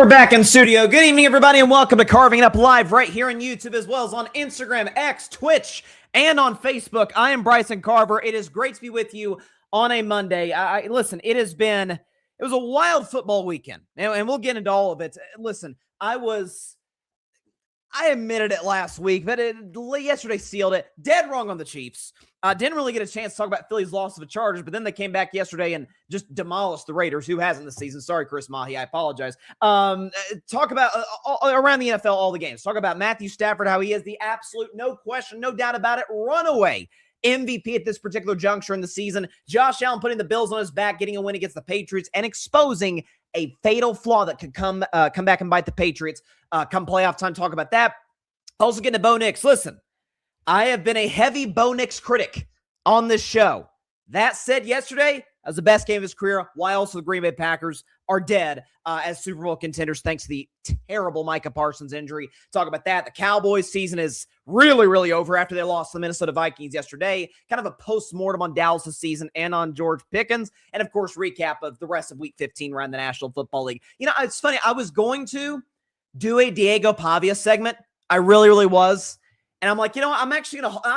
back in studio. Good evening, everybody, and welcome to Carving It Up Live right here on YouTube as well as on Instagram, X, Twitch, and on Facebook. I am Bryson Carver. It is great to be with you on a Monday. Listen, it was a wild football weekend, and we'll get into all of it. Listen, I admitted it last week, but yesterday sealed it. Dead wrong on the Chiefs. Didn't really get a chance to talk about Philly's loss to the Chargers, but then they came back yesterday and just demolished the Raiders. Who hasn't this season? Sorry, Chris Maye. I apologize. Talk about around the NFL, all the games. Talk about Matthew Stafford, how he is the absolute, no question, no doubt about it, runaway MVP at this particular juncture in the season. Josh Allen putting the Bills on his back, getting a win against the Patriots, and exposing a fatal flaw that could come back and bite the Patriots come playoff time. Talk about that. Also getting to Bo Nix. Listen, I have been a heavy Bo Nix critic on this show. That said, yesterday was the best game of his career, while also the Green Bay Packers are dead as Super Bowl contenders thanks to the terrible Micah Parsons injury. Talk about that. The Cowboys season is really, really over after they lost to the Minnesota Vikings yesterday. Kind of a post-mortem on Dallas' season and on George Pickens. And, of course, recap of the rest of Week 15 around the National Football League. You know, it's funny. I was going to do a Diego Pavia segment. I really, really was. And I'm like, you know what? I'm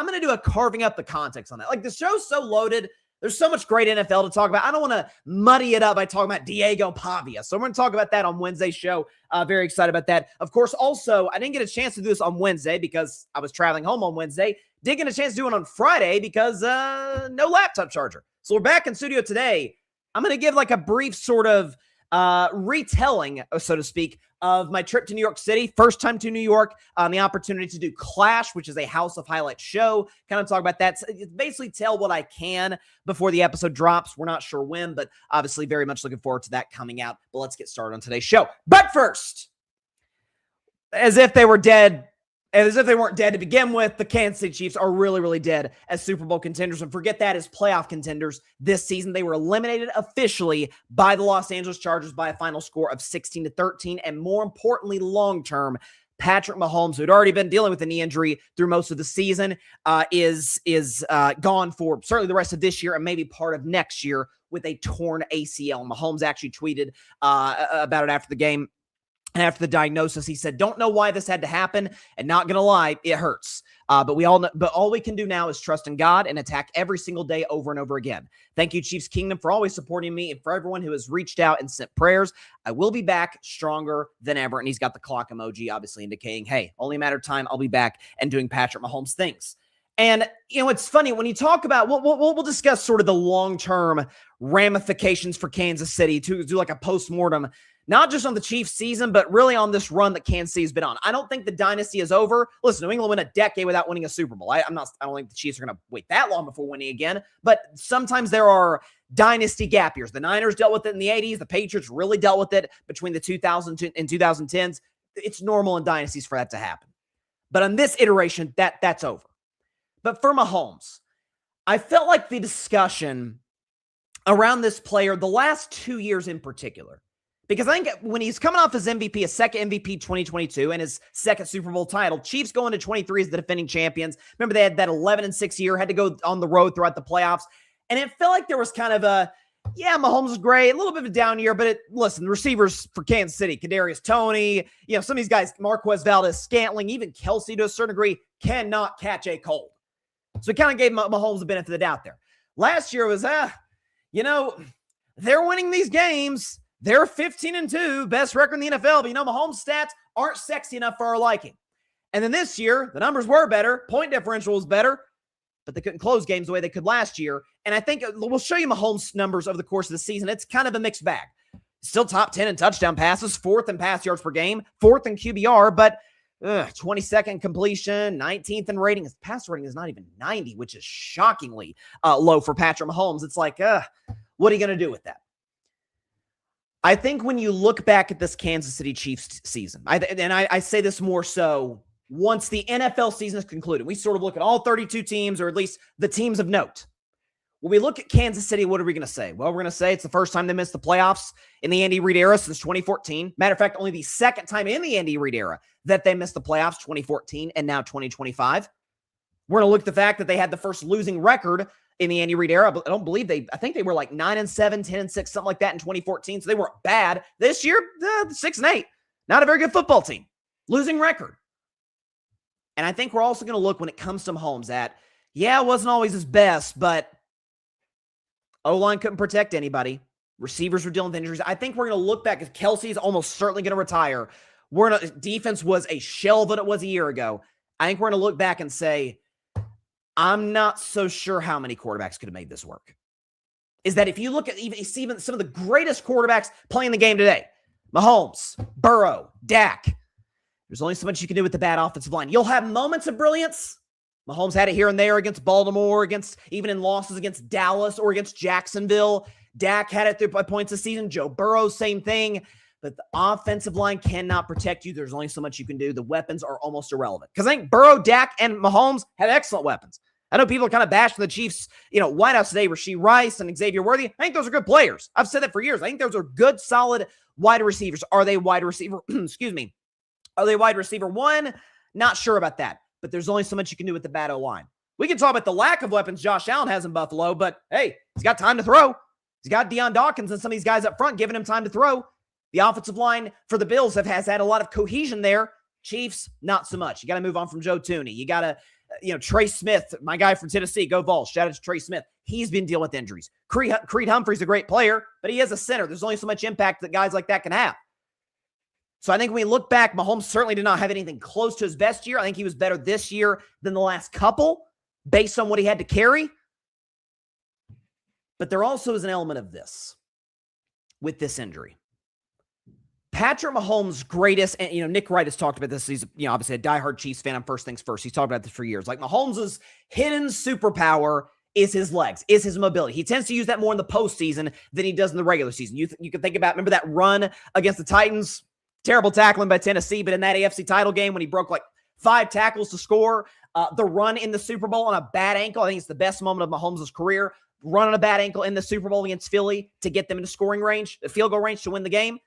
going to do a carving up the context on that. Like, the show's so loaded. There's so much great NFL to talk about. I don't want to muddy it up by talking about Diego Pavia. So we're going to talk about that on Wednesday's show. Very excited about that. Of course, also, I didn't get a chance to do this on Wednesday because I was traveling home on Wednesday. Did get a chance to do it on Friday because no laptop charger. So we're back in studio today. I'm going to give like a brief sort of retelling, so to speak, of my trip to New York City. First time to New York, the opportunity to do Clash, which is a House of Highlights show. Kind of talk about that. Basically tell what I can before the episode drops. We're not sure when, but obviously very much looking forward to that coming out. But let's get started on today's show. But first, as if they weren't dead to begin with, the Kansas City Chiefs are really, really dead as Super Bowl contenders. And forget that, as playoff contenders this season. They were eliminated officially by the Los Angeles Chargers by a final score of 16-13. And more importantly, long-term, Patrick Mahomes, who had already been dealing with a knee injury through most of the season, is gone for certainly the rest of this year and maybe part of next year with a torn ACL. Mahomes actually tweeted about it after the game. And after the diagnosis, he said, "Don't know why this had to happen, and not gonna lie, it hurts. But all we can do now is trust in God and attack every single day over and over again. Thank you, Chiefs Kingdom, for always supporting me and for everyone who has reached out and sent prayers. I will be back stronger than ever." And he's got the clock emoji, obviously indicating, hey, only a matter of time. I'll be back and doing Patrick Mahomes things. And, you know, it's funny when you talk about, we'll discuss sort of the long-term ramifications for Kansas City to do like a post-mortem, not just on the Chiefs season, but really on this run that Kansas City has been on. I don't think the dynasty is over. Listen, New England went a decade without winning a Super Bowl. I don't think the Chiefs are going to wait that long before winning again, but sometimes there are dynasty gap years. The Niners dealt with it in the 80s. The Patriots really dealt with it between the 2000s and 2010s. It's normal in dynasties for that to happen. But on this iteration, that's over. But for Mahomes, I felt like the discussion around this player, the last 2 years in particular, because I think when he's coming off his MVP, his second MVP 2022, and his second Super Bowl title, Chiefs go into 23 as the defending champions. Remember, they had that 11-6 year, had to go on the road throughout the playoffs. And it felt like there was kind of Mahomes was great, a little bit of a down year, but listen, the receivers for Kansas City, Kadarius Toney, some of these guys, Marquez Valdes-Scantling, even Kelsey to a certain degree, cannot catch a cold. So it kind of gave Mahomes the benefit of the doubt there. Last year was, they're winning these games. They're 15-2, best record in the NFL, but Mahomes' stats aren't sexy enough for our liking. And then this year, the numbers were better, point differential was better, but they couldn't close games the way they could last year. And I think we'll show you Mahomes' numbers over the course of the season. It's kind of a mixed bag. Still top 10 in touchdown passes, fourth in pass yards per game, fourth in QBR, but 22nd completion, 19th in rating. His pass rating is not even 90, which is shockingly low for Patrick Mahomes. It's like, what are you going to do with that? I think when you look back at this Kansas City Chiefs season, I say this more so once the NFL season is concluded, we sort of look at all 32 teams, or at least the teams of note. When we look at Kansas City, what are we going to say? Well, we're going to say it's the first time they missed the playoffs in the Andy Reid era since 2014. Matter of fact, only the second time in the Andy Reid era that they missed the playoffs, 2014 and now 2025. We're going to look at the fact that they had the first losing record in the Andy Reid era, but I think they were like 9-7, 10-6, something like that in 2014. So they weren't bad. This year, 6-8. Not a very good football team. Losing record. And I think we're also going to look when it comes to Mahomes at, it wasn't always his best, but O-line couldn't protect anybody. Receivers were dealing with injuries. I think we're going to look back, if Kelsey's almost certainly going to retire. Defense was a shell that it was a year ago. I think we're going to look back and say, I'm not so sure how many quarterbacks could have made this work. Is that if you look at even some of the greatest quarterbacks playing the game today, Mahomes, Burrow, Dak, there's only so much you can do with the bad offensive line. You'll have moments of brilliance. Mahomes had it here and there against Baltimore, even in losses against Dallas or against Jacksonville. Dak had it through points this season. Joe Burrow, same thing. But the offensive line cannot protect you. There's only so much you can do. The weapons are almost irrelevant. Because I think Burrow, Dak, and Mahomes have excellent weapons. I know people are kind of bashing the Chiefs, wideouts today, Rashee Rice and Xavier Worthy. I think those are good players. I've said that for years. I think those are good, solid wide receivers. Are they wide receiver? Excuse me. Are they wide receiver one? Not sure about that. But there's only so much you can do with the bad O-line. We can talk about the lack of weapons Josh Allen has in Buffalo, but hey, he's got time to throw. He's got Deion Dawkins and some of these guys up front giving him time to throw. The offensive line for the Bills has had a lot of cohesion there. Chiefs, not so much. You got to move on from Joe Thuney. You got to, Trey Smith, my guy from Tennessee, go Vols. Shout out to Trey Smith. He's been dealing with injuries. Creed Humphrey's a great player, but he is a center. There's only so much impact that guys like that can have. So I think when we look back, Mahomes certainly did not have anything close to his best year. I think he was better this year than the last couple based on what he had to carry. But there also is an element of this with this injury. Patrick Mahomes' greatest, and Nick Wright has talked about this. He's obviously a diehard Chiefs fan. I'm first things first. He's talked about this for years. Like Mahomes' hidden superpower is his legs, is his mobility. He tends to use that more in the postseason than he does in the regular season. You can think about, remember that run against the Titans? Terrible tackling by Tennessee, but in that AFC title game when he broke like 5 tackles to score, the run in the Super Bowl on a bad ankle, I think it's the best moment of Mahomes' career. Run on a bad ankle in the Super Bowl against Philly to get them into scoring range, the field goal range to win the game.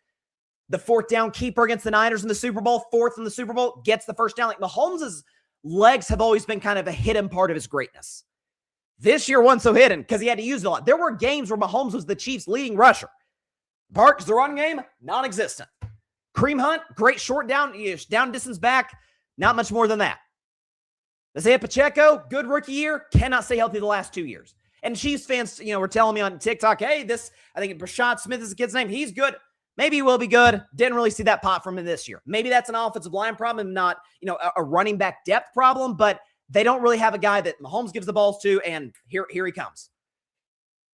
The 4th down keeper against the Niners in the Super Bowl, 4th in the Super Bowl, gets the first down. Like Mahomes' legs have always been kind of a hidden part of his greatness. This year wasn't so hidden because he had to use it a lot. There were games where Mahomes was the Chiefs' leading rusher. Parks, the run game, non-existent. Kareem Hunt, great short down distance back, not much more than that. Isaiah Pacheco, good rookie year, cannot stay healthy the last 2 years. And Chiefs fans, were telling me on TikTok, hey, I think Brashad Smith is the kid's name. He's good. Maybe he will be good. Didn't really see that pop from him this year. Maybe that's an offensive line problem, not, a running back depth problem, but they don't really have a guy that Mahomes gives the balls to, and here he comes.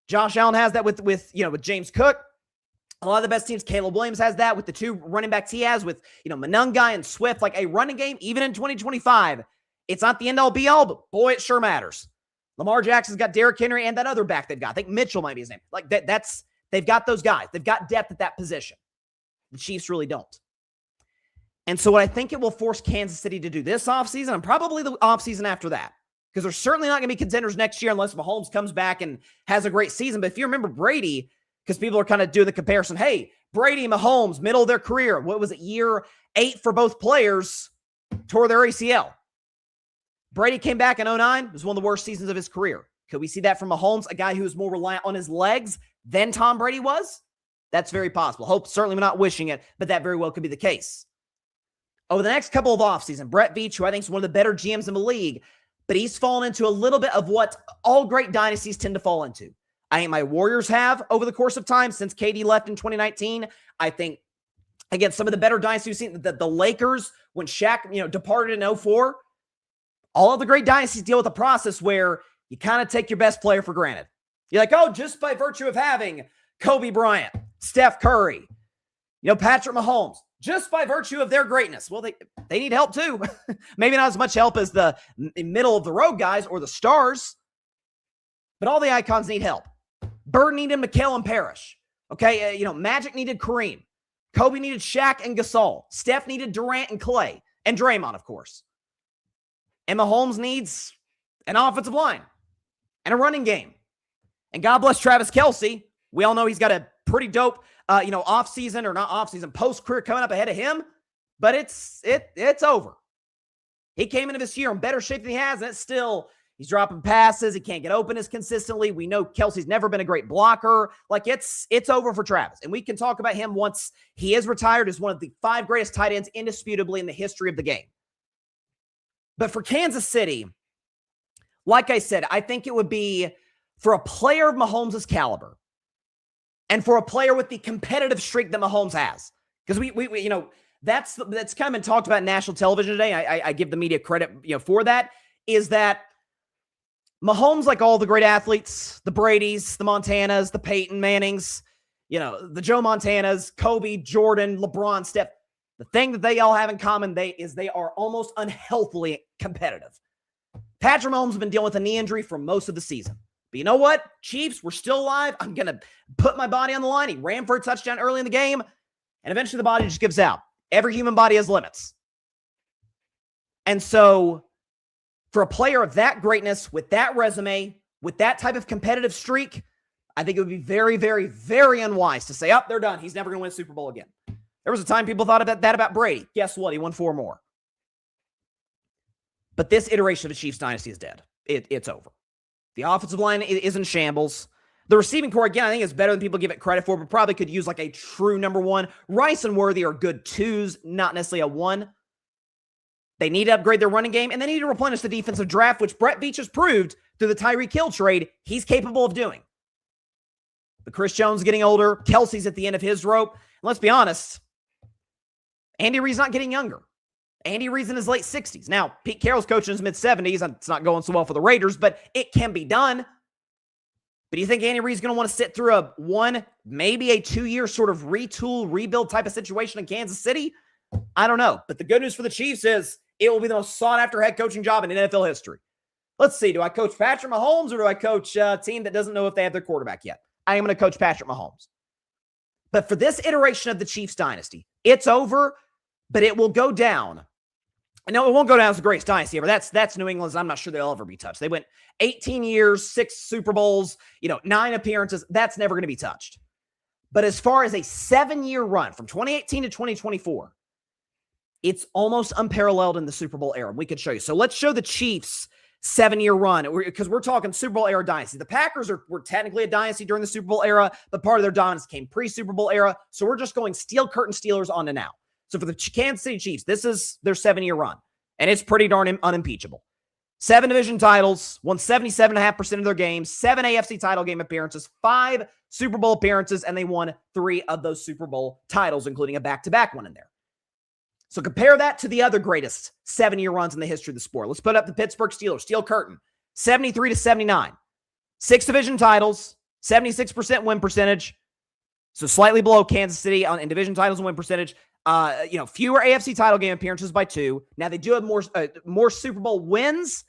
Josh Allen has that with James Cook. A lot of the best teams, Caleb Williams has that with the 2 running backs he has with, Monungai and Swift. Like a running game, even in 2025, it's not the end-all be-all, but boy, it sure matters. Lamar Jackson's got Derrick Henry and that other back they've got. I think Mitchell might be his name. Like they've got those guys. They've got depth at that position. The Chiefs really don't. And so what I think it will force Kansas City to do this offseason, and probably the offseason after that, because they're certainly not going to be contenders next year unless Mahomes comes back and has a great season. But if you remember Brady, because people are kind of doing the comparison, hey, Brady, Mahomes, middle of their career, what was it, year 8 for both players, tore their ACL. Brady came back in 2009. It was one of the worst seasons of his career. Could we see that from Mahomes, a guy who is more reliant on his legs than Tom Brady was? That's very possible. Hope, certainly not wishing it, but that very well could be the case. Over the next couple of offseason, Brett Veach, who I think is one of the better GMs in the league, but he's fallen into a little bit of what all great dynasties tend to fall into. I think my Warriors have over the course of time since KD left in 2019. I think, again, some of the better dynasties we've seen, the Lakers, when Shaq departed in 2004, all of the great dynasties deal with a process where you kind of take your best player for granted. You're like, oh, just by virtue of having Kobe Bryant, Steph Curry, Patrick Mahomes, just by virtue of their greatness. Well, they need help too. Maybe not as much help as the middle of the road guys or the stars, but all the icons need help. Bird needed Mikal and Parrish. Okay, Magic needed Kareem. Kobe needed Shaq and Gasol. Steph needed Durant and Clay. And Draymond, of course. And Mahomes needs an offensive line and a running game. And God bless Travis Kelce. We all know he's got a pretty dope, off-season or not off-season, post-career coming up ahead of him. But it's over. He came into this year in better shape than he has, and it's still, He's dropping passes. He can't get open as consistently. We know Kelsey's never been a great blocker. Like, it's over for Travis. And we can talk about him once he is retired as one of the 5 greatest tight ends indisputably in the history of the game. But for Kansas City, like I said, I think it would be for a player of Mahomes' caliber and for a player with the competitive streak that Mahomes has. Because we that's kind of been talked about in national television today. I give the media credit, for that, is that Mahomes, like all the great athletes, the Bradys, the Montanas, the Peyton Mannings, the Joe Montanas, Kobe, Jordan, LeBron, Steph, the thing that they all have in common is they are almost unhealthily competitive. Patrick Mahomes has been dealing with a knee injury for most of the season. But you know what? Chiefs, we're still alive. I'm going to put my body on the line. He ran for a touchdown early in the game, and eventually the body just gives out. Every human body has limits. And so for a player of that greatness, with that resume, with that type of competitive streak, I think it would be very, very, very unwise to say, they're done. He's never going to win a Super Bowl again. There was a time people thought about that about Brady. Guess what? He won 4 more. But this iteration of the Chiefs dynasty is dead. It's over. The offensive line is in shambles. The receiving core, again, I think is better than people give it credit for, but probably could use like a true number 1. Rice and Worthy are good 2s, not necessarily a 1. They need to upgrade their running game, and they need to replenish the defensive draft, which Brett Veach has proved through the Tyreek Hill trade he's capable of doing. But Chris Jones is getting older. Kelsey's at the end of his rope. And let's be honest, Andy Reid's not getting younger. Andy Reid's in his late 60s. Now, Pete Carroll's coaching in his mid-70s. It's not going so well for the Raiders, but it can be done. But do you think Andy Reid's going to want to sit through maybe a 2-year sort of retool, rebuild type of situation in Kansas City? I don't know. But the good news for the Chiefs is it will be the most sought-after head coaching job in NFL history. Let's see. Do I coach Patrick Mahomes or do I coach a team that doesn't know if they have their quarterback yet? I am going to coach Patrick Mahomes. But for this iteration of the Chiefs dynasty, it's over, but it will go down. No, it won't go down as the greatest dynasty ever. That's New England's. I'm not sure they'll ever be touched. They went 18 years, 6 Super Bowls, 9 appearances. That's never going to be touched. But as far as a 7-year run from 2018 to 2024, it's almost unparalleled in the Super Bowl era. We could show you. So let's show the Chiefs' 7-year run, because we're talking Super Bowl era dynasty. The Packers were technically a dynasty during the Super Bowl era, but part of their dominance came pre-Super Bowl era. So we're just going steel curtain Steelers on to now. So for the Kansas City Chiefs, this is their 7-year run, and it's pretty darn unimpeachable. 7 division titles, won 77.5% of their games, 7 AFC title game appearances, 5 Super Bowl appearances, and they won 3 of those Super Bowl titles, including a back-to-back one in there. So compare that to the other greatest 7-year runs in the history of the sport. Let's put up the Pittsburgh Steelers, steel curtain, 73 to 79. 6 division titles, 76% win percentage, so slightly below Kansas City in division titles and win percentage. Fewer AFC title game appearances by 2. Now they do have more Super Bowl wins,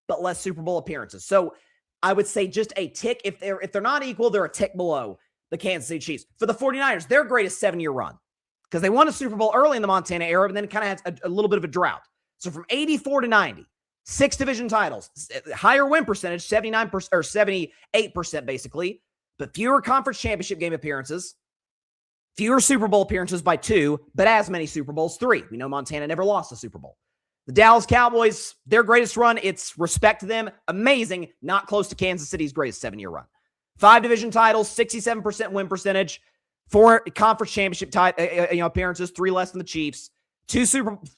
but less Super Bowl appearances. So I would say just a tick. If they're not equal, they're a tick below the Kansas City Chiefs. For the 49ers, their greatest 7-year run, because they won a Super Bowl early in the Montana era, but then kind of had a little bit of a drought. So from 84 to 90, 6 division titles, higher win percentage, 79% or 78% basically, but fewer conference championship game appearances, fewer Super Bowl appearances by 2, but as many Super Bowls, 3. We know Montana never lost a Super Bowl. The Dallas Cowboys, their greatest run, it's respect to them. Amazing, not close to Kansas City's greatest 7-year run. 5 division titles, 67% win percentage, 4 conference championship appearances, 3 less than the Chiefs. 2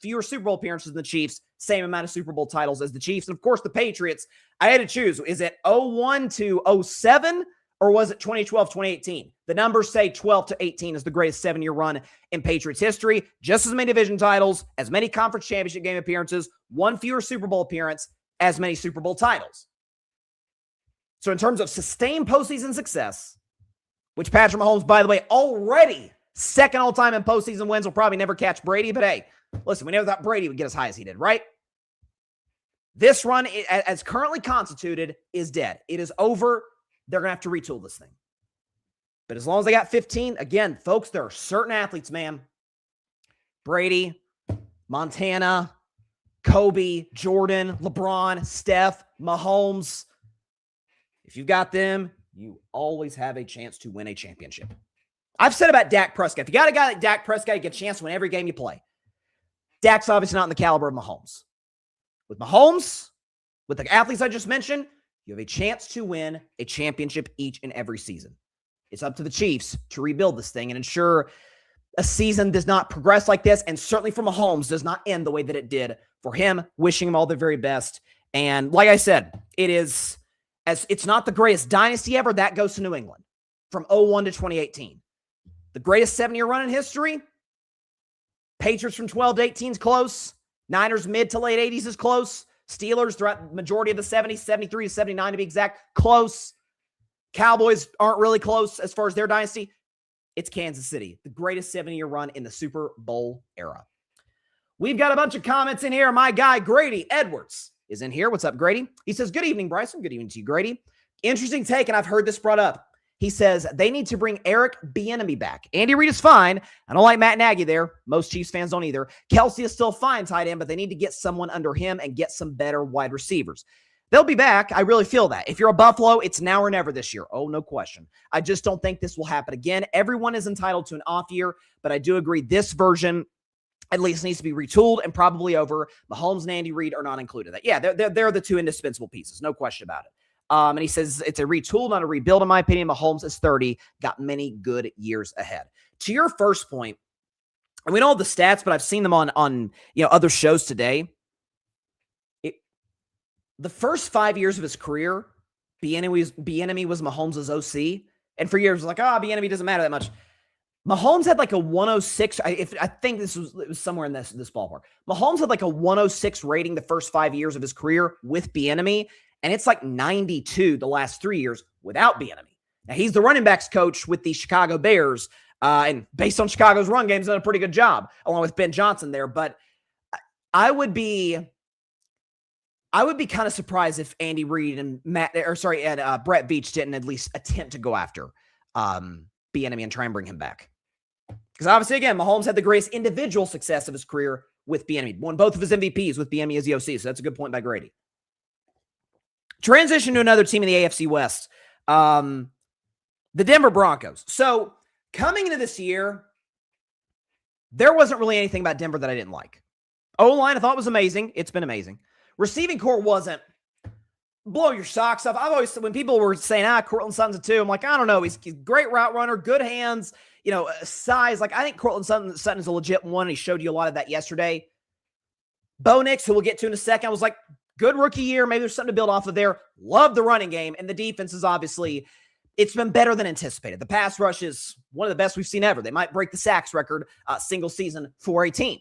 fewer Super Bowl appearances than the Chiefs, same amount of Super Bowl titles as the Chiefs. And of course, the Patriots, I had to choose. Is it 01 to 07? Or was it 2012, 2018? The numbers say 12 to 18 is the greatest 7-year run in Patriots history. Just as many division titles, as many conference championship game appearances, 1 fewer Super Bowl appearance, as many Super Bowl titles. So in terms of sustained postseason success, which Patrick Mahomes, by the way, already second all-time in postseason wins, will probably never catch Brady. But hey, listen, we never thought Brady would get as high as he did, right? This run, as currently constituted, is dead. It is over. They're going to have to retool this thing. But as long as they got 15, again, folks, there are certain athletes, man. Brady, Montana, Kobe, Jordan, LeBron, Steph, Mahomes. If you've got them, you always have a chance to win a championship. I've said about Dak Prescott, if you got a guy like Dak Prescott, you get a chance to win every game you play. Dak's obviously not in the caliber of Mahomes. With Mahomes, with the athletes I just mentioned, you have a chance to win a championship each and every season. It's up to the Chiefs to rebuild this thing and ensure a season does not progress like this, and certainly for Mahomes does not end the way that it did for him. Wishing him all the very best. And like I said, it's not the greatest dynasty ever. That goes to New England from 2001 to 2018. The greatest 7-year run in history, Patriots from 12 to 18 is close. Niners mid to late 80s is close. Steelers throughout the majority of the 70s, 73 to 79 to be exact, close. Cowboys aren't really close as far as their dynasty. It's Kansas City, the greatest 7-year run in the Super Bowl era. We've got a bunch of comments in here. My guy, Grady Edwards, is in here. What's up, Grady? He says, good evening, Bryson. Good evening to you, Grady. Interesting take, and I've heard this brought up. He says, they need to bring Eric Bieniemy back. Andy Reid is fine. I don't like Matt Nagy there. Most Chiefs fans don't either. Kelsey is still fine tight end, but they need to get someone under him and get some better wide receivers. They'll be back. I really feel that. If you're a Buffalo, it's now or never this year. Oh, no question. I just don't think this will happen again. Everyone is entitled to an off year, but I do agree this version at least needs to be retooled and probably over. Mahomes and Andy Reid are not included. Yeah, they're the two indispensable pieces. No question about it. And he says it's a retool, not a rebuild, in my opinion. Mahomes is 30, got many good years ahead. To your first point, and we don't have the stats, but I've seen them on other shows today. The first 5 years of his career, Bieniemy was Mahomes' OC. And for years, like, Bieniemy doesn't matter that much. Mahomes had like a 106. I think it was somewhere in this ballpark. Mahomes had like a 106 rating the first 5 years of his career with Bieniemy. And it's like 92 the last 3 years without Bieniemy. Now, he's the running backs coach with the Chicago Bears. And based on Chicago's run game, he's done a pretty good job, along with Ben Johnson there. But I would be kind of surprised if Andy Reid and Brett Veach didn't at least attempt to go after Bieniemy and try and bring him back. Because obviously, again, Mahomes had the greatest individual success of his career with Bieniemy. Won both of his MVPs with Bieniemy as the OC. So that's a good point by Grady. Transition to another team in the AFC West. The Denver Broncos. So coming into this year, there wasn't really anything about Denver that I didn't like. O-line I thought was amazing. It's been amazing. Receiving core wasn't. Blow your socks off. I've always, when people were saying, Courtland Sutton's a 2, I'm like, I don't know. He's a great route runner, good hands, size. Like, I think Courtland Sutton is a legit one. He showed you a lot of that yesterday. Bo Nix, who we'll get to in a second, I was like, good rookie year. Maybe there's something to build off of there. Love the running game. And the defense is obviously, it's been better than anticipated. The pass rush is one of the best we've seen ever. They might break the sacks record single season for a team.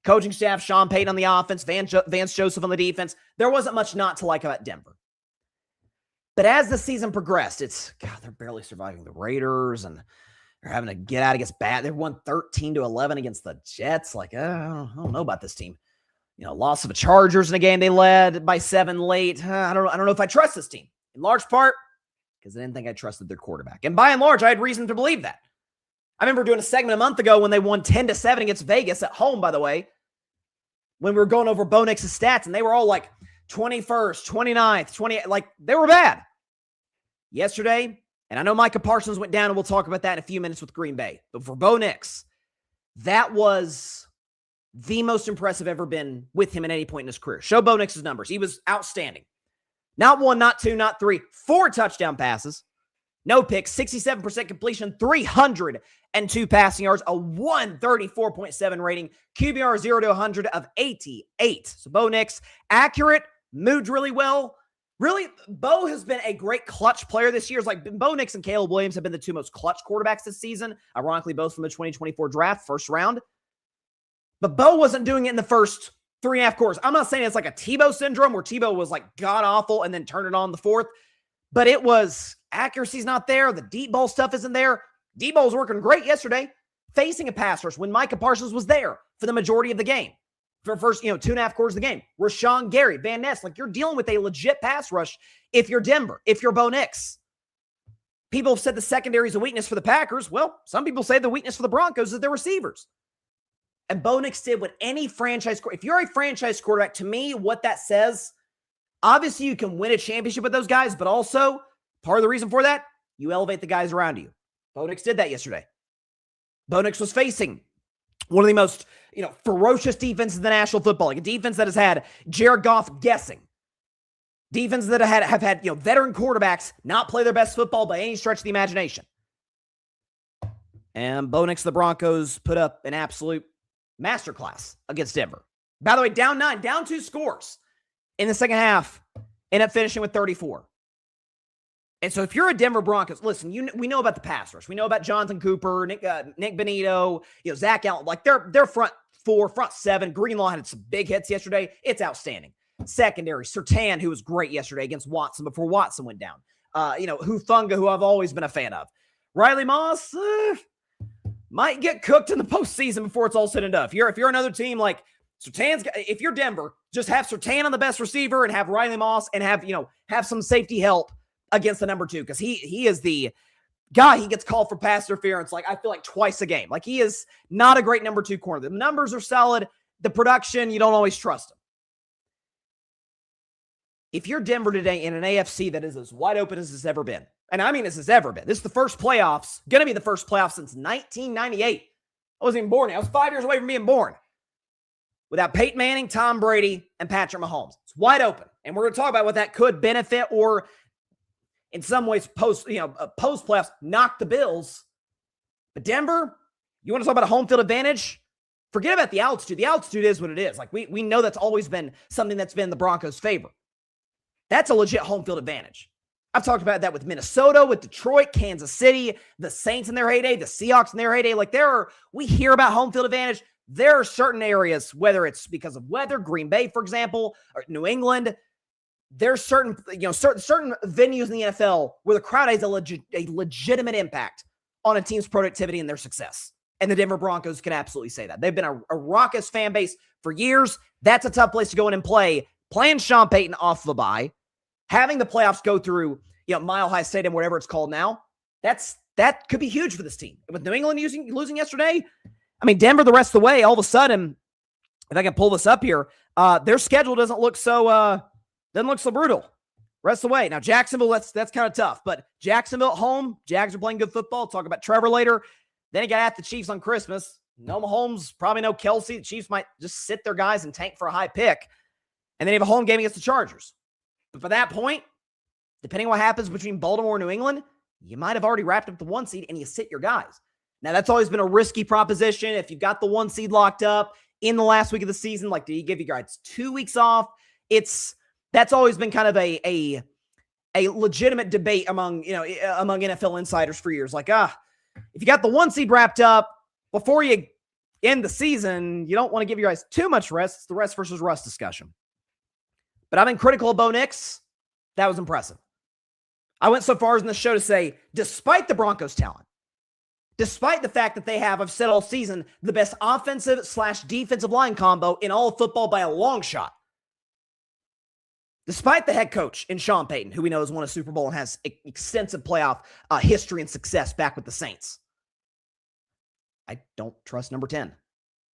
Coaching staff, Sean Payton on the offense, Vance Joseph on the defense. There wasn't much not to like about Denver. But as the season progressed, they're barely surviving the Raiders, and they're having to get out against bad. They won 13-11 against the Jets. Like, I don't know about this team. Loss of the Chargers in a game they led by 7 late. I don't know if I trust this team. In large part, because I didn't think I trusted their quarterback. And by and large, I had reason to believe that. I remember doing a segment a month ago when they won 10-7 against Vegas at home, by the way, when we were going over Bo Nix's stats, and they were all like 21st, 29th, 20, like they were bad. Yesterday, and I know Micah Parsons went down, and we'll talk about that in a few minutes with Green Bay. But for Bo Nix, that was the most impressive ever been with him at any point in his career. Show Bo Nix's numbers. He was outstanding. Not 1, not 2, not 3, 4 touchdown passes. No picks, 67% completion, 302 passing yards, a 134.7 rating, QBR 0 to 100 of 88. So Bo Nix, accurate, moved really well. Really, Bo has been a great clutch player this year. It's like Bo Nix and Caleb Williams have been the two most clutch quarterbacks this season. Ironically, both from the 2024 draft, first round. But Bo wasn't doing it in the first 3.5 quarters. I'm not saying it's like a Tebow syndrome where Tebow was like god-awful and then turned it on the fourth. But it was, accuracy's not there. The deep ball stuff isn't there. Deep ball was working great yesterday, facing a pass rush when Micah Parsons was there for the majority of the game. For the first, 2.5 quarters of the game. Rashawn Gary, Van Ness, like you're dealing with a legit pass rush if you're Denver, if you're Bo Nix. People have said the secondary is a weakness for the Packers. Well, some people say the weakness for the Broncos is their receivers. And Bo Nix did what any franchise, if you're a franchise quarterback, to me, what that says, obviously you can win a championship with those guys, but also part of the reason for that, you elevate the guys around you. Bo Nix did that yesterday. Bo Nix was facing one of the most, ferocious defenses in the National Football League, a defense that has had Jared Goff guessing. Defenses that have had veteran quarterbacks not play their best football by any stretch of the imagination. And Bo Nix, the Broncos, put up an absolute masterclass against Denver. By the way, down 9, down 2 scores in the second half, end up finishing with 34. And so if you're a Denver Broncos, listen, we know about the pass rush. We know about Jonathan Cooper, Nick Benito, Zach Allen. Like their front 4, front 7. Greenlaw had some big hits yesterday. It's outstanding. Secondary, Surtain, who was great yesterday against Watson before Watson went down. Hufanga, who I've always been a fan of. Riley Moss might get cooked in the postseason before it's all said and done. If you're another team like Surtain's, if you're Denver, just have Surtain on the best receiver and have Riley Moss and have some safety help against the number 2, because he is the guy. He gets called for pass interference I feel like twice a game. He is not a great number 2 corner. The numbers are solid. The production, you don't always trust him. If you're Denver today in an AFC that is as wide open as it's ever been, and I mean as it's ever been, this is the first playoffs, going to be the first playoff since 1998. I wasn't even born yet. I was 5 years away from being born. Without Peyton Manning, Tom Brady, and Patrick Mahomes. It's wide open. And we're going to talk about what that could benefit or in some ways post playoffs knock the Bills. But Denver, you want to talk about a home field advantage? Forget about the altitude. The altitude is what it is. We know that's always been something that's been the Broncos' favor. That's a legit home field advantage. I've talked about that with Minnesota, with Detroit, Kansas City, the Saints in their heyday, the Seahawks in their heyday. We hear about home field advantage. There are certain areas, whether it's because of weather, Green Bay, for example, or New England, there's certain venues in the NFL where the crowd has a legitimate impact on a team's productivity and their success. And the Denver Broncos can absolutely say that. They've been a raucous fan base for years. That's a tough place to go in and play. Playing Sean Payton off the bye, having the playoffs go through, Mile High Stadium, whatever it's called now, that could be huge for this team. With New England losing yesterday, Denver the rest of the way, all of a sudden, if I can pull this up here, their schedule doesn't look so brutal. Rest of the way. Now, Jacksonville, that's kind of tough, but Jacksonville at home, Jags are playing good football. Talk about Trevor later. Then you got at the Chiefs on Christmas. No Mahomes, probably no Kelsey. The Chiefs might just sit their guys and tank for a high pick. And then you have a home game against the Chargers. But for that point, depending on what happens between Baltimore and New England, you might have already wrapped up the 1 seed and you sit your guys. Now, that's always been a risky proposition. If you've got the 1 seed locked up in the last week of the season, do you give you guys 2 weeks off? That's always been kind of a legitimate debate among NFL insiders for years. If you got the 1 seed wrapped up before you end the season, you don't want to give your guys too much rest. It's the rest versus rust discussion. But I've been critical of Bo Nix. That was impressive. I went so far as in the show to say, despite the Broncos' talent, despite the fact that they have, I've said all season, the best offensive/defensive line combo in all of football by a long shot. Despite the head coach in Sean Payton, who we know has won a Super Bowl and has extensive playoff history and success back with the Saints, I don't trust number 10.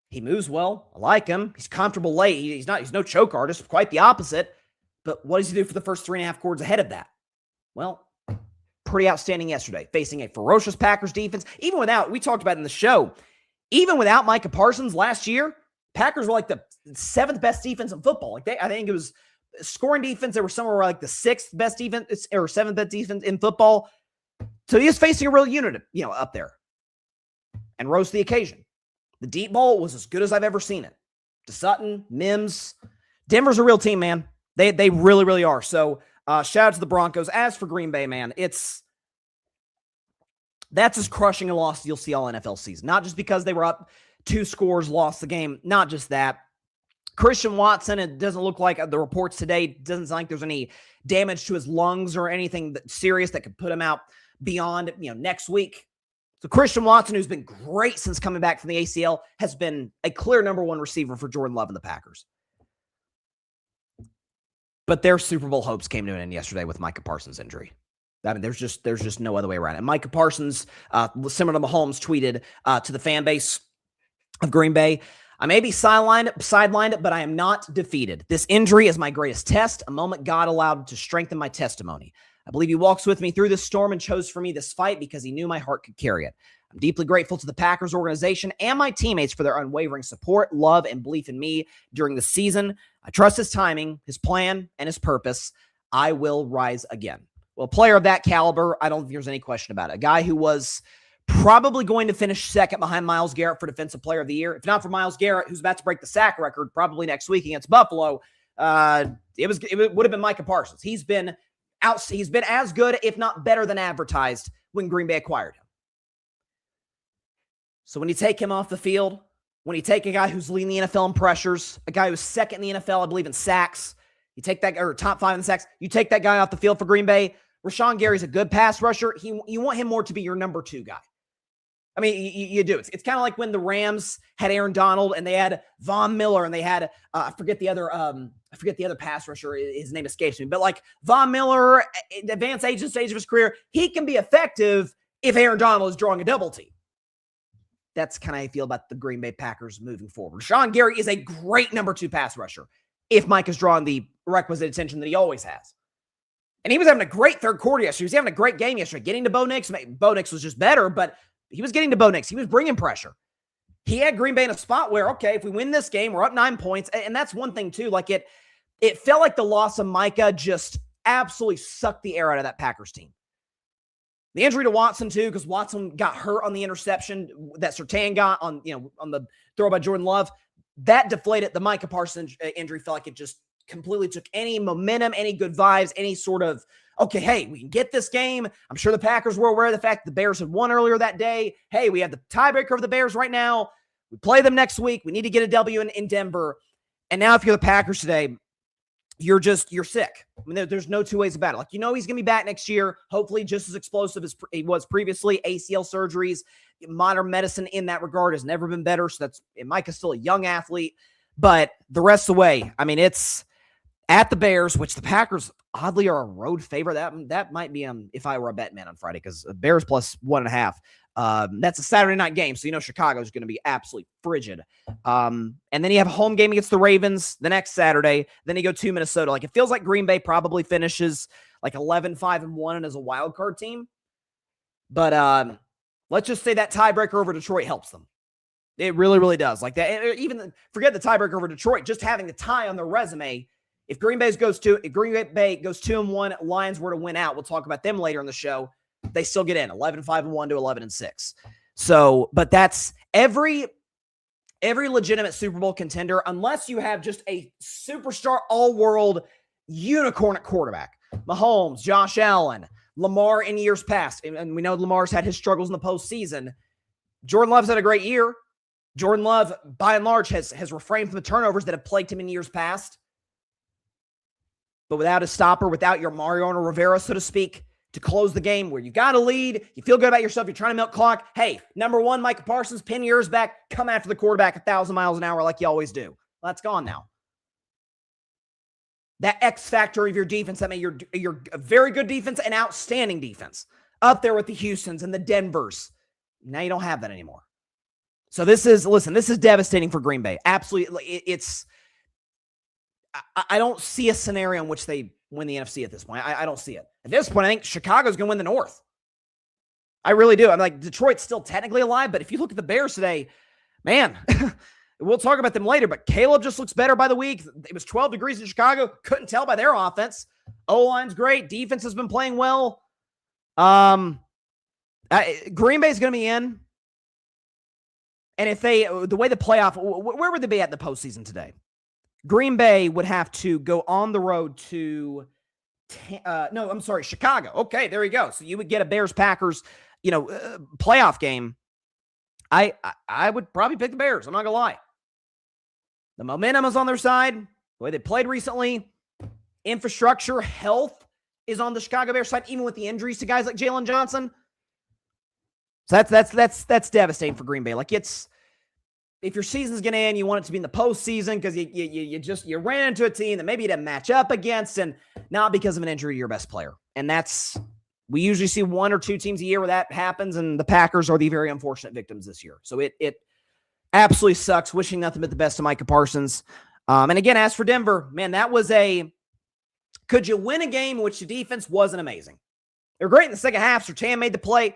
He moves well. I like him. He's comfortable late. He's no choke artist, quite the opposite. But what does he do for the first 3.5 quarters ahead of that? Well, pretty outstanding yesterday, facing a ferocious Packers defense. We talked about it in the show, even without Micah Parsons last year, Packers were the 7th best defense in football. I think it was scoring defense. They were somewhere the 6th best defense or 7th best defense in football. So he was facing a real unit, up there, and rose to the occasion. The deep ball was as good as I've ever seen it. To Sutton, Mims. Denver's a real team, man. They really, really are. So shout out to the Broncos. As for Green Bay, man, that's as crushing a loss you'll see all NFL season. Not just because they were up 2 scores, lost the game. Not just that. Christian Watson, it doesn't look like the reports today, doesn't sound like there's any damage to his lungs or anything serious that could put him out beyond, next week. So Christian Watson, who's been great since coming back from the ACL, has been a clear number 1 receiver for Jordan Love and the Packers. But their Super Bowl hopes came to an end yesterday with Micah Parsons' injury. There's just no other way around it. Micah Parsons, similar to Mahomes, tweeted to the fan base of Green Bay, "I may be sidelined, but I am not defeated. This injury is my greatest test, a moment God allowed to strengthen my testimony. I believe he walks with me through this storm and chose for me this fight because he knew my heart could carry it. I'm deeply grateful to the Packers organization and my teammates for their unwavering support, love, and belief in me during the season. I trust his timing, his plan, and his purpose. I will rise again. Well, a player of that caliber, I don't think there's any question about it. A guy who was probably going to finish second behind Myles Garrett for Defensive Player of the Year. If not for Myles Garrett, who's about to break the sack record probably next week against Buffalo, it would have been Micah Parsons. He's been as good, if not better than advertised when Green Bay acquired him. So when you take him off the field, when you take a guy who's leading the NFL in pressures, a guy who's second in the NFL, I believe, in sacks, you take that, or top 5 in sacks, you take that guy off the field for Green Bay. Rashawn Gary's a good pass rusher. You want him more to be your number 2 guy. I mean, you do. It's kind of like when the Rams had Aaron Donald and they had Von Miller and they had I forget the other pass rusher. His name escapes me. But like Von Miller, advanced age and stage of his career, he can be effective if Aaron Donald is drawing a double team. That's kind of how I feel about the Green Bay Packers moving forward. Rashawn Gary is a great number 2 pass rusher if Mike is drawing the requisite attention that he always has. And he was having a great third quarter yesterday. He was having a great game yesterday. Getting to Bo Nix. Bo Nix was just better, but he was getting to Bo Nix. He was bringing pressure. He had Green Bay in a spot where, okay, if we win this game, we're up 9 points. And that's one thing, too. Like, it felt like the loss of Micah just absolutely sucked the air out of that Packers team. The injury to Watson, too, because Watson got hurt on the interception that Surtain got on the throw by Jordan Love. That deflated the Micah Parsons injury. Felt like it just completely took any momentum, any good vibes, any sort of, okay, hey, we can get this game. I'm sure the Packers were aware of the fact the Bears had won earlier that day. Hey, we have the tiebreaker of the Bears right now. We play them next week. We need to get a W in Denver. And now if you're the Packers today, you're sick. I mean, there's no two ways about it. Like, he's going to be back next year, hopefully just as explosive as he was previously. ACL surgeries, modern medicine in that regard has never been better. So Micah's still a young athlete. But the rest of the way, I mean, it's at the Bears, which the Packers oddly are a road favorite. That might be if I were a bet man on Friday, because Bears plus 1.5. That's a Saturday night game, so Chicago's going to be absolutely frigid. And then you have a home game against the Ravens the next Saturday. Then you go to Minnesota. Like, it feels like Green Bay probably finishes like 11-5-1 and as a wild card team. But let's just say that tiebreaker over Detroit helps them. It really, really does. Like that. Even forget the tiebreaker over Detroit. Just having the tie on their resume. If Green Bay goes 2-1, Lions were to win out, we'll talk about them later in the show, they still get in 11-5-1 to 11-6. So, but that's every legitimate Super Bowl contender, unless you have just a superstar all-world unicorn at quarterback. Mahomes, Josh Allen, Lamar in years past. And we know Lamar's had his struggles in the postseason. Jordan Love's had a great year. Jordan Love, by and large, has refrained from the turnovers that have plagued him in years past. But without a stopper, without your Mariano Rivera, so to speak, to close the game where you got a lead, you feel good about yourself, you're trying to milk clock. Hey, number 1, Micah Parsons, pin yours back, come after the quarterback 1,000 miles an hour like you always do. Well, that's gone now. That X factor of your defense, I mean, you're a very good defense and outstanding defense. Up there with the Houstons and the Denvers. Now you don't have that anymore. So this is devastating for Green Bay. Absolutely. I don't see a scenario in which they win the NFC at this point. I don't see it. At this point, I think Chicago's going to win the North. I really do. I'm like, Detroit's still technically alive, but if you look at the Bears today, man, we'll talk about them later, but Caleb just looks better by the week. It was 12 degrees in Chicago. Couldn't tell by their offense. O-line's great. Defense has been playing well. Green Bay's going to be in. And if the way the playoff, where would they be at in the postseason today? Green Bay would have to go on the road to, Chicago. Okay, there you go. So you would get a Bears-Packers, playoff game. I would probably pick the Bears. I'm not going to lie. The momentum is on their side. The way they played recently. Infrastructure, health is on the Chicago Bears side, even with the injuries to guys like Jalen Johnson. So that's devastating for Green Bay. Like, if your season's going to end, you want it to be in the postseason because you ran into a team that maybe you didn't match up against, and not because of an injury to your best player. And we usually see 1 or 2 teams a year where that happens, and the Packers are the very unfortunate victims this year. So it absolutely sucks. Wishing nothing but the best to Micah Parsons. And again, as for Denver, man, could you win a game in which the defense wasn't amazing? They were great in the second half. Surtain made the play.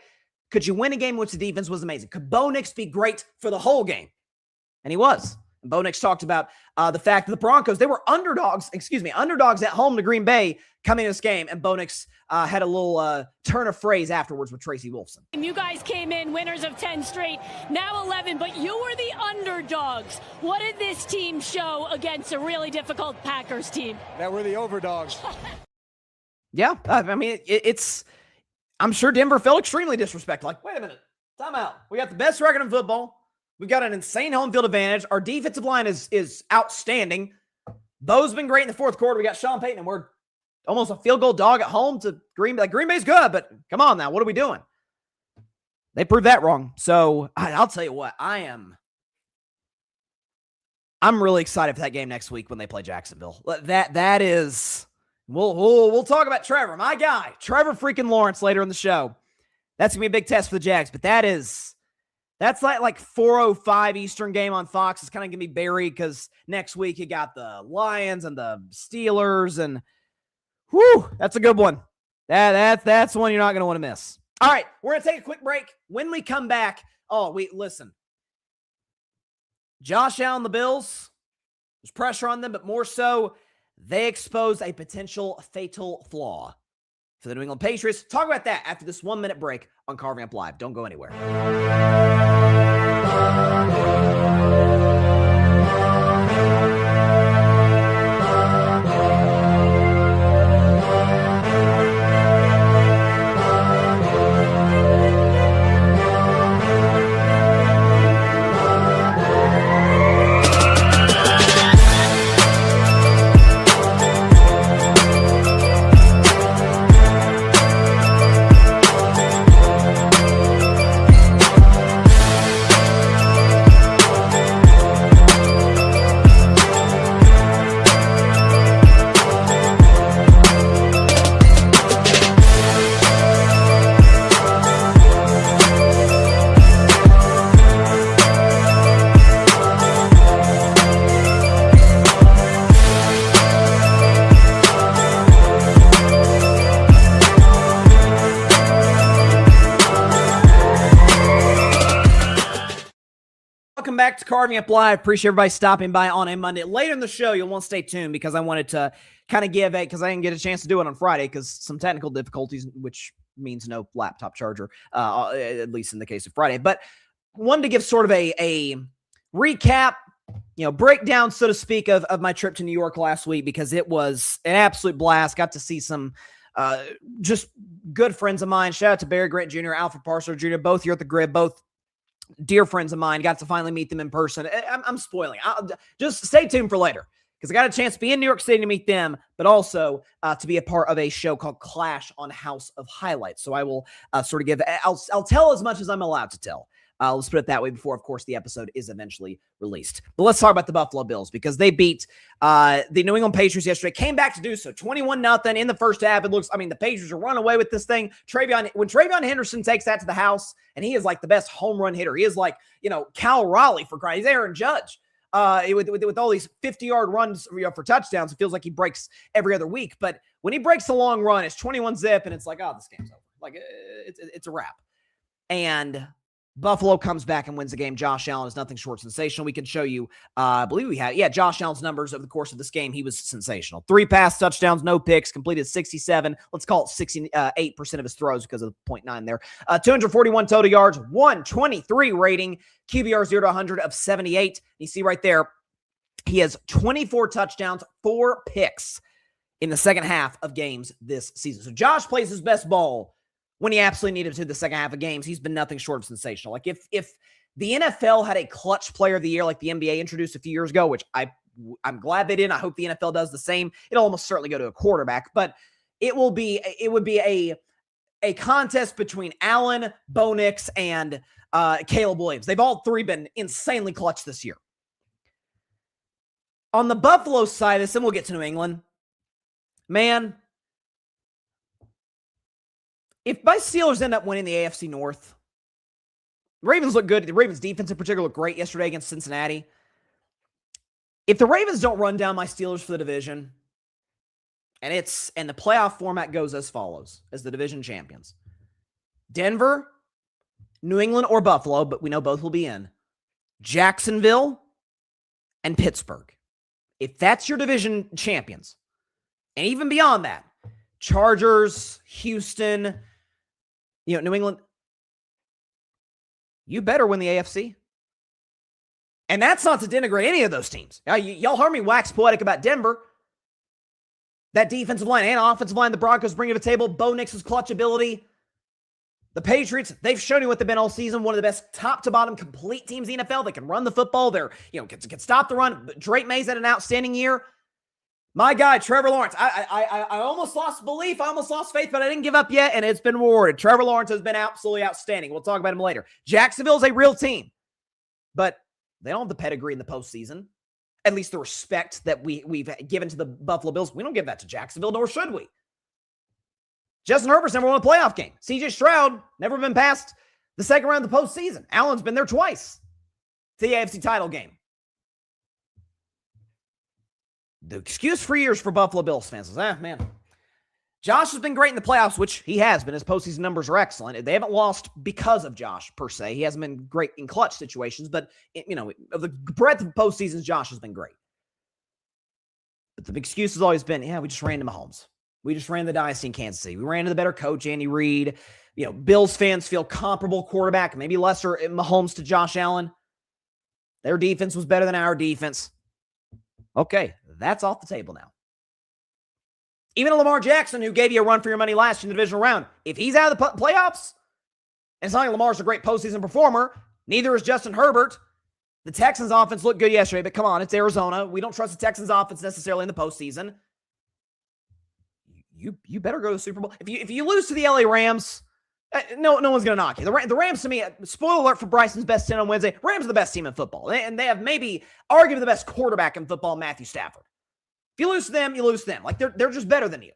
Could you win a game in which the defense was amazing? Could Bo Nix be great for the whole game? And he was. Bo Nix talked about the fact that the Broncos, they were underdogs at home to Green Bay coming in this game. And Bo Nix had a little turn of phrase afterwards with Tracy Wolfson. You guys came in winners of 10 straight, now 11, but you were the underdogs. What did this team show against a really difficult Packers team? That we're the overdogs. Yeah, I mean, I'm sure Denver felt extremely disrespected. Like, wait a minute, time out. We got the best record in football. We've got an insane home field advantage. Our defensive line is outstanding. Bo's been great in the fourth quarter. We got Sean Payton, and we're almost a field goal dog at home to Green Bay. Like, Green Bay's good, but come on now. What are we doing? They proved that wrong. So I'll tell you what, I'm really excited for that game next week when they play Jacksonville. That is, we'll talk about Trevor, my guy, Trevor freaking Lawrence later in the show. That's gonna be a big test for the Jags, but that's like 4:05 Eastern game on Fox. It's kind of gonna be buried because next week you got the Lions and the Steelers, and whew, that's a good one. That's one you're not gonna want to miss. All right, we're going to take a quick break. When we come back, listen. Josh Allen, the Bills, there's pressure on them, but more so, they expose a potential fatal flaw for the New England Patriots. Talk about that after this 1-minute break on Carving Up Live. Don't go anywhere. Welcome back to Carving Up Live. Appreciate everybody stopping by on a Monday. Later in the show, you'll want to stay tuned because I wanted to kind of because I didn't get a chance to do it on Friday because some technical difficulties, which means no laptop charger, at least in the case of Friday. But wanted to give sort of a recap, breakdown, so to speak, of my trip to New York last week because it was an absolute blast. Got to see some just good friends of mine. Shout out to Barry Grant Jr., Alfred Parsons Jr., both here at the Grid, both dear friends of mine. Got to finally meet them in person. I'm spoiling. I'll just stay tuned for later because I got a chance to be in New York City to meet them, but also to be a part of a show called Clash on House of Highlights. So I will sort of I'll tell as much as I'm allowed to tell. Let's put it that way before, of course, the episode is eventually released. But let's talk about the Buffalo Bills because they beat the New England Patriots yesterday. Came back to do so, 21-0 in the first half. It looks, the Patriots are running away with this thing. When TreVeyon Henderson takes that to the house, and he is like the best home run hitter. He is like, Cal Raleigh for crying. He's Aaron Judge. With all these 50-yard runs for touchdowns, it feels like he breaks every other week. But when he breaks a long run, it's 21-0, and it's like, this game's over. Like, it's a wrap. And Buffalo comes back and wins the game. Josh Allen is nothing short sensational. We can show you, I believe we have, Josh Allen's numbers over the course of this game. He was sensational. 3 pass touchdowns, no picks, completed 67. Let's call it 68% of his throws because of the 0.9 there. 241 total yards, 123 rating, QBR 0 to 100 of 78. You see right there, he has 24 touchdowns, 4 picks in the second half of games this season. So Josh plays his best ball when he absolutely needed to the second half of games. He's been nothing short of sensational. Like if the NFL had a clutch player of the year like the NBA introduced a few years ago, which I'm glad they didn't. I hope the NFL does the same. It'll almost certainly go to a quarterback, but it would be a contest between Allen, Bo Nix, and Caleb Williams. They've all three been insanely clutch this year. On the Buffalo side of this, and we'll get to New England, man, if my Steelers end up winning the AFC North, the Ravens look good. The Ravens defense in particular looked great yesterday against Cincinnati. If the Ravens don't run down my Steelers for the division, and the playoff format goes as follows, as the division champions: Denver, New England, or Buffalo, but we know both will be in; Jacksonville, and Pittsburgh. If that's your division champions, and even beyond that, Chargers, Houston, New England, you better win the AFC. And that's not to denigrate any of those teams. Now, y'all heard me wax poetic about Denver. That defensive line and offensive line the Broncos bring to the table, Bo Nix's clutch ability. The Patriots, they've shown you what they've been all season. One of the best top-to-bottom complete teams in the NFL. They can run the football. They're, can stop the run. Drake Maye's had an outstanding year. My guy, Trevor Lawrence, I almost lost belief. I almost lost faith, but I didn't give up yet, and it's been rewarded. Trevor Lawrence has been absolutely outstanding. We'll talk about him later. Jacksonville's a real team, but they don't have the pedigree in the postseason. At least the respect that we've given to the Buffalo Bills. We don't give that to Jacksonville, nor should we. Justin Herbert's never won a playoff game. C.J. Stroud, never been past the second round of the postseason. Allen's been there twice to the AFC title game. The excuse for years for Buffalo Bills fans is, man, Josh has been great in the playoffs, which he has been. His postseason numbers are excellent. They haven't lost because of Josh, per se. He hasn't been great in clutch situations, but, of the breadth of postseasons, Josh has been great. But the excuse has always been, we just ran into Mahomes. We just ran the dynasty in Kansas City. We ran into the better coach, Andy Reid. Bills fans feel comparable quarterback, maybe lesser Mahomes to Josh Allen. Their defense was better than our defense. Okay, that's off the table now. Even a Lamar Jackson, who gave you a run for your money last year in the divisional round, if he's out of the playoffs, and it's not like Lamar's a great postseason performer, neither is Justin Herbert. The Texans' offense looked good yesterday, but come on, it's Arizona. We don't trust the Texans' offense necessarily in the postseason. You better go to the Super Bowl. If you lose to the LA Rams, no one's going to knock you. The Rams, to me, spoiler alert for Bryson's best 10 on Wednesday, Rams are the best team in football. And they have maybe arguably the best quarterback in football, Matthew Stafford. If you lose to them, you lose to them. Like they're just better than you.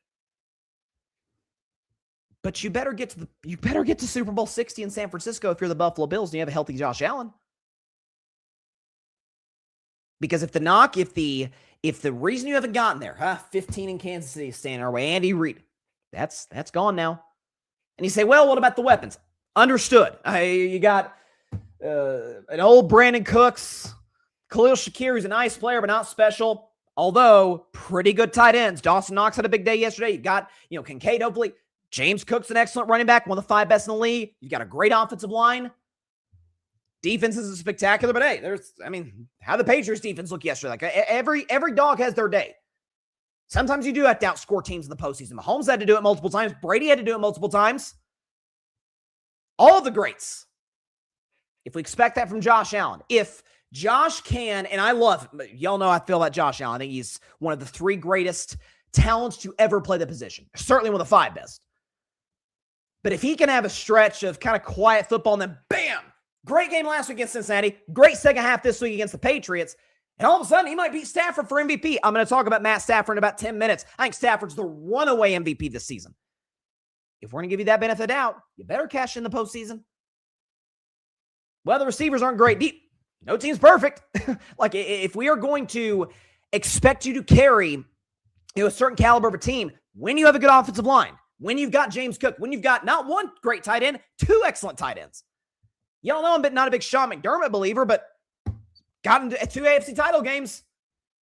But you better get to Super Bowl 60 in San Francisco if you're the Buffalo Bills and you have a healthy Josh Allen. Because if the reason you haven't gotten there, 15 in Kansas City staying our way, Andy Reid, that's gone now. And you say, well, what about the weapons? Understood. You got an old Brandon Cooks, Khalil Shakir, who's a nice player but not special, although pretty good tight ends. Dawson Knox had a big day yesterday. You got, Kincaid, hopefully. James Cook's an excellent running back, one of the 5 best in the league. You got a great offensive line. Defense isn't spectacular, but hey, how the Patriots defense look yesterday? Like every dog has their day. Sometimes you do have to outscore teams in the postseason. Mahomes had to do it multiple times. Brady had to do it multiple times. All of the greats. If we expect that from Josh Allen, if Josh can, and y'all know I feel about Josh Allen. I think he's one of the 3 greatest talents to ever play the position. Certainly one of the 5 best. But if he can have a stretch of kind of quiet football and then bam, great game last week against Cincinnati, great second half this week against the Patriots, and all of a sudden he might beat Stafford for MVP. I'm going to talk about Matt Stafford in about 10 minutes. I think Stafford's the runaway MVP this season. If we're going to give you that benefit of doubt, you better cash in the postseason. Well, the receivers aren't great deep. No team's perfect. Like, if we are going to expect you to carry a certain caliber of a team, when you have a good offensive line, when you've got James Cook, when you've got not one great tight end, 2 excellent tight ends. Y'all know I'm not a big Sean McDermott believer, but got into 2 AFC title games.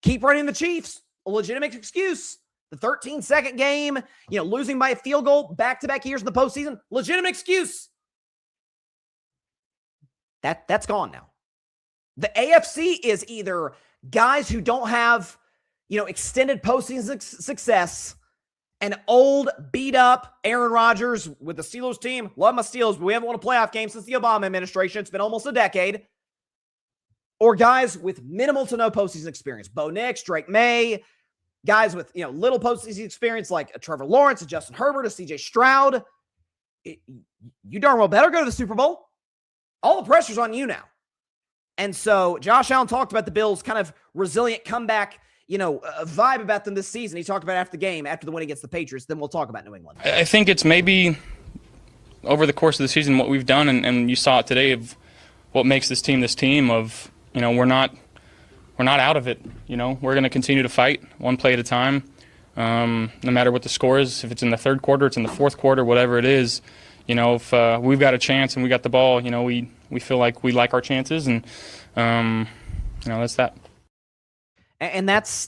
Keep running the Chiefs. A legitimate excuse. The 13-second game, losing by a field goal back-to-back years in the postseason. Legitimate excuse. That's gone now. The AFC is either guys who don't have, extended postseason success, an old, beat-up Aaron Rodgers with the Steelers team. Love my Steelers, but we haven't won a playoff game since the Obama administration. It's been almost a decade. Or guys with minimal to no postseason experience. Bo Nix, Drake Maye, guys with, little postseason experience like a Trevor Lawrence, a Justin Herbert, a C.J. Stroud. You darn well better go to the Super Bowl. All the pressure's on you now. And so Josh Allen talked about the Bills' kind of resilient comeback, a vibe about them this season. He talked about it after the game, after the win against the Patriots. Then we'll talk about New England. I think it's maybe over the course of the season what we've done, and you saw it today, of what makes this team of, we're not out of it. We're going to continue to fight one play at a time, no matter what the score is. If it's in the third quarter, it's in the fourth quarter, whatever it is. If we've got a chance and we got the ball, we feel like we like our chances, and that's that. And that's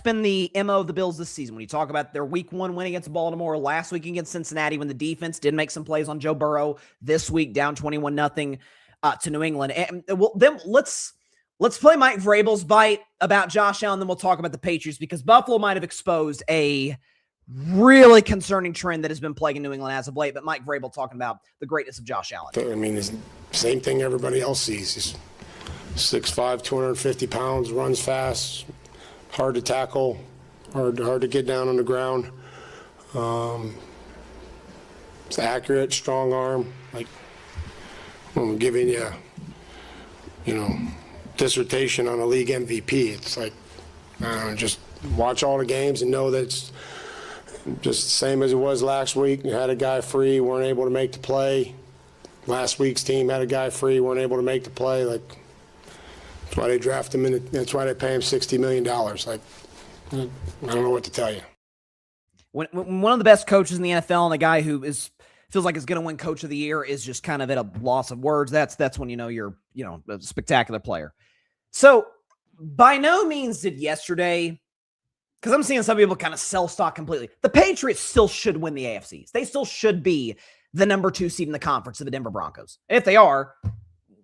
been the MO of the Bills this season. When you talk about their week 1 win against Baltimore, last week against Cincinnati, when the defense did make some plays on Joe Burrow, this week down 21-0 to New England. And then let's play Mike Vrabel's bite about Josh Allen, then we'll talk about the Patriots, because Buffalo might have exposed a really concerning trend that has been plaguing New England as of late. But Mike Vrabel talking about the greatness of Josh Allen. I mean, it's the same thing everybody else sees. He's 6'5", 250 pounds, runs fast, hard to tackle, hard to get down on the ground. It's accurate, strong arm. Like, I'm giving you, dissertation on a league MVP. It's like, just watch all the games and know that it's just the same as it was last week. You had a guy free, weren't able to make the play. Last week's team had a guy free, weren't able to make the play. Like, that's why they draft him, and that's why they pay him $60 million. Like, I don't know what to tell you. When one of the best coaches in the NFL and a guy who feels like is going to win Coach of the Year is just kind of at a loss of words, that's when you're a spectacular player. So by no means did yesterday, because I'm seeing some people kind of sell stock completely. The Patriots still should win the AFCs. They still should be the number 2 seed in the conference of the Denver Broncos. And if they are,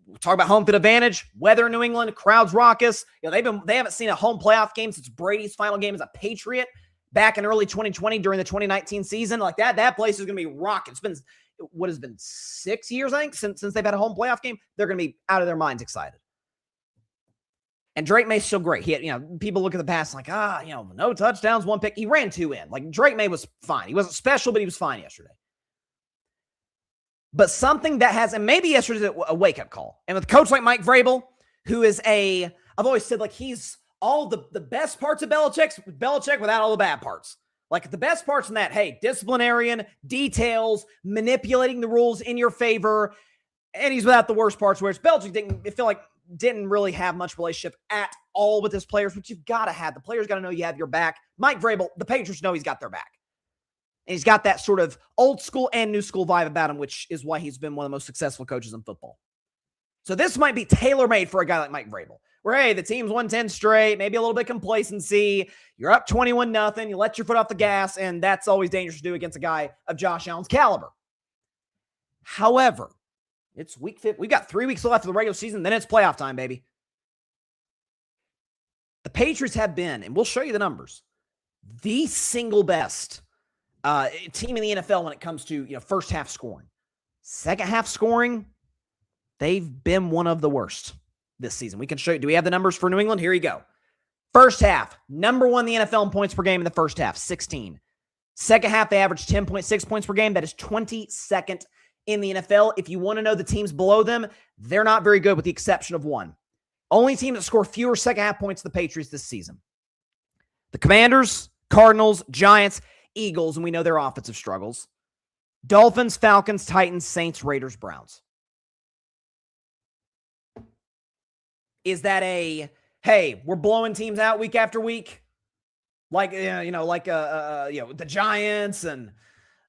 we'll talk about home field advantage, weather in New England, crowds raucous. They haven't seen a home playoff game since Brady's final game as a Patriot back in early 2020 during the 2019 season. Like that place is going to be rocking. It's been, what has been 6 years, I think, since they've had a home playoff game. They're going to be out of their minds excited. And Drake May's still great. He had, people look at the past like, no touchdowns, 1 pick. He ran 2 in. Like, Drake May was fine. He wasn't special, but he was fine yesterday. But something that has, and maybe yesterday's a wake-up call. And with a coach like Mike Vrabel, who is I've always said, like, he's all the best parts of Belichick without all the bad parts. Like, the best parts in that, hey, disciplinarian, details, manipulating the rules in your favor, and he's without the worst parts, whereas Belichick didn't really have much relationship at all with his players, which you've got to have. The players got to know you have your back. Mike Vrabel, the Patriots know he's got their back. And he's got that sort of old school and new school vibe about him, which is why he's been one of the most successful coaches in football. So this might be tailor-made for a guy like Mike Vrabel, where, hey, the team's won 10 straight, maybe a little bit of complacency. You're up 21-0. You let your foot off the gas, and that's always dangerous to do against a guy of Josh Allen's caliber. However, it's week 5. We've got 3 weeks left of the regular season, then it's playoff time, baby. The Patriots have been, and we'll show you the numbers, the single best team in the NFL when it comes to first half scoring. Second half scoring, they've been one of the worst this season. We can show you. Do we have the numbers for New England? Here you go. First half, number 1 in the NFL in points per game in the first half, 16. Second half, they averaged 10.6 points per game. That is 22nd in the NFL. If you want to know the teams below them, they're not very good with the exception of one. Only team that score fewer second half points than the Patriots this season. The Commanders, Cardinals, Giants, Eagles, and we know their offensive struggles. Dolphins, Falcons, Titans, Saints, Raiders, Browns. Is that hey, we're blowing teams out week after week? Like, the Giants and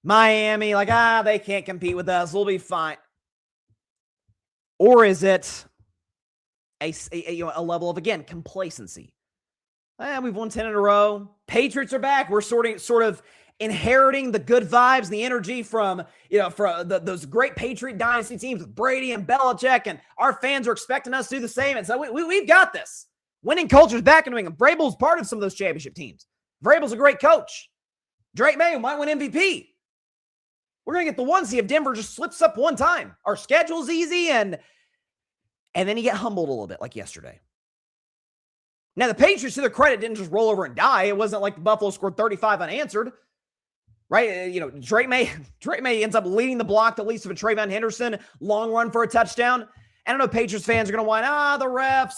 Miami, they can't compete with us. We'll be fine. Or is it a level of, again, complacency? We've won 10 in a row. Patriots are back. We're sort of inheriting the good vibes, the energy from those great Patriot dynasty teams with Brady and Belichick, and our fans are expecting us to do the same. And so we've got this. Winning culture's back in New England. Vrabel's part of some of those championship teams. Vrabel's a great coach. Drake Maye might win MVP. We're going to get the 1 seed if Denver just slips up one time. Our schedule's easy, and then you get humbled a little bit like yesterday. Now, the Patriots, to their credit, didn't just roll over and die. It wasn't like the Buffalo scored 35 unanswered, right? Drake Maye ends up leading the block to least of a Trayvon Henderson, long run for a touchdown. I don't know, Patriots fans are going to whine, the refs,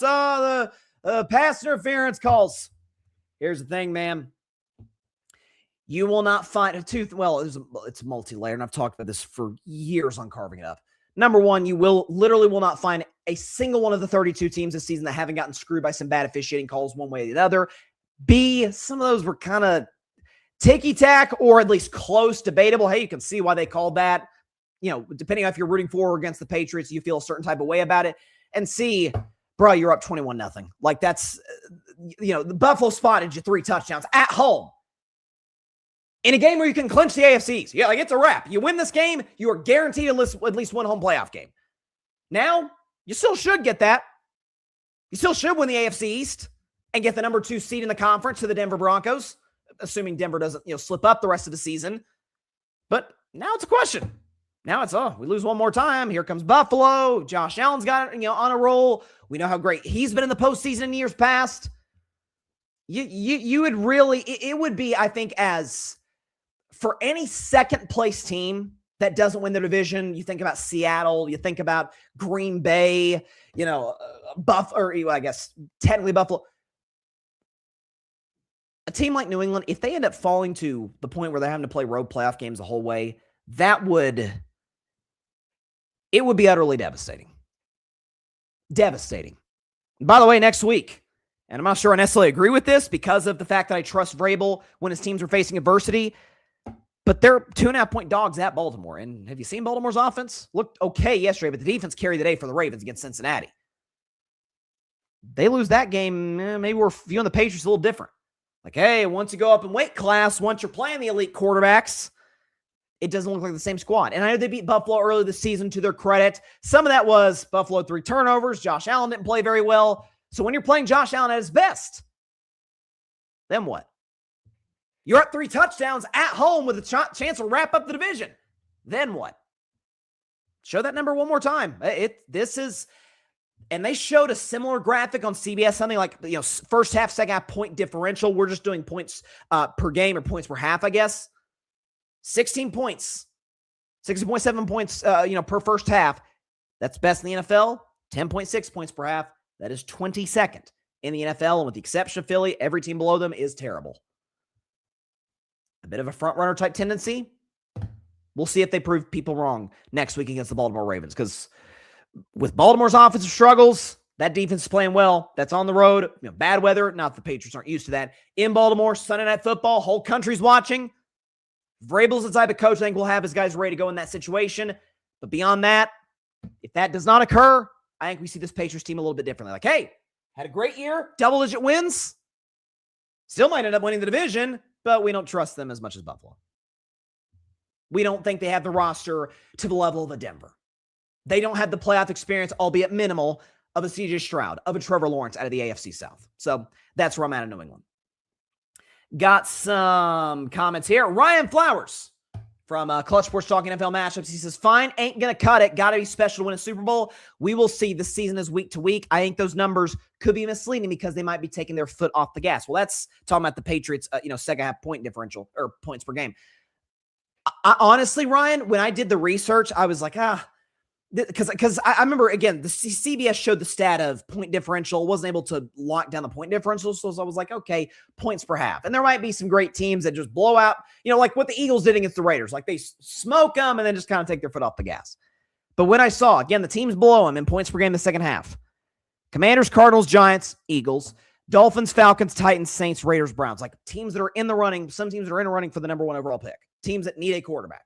the pass interference calls. Here's the thing, man. You will not find it's multi-layered, and I've talked about this for years on Carving It Up. Number 1, you will not find a single one of the 32 teams this season that haven't gotten screwed by some bad officiating calls one way or the other. B, some of those were kind of ticky-tack or at least close, debatable. Hey, you can see why they called that. Depending on if you're rooting for or against the Patriots, you feel a certain type of way about it. And C, bro, you're up 21-0. Like, that's the Buffalo spotted you 3 touchdowns at home in a game where you can clinch the AFCs. Yeah, like it's a wrap. You win this game, you are guaranteed at least one home playoff game. Now, you still should get that. You still should win the AFC East and get the number 2 seed in the conference to the Denver Broncos, assuming Denver doesn't, slip up the rest of the season. But now it's a question. Now it's, we lose one more time. Here comes Buffalo. Josh Allen's got it, on a roll. We know how great he's been in the postseason in years past. You would really, it would be, I think, as for any second place team that doesn't win the division, you think about Seattle, you think about Green Bay, I guess technically Buffalo. A team like New England, if they end up falling to the point where they're having to play road playoff games the whole way, it would be utterly devastating. Devastating. By the way, next week, and I'm not sure I necessarily agree with this because of the fact that I trust Vrabel when his teams are facing adversity, but they're 2.5-point dogs at Baltimore. And have you seen Baltimore's offense? Looked okay yesterday, but the defense carried the day for the Ravens against Cincinnati. They lose that game, maybe we're viewing the Patriots a little different. Like, hey, once you go up in weight class, once you're playing the elite quarterbacks, it doesn't look like the same squad. And I know they beat Buffalo early this season, to their credit. Some of that was Buffalo 3 turnovers. Josh Allen didn't play very well. So when you're playing Josh Allen at his best, then what? You're at 3 touchdowns at home with a chance to wrap up the division. Then what? Show that number one more time. And they showed a similar graphic on CBS, something like, first half, second half point differential. We're just doing points per game or points per half, I guess. 16 points, 60.7 points, per first half. That's best in the NFL. 10.6 points per half. That is 22nd in the NFL. And with the exception of Philly, every team below them is terrible. A bit of a front runner type tendency. We'll see if they prove people wrong next week against the Baltimore Ravens. Because with Baltimore's offensive struggles, that defense is playing well. That's on the road. Bad weather. Not the Patriots aren't used to that. In Baltimore, Sunday Night Football, whole country's watching. Vrabel's the type of coach I think will have his guys ready to go in that situation. But beyond that, if that does not occur, I think we see this Patriots team a little bit differently. Like, hey, had a great year, double-digit wins. Still might end up winning the division, but we don't trust them as much as Buffalo. We don't think they have the roster to the level of a Denver. They don't have the playoff experience, albeit minimal, of a CJ Stroud, of a Trevor Lawrence out of the AFC South. So that's where I'm at in New England. Got some comments here. Ryan Flowers from Clutch Sports Talking NFL Matchups. He says, fine, ain't going to cut it. Got to be special to win a Super Bowl. We will see. The season is week to week. I think those numbers could be misleading because they might be taking their foot off the gas. Well, that's talking about the Patriots, second half point differential or points per game. I honestly, Ryan, when I did the research, I was like, because I remember, again, the CBS showed the stat of point differential, wasn't able to lock down the point differential. So I was like, okay, points per half. And there might be some great teams that just blow out, like what the Eagles did against the Raiders. Like they smoke them and then just kind of take their foot off the gas. But when I saw, again, the teams below them in points per game in the second half, Commanders, Cardinals, Giants, Eagles, Dolphins, Falcons, Titans, Saints, Raiders, Browns, like teams that are in the running, some teams that are in the running for the number 1 overall pick, teams that need a quarterback.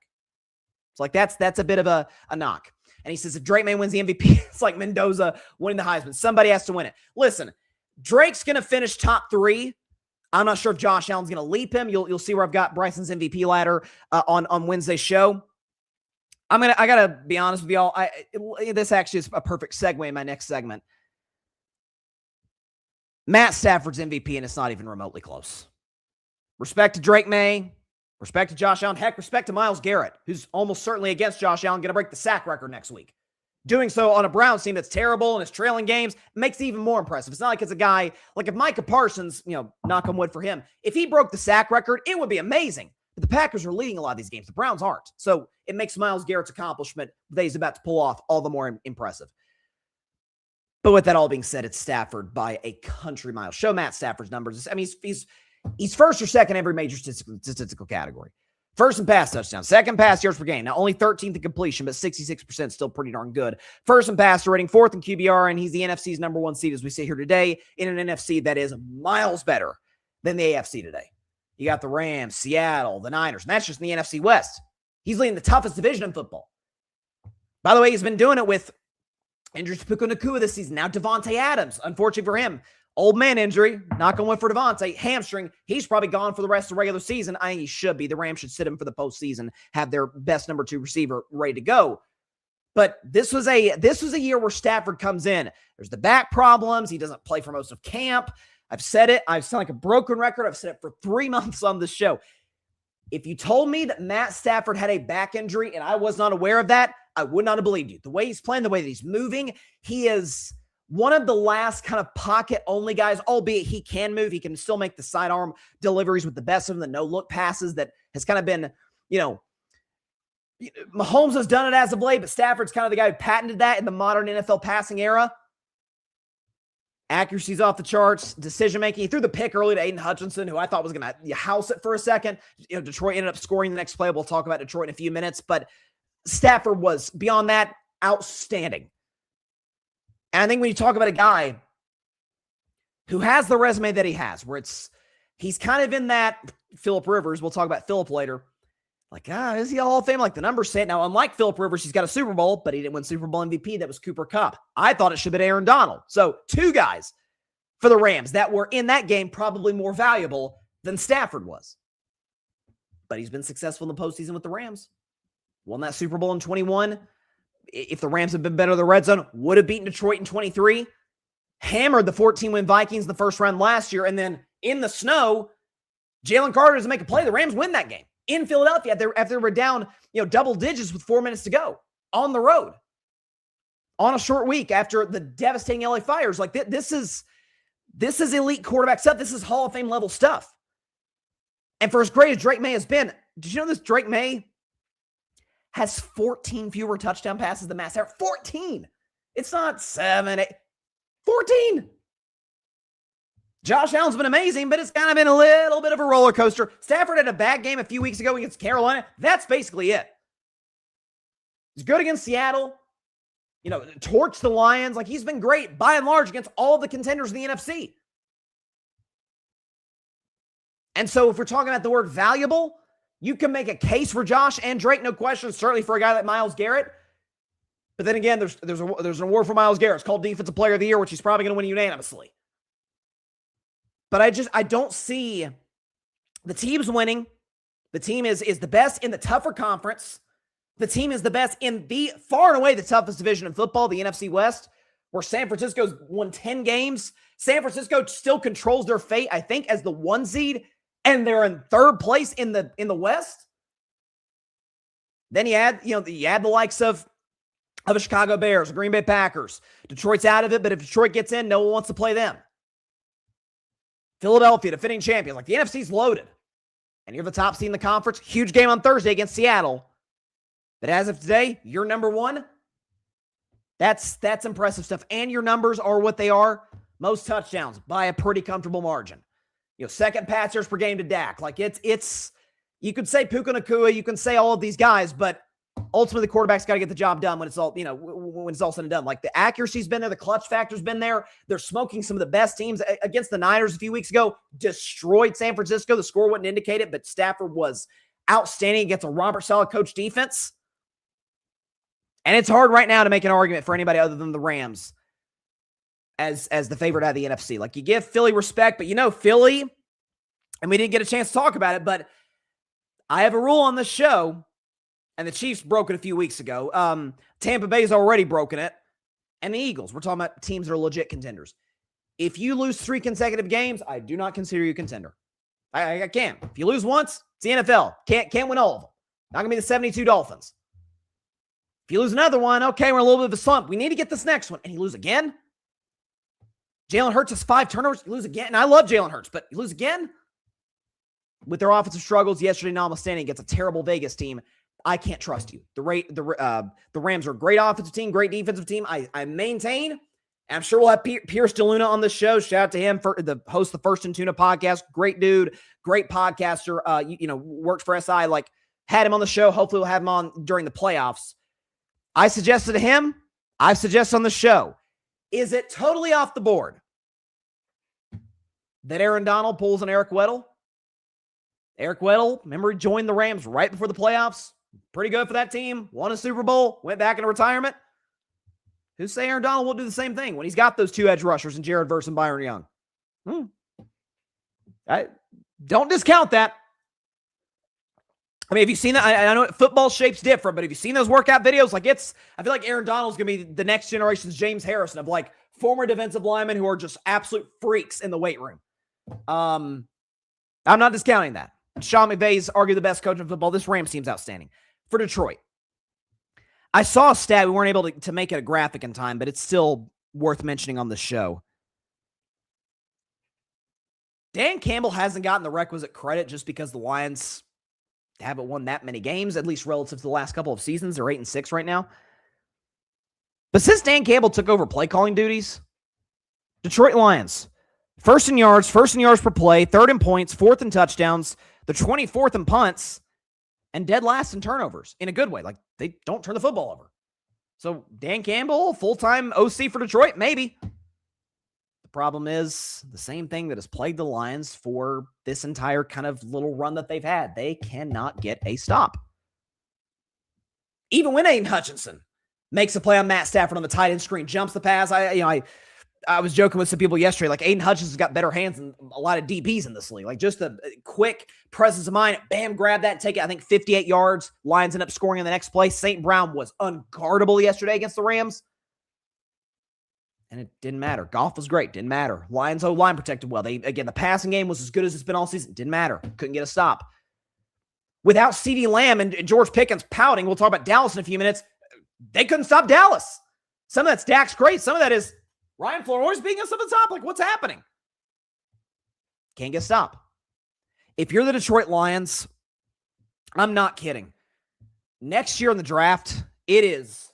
It's like that's a bit of a knock. And he says, if Drake May wins the MVP, it's like Mendoza winning the Heisman. Somebody has to win it. Listen, Drake's going to finish top 3. I'm not sure if Josh Allen's going to leap him. You'll see where I've got Bryson's MVP ladder on Wednesday's show. I got to be honest with y'all. This actually is a perfect segue in my next segment. Matt Stafford's MVP, and it's not even remotely close. Respect to Drake May. Respect to Josh Allen. Heck, respect to Myles Garrett, who's almost certainly against Josh Allen, going to break the sack record next week. Doing so on a Browns team that's terrible and is trailing games makes it even more impressive. It's not like it's a guy, like if Micah Parsons, knock on wood for him, if he broke the sack record, it would be amazing. But the Packers are leading a lot of these games. The Browns aren't. So it makes Myles Garrett's accomplishment that he's about to pull off all the more impressive. But with that all being said, it's Stafford by a country mile. Show Matt Stafford's numbers. I mean, he's first or second in every major statistical category. First in pass touchdowns, second pass yards per game. Now, only 13th in completion, but 66% still pretty darn good. First in passer rating, 4th in QBR, and he's the NFC's number 1 seed as we sit here today in an NFC that is miles better than the AFC today. You got the Rams, Seattle, the Niners, and that's just in the NFC West. He's leading the toughest division in football. By the way, he's been doing it with injuries to Puka Nacua this season. Now Devontae Adams, unfortunately for him, Old man injury, not going to win for Devontae. Hamstring, he's probably gone for the rest of the regular season. I think he should be. The Rams should sit him for the postseason, have their best number 2 receiver ready to go. But this was a year where Stafford comes in. There's the back problems. He doesn't play for most of camp. I've said it. I sound like a broken record. I've said it for 3 months on the show. If you told me that Matt Stafford had a back injury and I was not aware of that, I would not have believed you. The way he's playing, the way that he's moving, he is one of the last kind of pocket-only guys, albeit he can move. He can still make the sidearm deliveries with the best of them, the no-look passes that has kind of been, Mahomes has done it as of late, but Stafford's kind of the guy who patented that in the modern NFL passing era. Accuracy's off the charts, decision-making. He threw the pick early to Aiden Hutchinson, who I thought was going to house it for a second. Detroit ended up scoring the next play. We'll talk about Detroit in a few minutes, but Stafford was, beyond that, outstanding. And I think when you talk about a guy who has the resume that he has, where he's kind of in that Phillip Rivers, we'll talk about Phillip later, like, is he a Hall of Fame? Like the numbers say it. Now, unlike Phillip Rivers, he's got a Super Bowl, but he didn't win Super Bowl MVP. That was Cooper Kupp. I thought it should have been Aaron Donald. So 2 guys for the Rams that were in that game probably more valuable than Stafford was. But he's been successful in the postseason with the Rams. Won that Super Bowl in 21. If the Rams had been better in the red zone, would have beaten Detroit in 23. Hammered the 14-win Vikings in the first round last year. And then in the snow, Jalen Carter doesn't make a play. The Rams win that game in Philadelphia after they were down, double digits with 4 minutes to go on the road on a short week after the devastating LA Fires. Like this is elite quarterback stuff. This is Hall of Fame level stuff. And for as great as Drake Maye has been, did you know this? Drake Maye has 14 fewer touchdown passes than Matt Stafford. 14. It's not 7, 8. 14. Josh Allen's been amazing, but it's kind of been a little bit of a roller coaster. Stafford had a bad game a few weeks ago against Carolina. That's basically it. He's good against Seattle. Torched the Lions. Like, he's been great by and large against all the contenders in the NFC. And so if we're talking about the word valuable, you can make a case for Josh and Drake, no question, certainly for a guy like Myles Garrett. But then again, there's an award for Myles Garrett. It's called Defensive Player of the Year, which he's probably going to win unanimously. But I don't see the team's winning. The team is the best in the tougher conference. The team is the best in the far and away the toughest division in football, the NFC West, where San Francisco's won 10 games. San Francisco still controls their fate, I think, as the 1 seed, and they're in 3rd place in the West. Then you add the likes of the Chicago Bears, the Green Bay Packers. Detroit's out of it, but if Detroit gets in, no one wants to play them. Philadelphia, defending champions. Like, the NFC's loaded. And you're the top seed in the conference. Huge game on Thursday against Seattle. But as of today, you're number 1. That's impressive stuff. And your numbers are what they are. Most touchdowns by a pretty comfortable margin. 2nd pass yards per game to Dak. Like, it's you could say Puka Nacua, you can say all of these guys, but ultimately the quarterback's got to get the job done when it's all, when it's all said and done. Like, the accuracy's been there, the clutch factor's been there. They're smoking some of the best teams. Against the Niners a few weeks ago, destroyed San Francisco. The score wouldn't indicate it, but Stafford was outstanding against a Robert Saleh coach defense. And it's hard right now to make an argument for anybody other than the Rams as the favorite out of the NFC. Like, you give Philly respect, but Philly, and we didn't get a chance to talk about it, but I have a rule on this show, and the Chiefs broke it a few weeks ago. Tampa Bay's already broken it. And the Eagles, we're talking about teams that are legit contenders. If you lose 3 consecutive games, I do not consider you a contender. I can't. If you lose once, it's the NFL. Can't win all of them. Not going to be the 72 Dolphins. If you lose another one, okay, we're in a little bit of a slump. We need to get this next one. And you lose again? Jalen Hurts has 5 turnovers. You lose again? And I love Jalen Hurts, but you lose again? With their offensive struggles yesterday, notwithstanding, against a terrible Vegas team, I can't trust you. The Rams are a great offensive team, great defensive team. I maintain, and I'm sure we'll have Pierce DeLuna on the show. Shout out to him, for the host of the First and Tuna podcast. Great dude, great podcaster. Works for SI. Like, had him on the show. Hopefully we'll have him on during the playoffs. I suggested to him, I've suggested on the show, is it totally off the board that Aaron Donald pulls an Eric Weddle? Eric Weddle, remember, he joined the Rams right before the playoffs. Pretty good for that team. Won a Super Bowl. Went back into retirement. Who's say Aaron Donald will do the same thing when he's got those 2 edge rushers in Jared Verse and Byron Young? I don't discount that. I mean, have you seen that? I know football shape's different, but have you seen those workout videos? Like I feel like Aaron Donald's going to be the next generation's James Harrison of like former defensive linemen who are just absolute freaks in the weight room. I'm not discounting that. Sean McVay's arguably the best coach in football. This Rams team's outstanding. For Detroit, I saw a stat. We weren't able to make it a graphic in time, but it's still worth mentioning on the show. Dan Campbell hasn't gotten the requisite credit just because the Lions haven't won that many games, at least relative to the last couple of seasons. They're 8-6 right now. But since Dan Campbell took over play calling duties, Detroit Lions, first in yards per play, third in points, fourth in touchdowns, the 24th in punts, and dead last in turnovers in a good way. Like, they don't turn the football over. So Dan Campbell, full-time OC for Detroit, maybe. The problem is the same thing that has plagued the Lions for this entire kind of little run that they've had. They cannot get a stop. Even when Aiden Hutchinson makes a play on Matt Stafford on the tight end screen, jumps the pass. I was joking with some people yesterday, like Aiden Hutchinson's got better hands than a lot of DBs in this league. Like just a quick presence of mind, bam, grab that, take it, I think 58 yards. Lions end up scoring in the next play. St. Brown was unguardable yesterday against the Rams. And it didn't matter. Goff was great. Didn't matter. Lions O-line protected well. The passing game was as good as it's been all season. Didn't matter. Couldn't get a stop. Without CeeDee Lamb and George Pickens pouting, we'll talk about Dallas in a few minutes, they couldn't stop Dallas. Some of that's Dak's great. Some of that is Ryan Flores being us at the top. Like, what's happening? Can't get a stop. If you're the Detroit Lions, I'm not kidding. Next year in the draft, it is,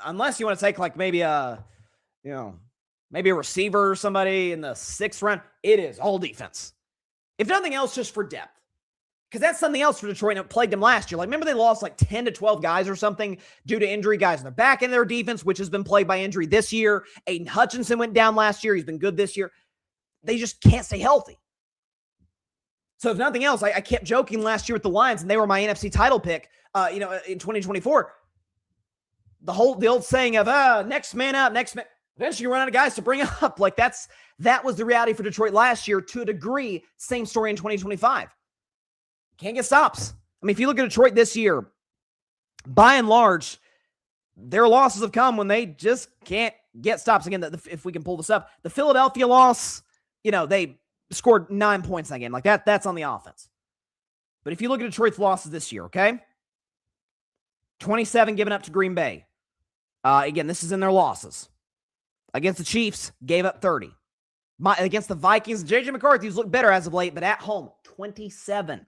unless you want to take like maybe a receiver or somebody in the 6th round, it is all defense. If nothing else, just for depth. Because that's something else for Detroit, and it plagued them last year. Like, remember they lost like 10 to 12 guys or something due to injury, guys in the back end of their defense, which has been plagued by injury this year. Aiden Hutchinson went down last year. He's been good this year. They just can't stay healthy. So if nothing else, I kept joking last year with the Lions, and they were my NFC title pick, in 2024. The old saying of, next man up, next man. Eventually you run out of guys to bring up. Like that was the reality for Detroit last year to a degree. Same story in 2025. Can't get stops. I mean, if you look at Detroit this year, by and large, their losses have come when they just can't get stops. Again, if we can pull this up, the Philadelphia loss, they scored 9 points in that game. Like that's on the offense. But if you look at Detroit's losses this year, okay? 27 given up to Green Bay. Again, this is in their losses. Against the Chiefs, gave up 30. Against the Vikings, J.J. McCarthy's looked better as of late, but at home, 27.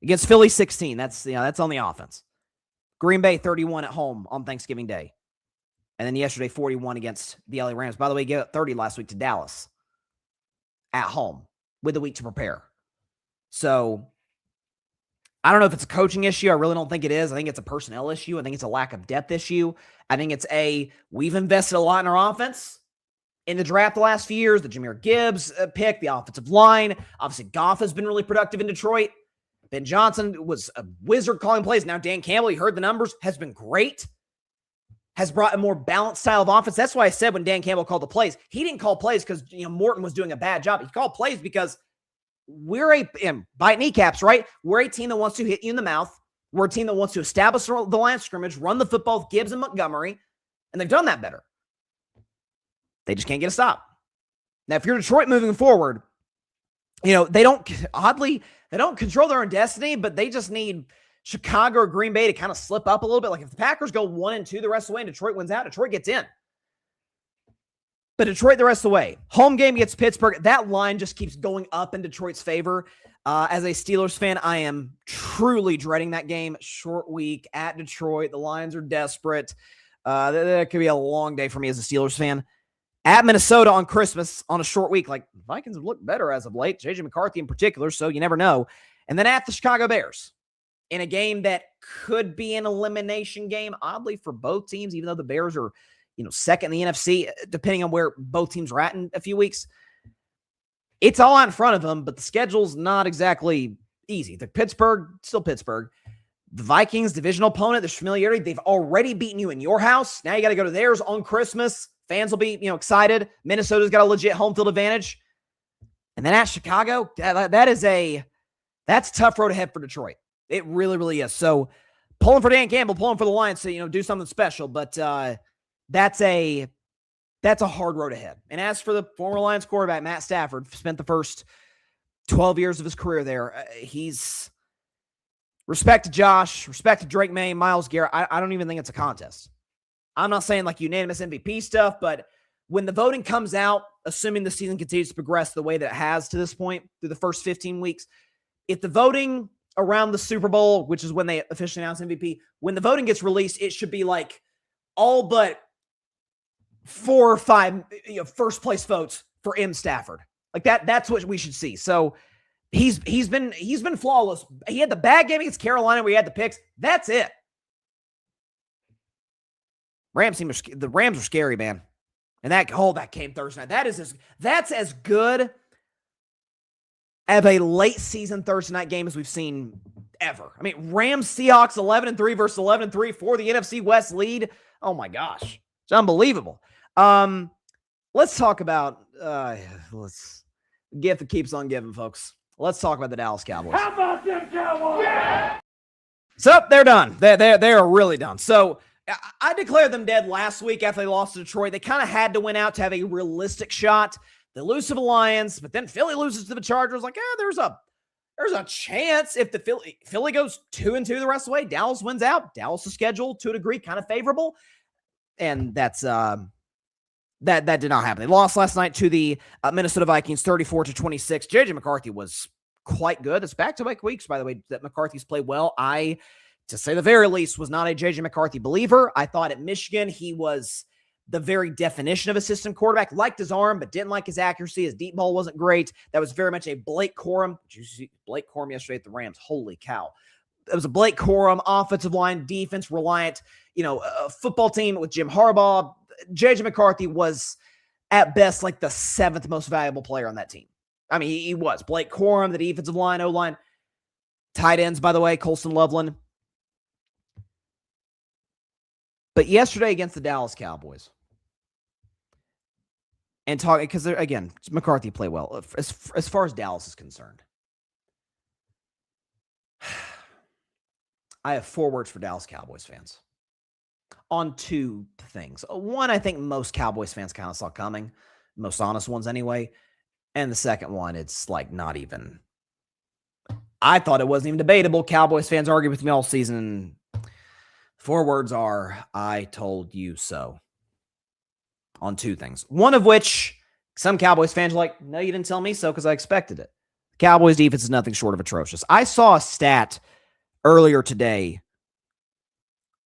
Against Philly, 16. That's on the offense. Green Bay, 31 at home on Thanksgiving Day. And then yesterday, 41 against the LA Rams. By the way, he gave up 30 last week to Dallas. At home, with a week to prepare. So, I don't know if it's a coaching issue. I really don't think it is. I think it's a personnel issue. I think it's a lack of depth issue. I think it's we've invested a lot in our offense in the draft the last few years. The Jahmyr Gibbs pick, the offensive line. Obviously, Goff has been really productive in Detroit. Ben Johnson was a wizard calling plays. Now Dan Campbell, you heard the numbers, has been great. Has brought a more balanced style of offense. That's why I said when Dan Campbell called the plays, he didn't call plays because Morton was doing a bad job. He called plays because we're bite kneecaps, right? We're a team that wants to hit you in the mouth. We're a team that wants to establish the line of scrimmage, run the football with Gibbs and Montgomery, and they've done that better. They just can't get a stop. Now, if you're Detroit moving forward, they don't control their own destiny, but they just need Chicago or Green Bay to kind of slip up a little bit. Like if the Packers go 1-2 the rest of the way and Detroit wins out, Detroit gets in. But Detroit the rest of the way. Home game against Pittsburgh. That line just keeps going up in Detroit's favor. As a Steelers fan, I am truly dreading that game. Short week at Detroit. The Lions are desperate. That could be a long day for me as a Steelers fan. At Minnesota on Christmas on a short week. Like, Vikings have looked better as of late. J.J. McCarthy in particular, so you never know. And then at the Chicago Bears in a game that could be an elimination game, oddly, for both teams, even though the Bears are, second in the NFC, depending on where both teams are at in a few weeks. It's all out in front of them, but the schedule's not exactly easy. The still Pittsburgh. The Vikings, divisional opponent, there's familiarity. They've already beaten you in your house. Now you got to go to theirs on Christmas. Fans will be, excited. Minnesota's got a legit home field advantage. And then at Chicago, that's a tough road ahead for Detroit. It really, really is. So pulling for Dan Campbell, pulling for the Lions to, do something special. But that's a hard road ahead. And as for the former Lions quarterback, Matt Stafford, spent the first 12 years of his career there. He's respect to Josh, respect to Drake May, Myles Garrett. I don't even think it's a contest. I'm not saying like unanimous MVP stuff, but when the voting comes out, assuming the season continues to progress the way that it has to this point through the first 15 weeks, if the voting around the Super Bowl, which is when they officially announce MVP, when the voting gets released, it should be like all but 4 or 5 first place votes for M. Stafford. Like that's what we should see. So he's been flawless. He had the bad game against Carolina where he had the picks. That's it. The Rams are scary, man. And that came Thursday night. That's as good of a late season Thursday night game as we've seen ever. I mean, Rams Seahawks 11-3 versus 11-3 for the NFC West lead. Oh my gosh. It's unbelievable. Let's talk about gift that keeps on giving, folks. Let's talk about the Dallas Cowboys. How about them Cowboys? Yeah! So they're done. They are really done. So I declared them dead last week after they lost to Detroit. They kind of had to win out to have a realistic shot. They lose to the Lions, but then Philly loses to the Chargers. Like, there's a chance if the Philly goes 2-2 the rest of the way, Dallas wins out. Dallas' schedule, to a degree, kind of favorable. And that's that did not happen. They lost last night to the Minnesota Vikings 34-26. JJ McCarthy was quite good. It's back-to-back weeks, by the way, that McCarthy's played well. To say the very least, was not a JJ McCarthy believer. I thought at Michigan he was the very definition of a system quarterback. Liked his arm, but didn't like his accuracy. His deep ball wasn't great. That was very much a Blake Corum. Did you see Blake Corum yesterday at the Rams? Holy cow. It was a Blake Corum offensive line, defense reliant, a football team with Jim Harbaugh. JJ McCarthy was at best like the 7th most valuable player on that team. I mean, he was. Blake Corum, the defensive line, O-line. Tight ends, by the way, Colson Loveland. But yesterday against the Dallas Cowboys, and talking, because again, McCarthy played well as far as Dallas is concerned. I have 4 words for Dallas Cowboys fans on 2 things. One, I think most Cowboys fans kind of saw coming, most honest ones anyway. And the second one, it's like not even, I thought it wasn't even debatable. Cowboys fans argue with me all season. 4 words are, I told you so. On 2 things. One of which, some Cowboys fans are like, no, you didn't tell me so because I expected it. The Cowboys defense is nothing short of atrocious. I saw a stat earlier today,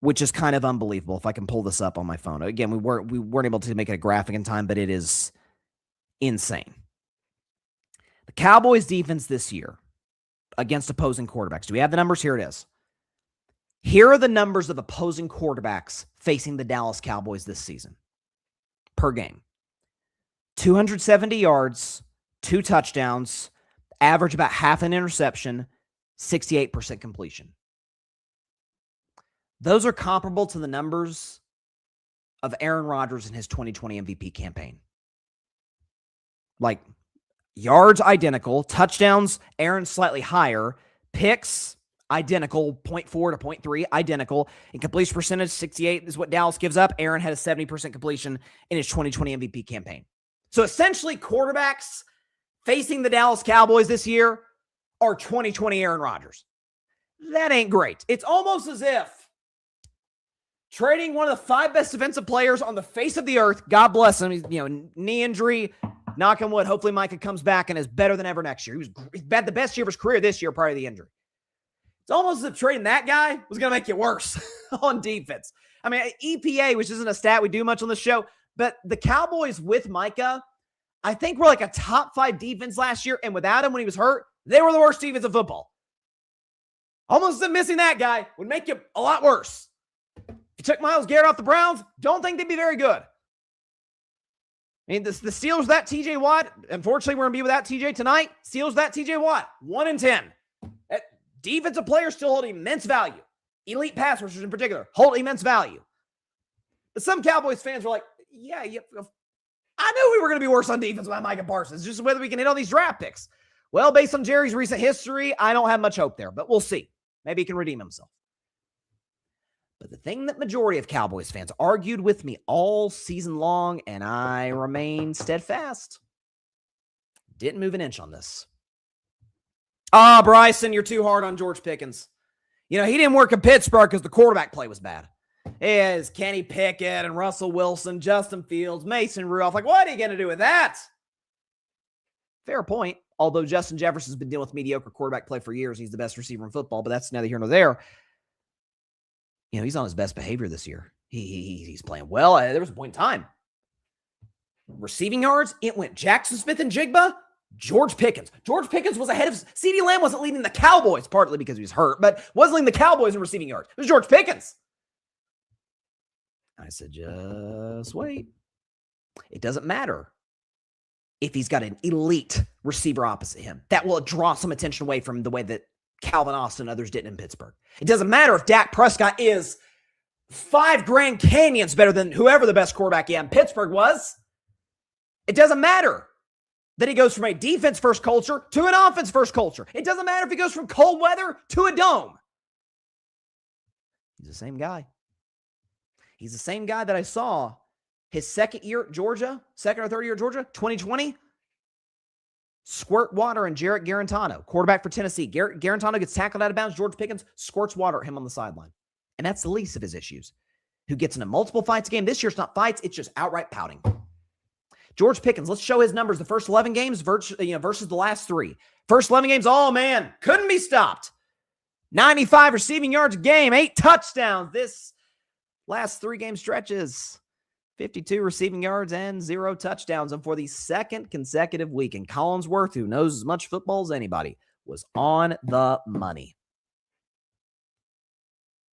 which is kind of unbelievable. If I can pull this up on my phone. Again, we weren't able to make it a graphic in time, but it is insane. The Cowboys defense this year against opposing quarterbacks. Do we have the numbers? Here it is. Here are the numbers of opposing quarterbacks facing the Dallas Cowboys this season per game. 270 yards, 2 touchdowns, average about half an interception, 68% completion. Those are comparable to the numbers of Aaron Rodgers in his 2020 MVP campaign. Like, yards identical, touchdowns, Aaron slightly higher, picks identical, 0.4 to 0.3, identical. And completion percentage, 68 is what Dallas gives up. Aaron had a 70% completion in his 2020 MVP campaign. So essentially, quarterbacks facing the Dallas Cowboys this year are 2020 Aaron Rodgers. That ain't great. It's almost as if trading one of the 5 best defensive players on the face of the earth, God bless him, knee injury, knock on wood, hopefully Micah comes back and is better than ever next year. He's had the best year of his career this year prior to the injury. It's almost as if trading that guy was going to make you worse on defense. I mean, EPA, which isn't a stat we do much on the show, but the Cowboys with Micah, I think were like a top 5 defense last year, and without him when he was hurt, they were the worst defense in football. Almost as if missing that guy would make you a lot worse. If you took Myles Garrett off the Browns, don't think they'd be very good. I mean, the Steelers without TJ Watt, unfortunately, we're going to be without TJ tonight. Steelers without TJ Watt, 1-10. Defensive players still hold immense value. Elite pass rushers in particular hold immense value. But some Cowboys fans are like, yeah, I knew we were going to be worse on defense without Micah Parsons, just whether we can hit on these draft picks. Well, based on Jerry's recent history, I don't have much hope there, but we'll see. Maybe he can redeem himself. But the thing that majority of Cowboys fans argued with me all season long, and I remain steadfast, didn't move an inch on this. Bryson, you're too hard on George Pickens. He didn't work in Pittsburgh because the quarterback play was bad. It is Kenny Pickett and Russell Wilson, Justin Fields, Mason Rudolph. Like, what are you going to do with that? Fair point. Although Justin Jefferson's been dealing with mediocre quarterback play for years. He's the best receiver in football, but that's neither here nor there. He's on his best behavior this year. He's playing well. There was a point in time. Receiving yards, it went Jackson Smith and Jigba, George Pickens. George Pickens was ahead of CeeDee Lamb, wasn't leading the Cowboys, partly because he was hurt, but wasn't leading the Cowboys in receiving yards. It was George Pickens. I said, just wait. It doesn't matter if he's got an elite receiver opposite him. That will draw some attention away from the way that Calvin Austin and others did in Pittsburgh. It doesn't matter if Dak Prescott is 5 Grand Canyons better than whoever the best quarterback in Pittsburgh was. It doesn't matter that he goes from a defense-first culture to an offense-first culture. It doesn't matter if he goes from cold weather to a dome. He's the same guy. He's the same guy that I saw his second year at Georgia, second or third year at Georgia, 2020. Squirt water and Jarrett Garantano, quarterback for Tennessee. Garantano gets tackled out of bounds. George Pickens squirts water at him on the sideline. And that's the least of his issues. Who gets into multiple fights a game. This year's not fights. It's just outright pouting. George Pickens, let's show his numbers. The first 11 games versus the last 3. First 11 games, oh man, couldn't be stopped. 95 receiving yards a game, 8 touchdowns. This last 3-game stretches, 52 receiving yards and 0 touchdowns. And for the second consecutive week, and Collinsworth, who knows as much football as anybody, was on the money.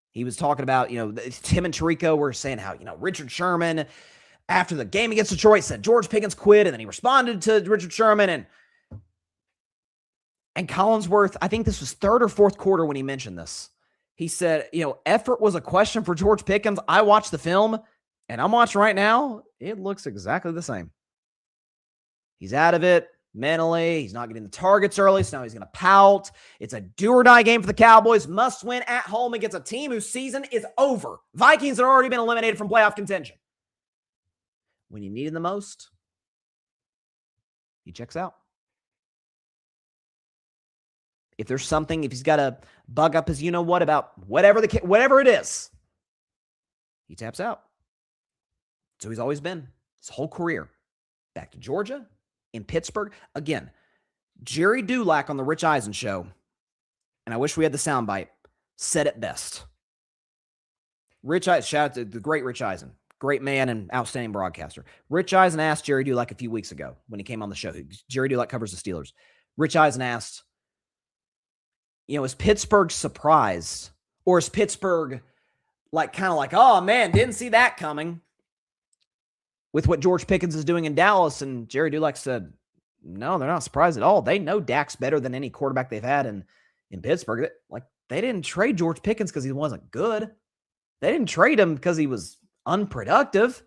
He was talking about, Tim and Tirico were saying how, Richard Sherman, after the game against Detroit, said George Pickens quit, and then he responded to Richard Sherman. And Collinsworth, I think this was third or fourth quarter when he mentioned this. He said, effort was a question for George Pickens. I watched the film, and I'm watching right now. It looks exactly the same. He's out of it mentally. He's not getting the targets early, so now he's going to pout. It's a do-or-die game for the Cowboys. Must win at home against a team whose season is over. Vikings had already been eliminated from playoff contention. When you need him the most, he checks out. If there's something, if he's got a bug up his you-know-what about whatever it is, he taps out. So he's always been his whole career. Back to Georgia, in Pittsburgh. Again, Jerry Dulac on the Rich Eisen show, and I wish we had the soundbite, said it best. Rich Eisen, shout out to the great Rich Eisen. Great man and outstanding broadcaster. Rich Eisen asked Jerry Dulac a few weeks ago when he came on the show. Jerry Dulac covers the Steelers. Rich Eisen asked, is Pittsburgh surprised? Or is Pittsburgh kind of like, oh man, didn't see that coming with what George Pickens is doing in Dallas? And Jerry Dulac said, no, they're not surprised at all. They know Dak's better than any quarterback they've had in Pittsburgh. They didn't trade George Pickens because he wasn't good. They didn't trade him because he was unproductive.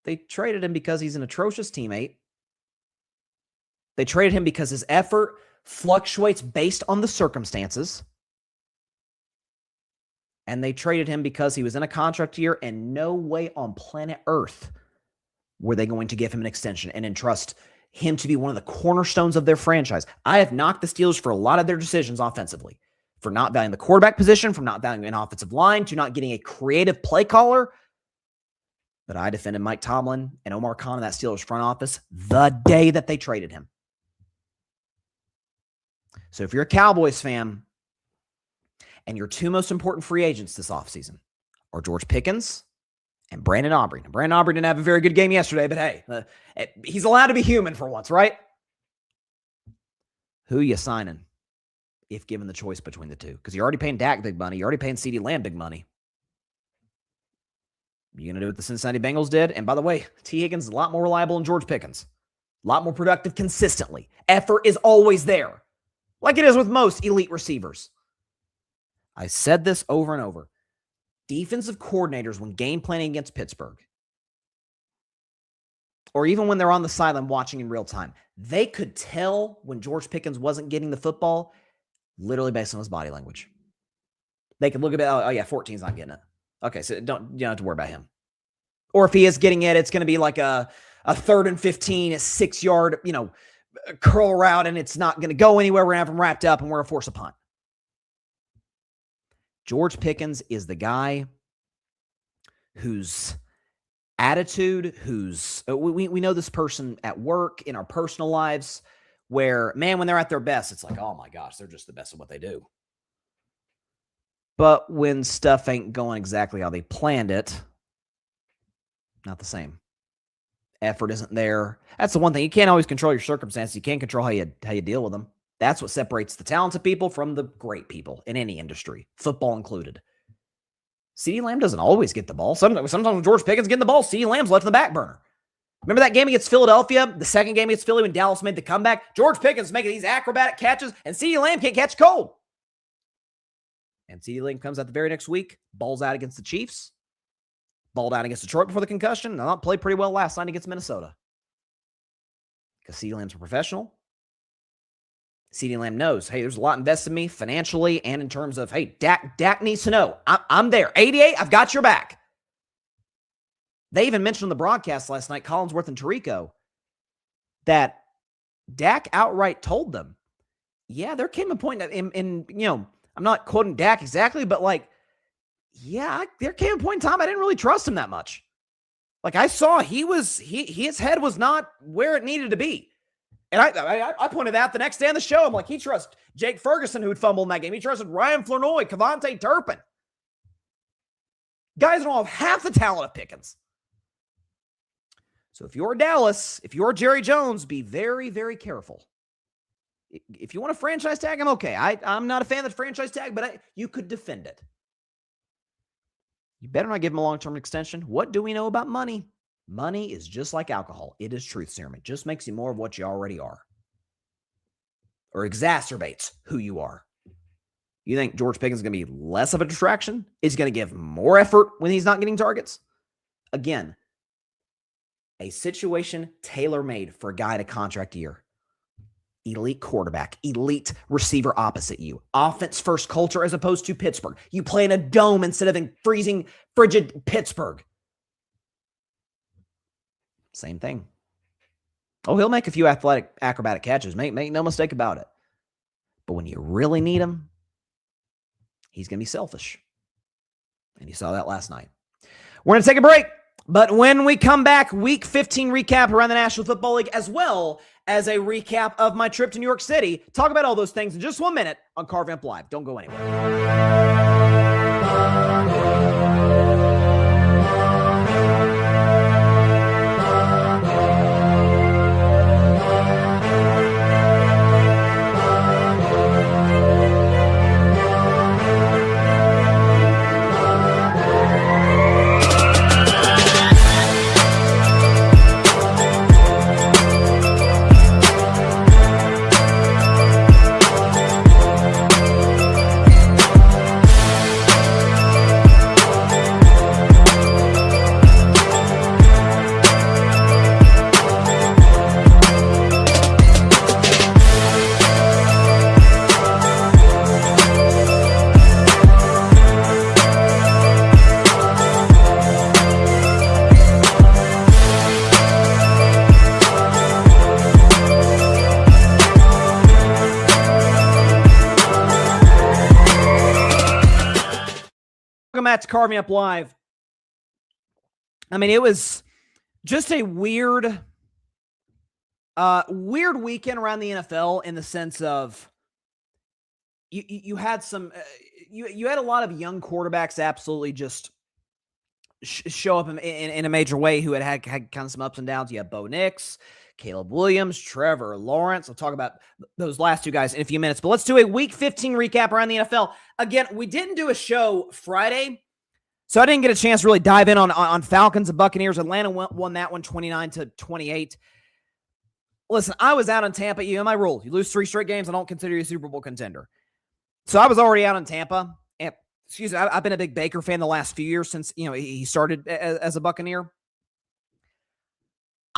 They traded him because he's an atrocious teammate. They traded him because his effort fluctuates based on the circumstances. And they traded him because he was in a contract year, and no way on planet Earth were they going to give him an extension and entrust him to be one of the cornerstones of their franchise. I have knocked the Steelers for a lot of their decisions offensively, for not valuing the quarterback position, from not valuing an offensive line, to not getting a creative play caller. But I defended Mike Tomlin and Omar Khan in that Steelers front office the day that they traded him. So if you're a Cowboys fan and your 2 most important free agents this offseason are George Pickens and Brandon Aubrey. Now, Brandon Aubrey didn't have a very good game yesterday, but hey, he's allowed to be human for once, right? Who you signing if given the choice between the two? Because you're already paying Dak big money. You're already paying CeeDee Lamb big money. You going to do what the Cincinnati Bengals did? And by the way, T. Higgins is a lot more reliable than George Pickens. A lot more productive consistently. Effort is always there, like it is with most elite receivers. I said this over and over. Defensive coordinators, when game planning against Pittsburgh, or even when they're on the sideline watching in real time, they could tell when George Pickens wasn't getting the football literally based on his body language. They could look at it, oh yeah, 14's not getting it. Okay, so you don't have to worry about him. Or if he is getting it, it's going to be like a 3rd and 15, a 6-yard, curl route, and it's not going to go anywhere. We're going to have him wrapped up, and we're going to force a punt. George Pickens is the guy whose attitude, we know this person at work, in our personal lives, where, man, when they're at their best, it's like, oh my gosh, they're just the best at what they do. But when stuff ain't going exactly how they planned it, not the same. Effort isn't there. That's the one thing. You can't always control your circumstances. You can't control how you deal with them. That's what separates the talented people from the great people in any industry, football included. CeeDee Lamb doesn't always get the ball. Sometimes when George Pickens getting the ball, CeeDee Lamb's left in the back burner. Remember that game against Philadelphia? The second game against Philly when Dallas made the comeback? George Pickens making these acrobatic catches, and CeeDee Lamb can't catch cold. And CeeDee Lamb comes out the very next week, balls out against the Chiefs, balled out against Detroit before the concussion, and not played pretty well last night against Minnesota. Because CeeDee Lamb's a professional. CeeDee Lamb knows, hey, there's a lot invested in me financially and in terms of, hey, Dak needs to know. I'm there. 88, I've got your back. They even mentioned on the broadcast last night, Collinsworth and Tirico, that Dak outright told them, yeah, there came a point in I'm not quoting Dak exactly, but there came a point in time I didn't really trust him that much. Like I saw his head was not where it needed to be. And I pointed out the next day on the show, I'm like, he trusts Jake Ferguson, who'd fumbled in that game. He trusted Ryan Flournoy, Kevontae Turpin. Guys don't have half the talent of Pickens. So if you're Dallas, if you're Jerry Jones, be very, very careful. If you want a franchise tag, I'm okay. I'm not a fan of the franchise tag, but you could defend it. You better not give him a long-term extension. What do we know about money? Money is just like alcohol. It is truth serum. It just makes you more of what you already are. Or exacerbates who you are. You think George Pickens is going to be less of a distraction? Is he going to give more effort when he's not getting targets? Again, a situation tailor-made for a guy at a contract year. Elite quarterback, elite receiver opposite you. Offense first culture as opposed to Pittsburgh. You play in a dome instead of in freezing, frigid Pittsburgh. Same thing. Oh, he'll make a few athletic, acrobatic catches. Make no mistake about it. But when you really need him, he's going to be selfish. And you saw that last night. We're going to take a break. But when we come back, Week 15 recap around the National Football League, as well as a recap of my trip to New York City. Talk about all those things in just 1 minute on Carve Amp Live. Don't go anywhere. Welcome back to Carve Up Live. I mean, it was just a weird weekend around the NFL in the sense of you had some you had a lot of young quarterbacks absolutely just show up in a major way who had kind of some ups and downs. You have Bo Nix, Caleb Williams, Trevor Lawrence. I'll talk about those last two guys in a few minutes, but let's do a Week 15 recap around the NFL. Again, we didn't do a show Friday, so I didn't get a chance to really dive in on Falcons and Buccaneers. Atlanta won that one 29-28. Listen, I was out in Tampa. You know my rule. You lose 3 straight games, I don't consider you a Super Bowl contender. So I was already out in Tampa. And, excuse me, I've been a big Baker fan the last few years since he started as a Buccaneer.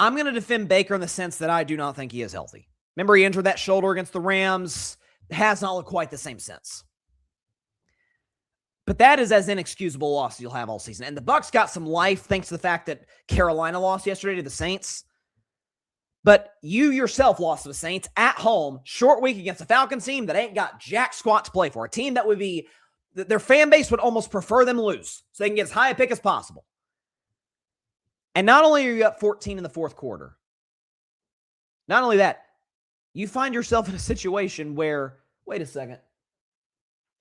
I'm going to defend Baker in the sense that I do not think he is healthy. Remember, he injured that shoulder against the Rams. Has not looked quite the same since. But that is as inexcusable a loss as you'll have all season. And the Bucs got some life thanks to the fact that Carolina lost yesterday to the Saints. But you yourself lost to the Saints at home, short week against a Falcons team that ain't got jack squat to play for. A team that would be, their fan base would almost prefer them lose so they can get as high a pick as possible. And not only are you up 14 in the fourth quarter, not only that, you find yourself in a situation where, wait a second,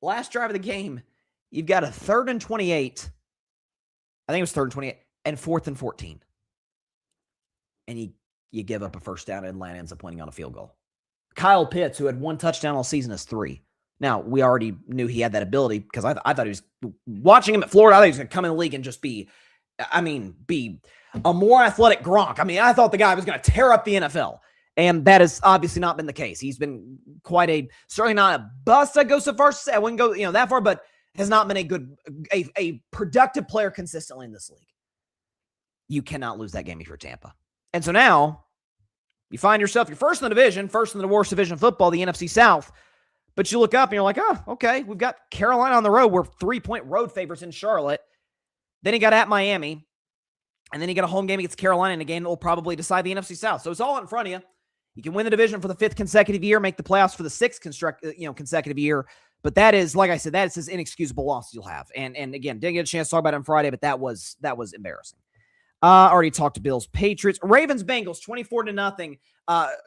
last drive of the game, you've got a 3rd and 28. I think it was 3rd and 28 and 4th and 14. And you give up a first down and Atlanta ends up winning on a field goal. Kyle Pitts, who had 1 touchdown all season, has 3. Now, we already knew he had that ability because I thought he was, watching him at Florida, I thought he was going to come in the league and just be a more athletic Gronk. I thought the guy was going to tear up the NFL. And that has obviously not been the case. He's been certainly not a bust. I go so far as to say, I wouldn't go, that far, but has not been a productive player consistently in this league. You cannot lose that game if you're Tampa. And so now you find yourself, you're first in the division, first in the worst division of football, the NFC South. But you look up and you're like, oh, okay, we've got Carolina on the road. We're 3-point road favorites in Charlotte. Then he got at Miami. And then you got a home game against Carolina in a game that will probably decide the NFC South. So it's all in front of you. You can win the division for the 5th consecutive year, make the playoffs for the 6th consecutive year. But that is, like I said, that is as inexcusable loss you'll have. And again, didn't get a chance to talk about it on Friday, but that was embarrassing. Already talked to Bills, Patriots, Ravens, Bengals, 24-0.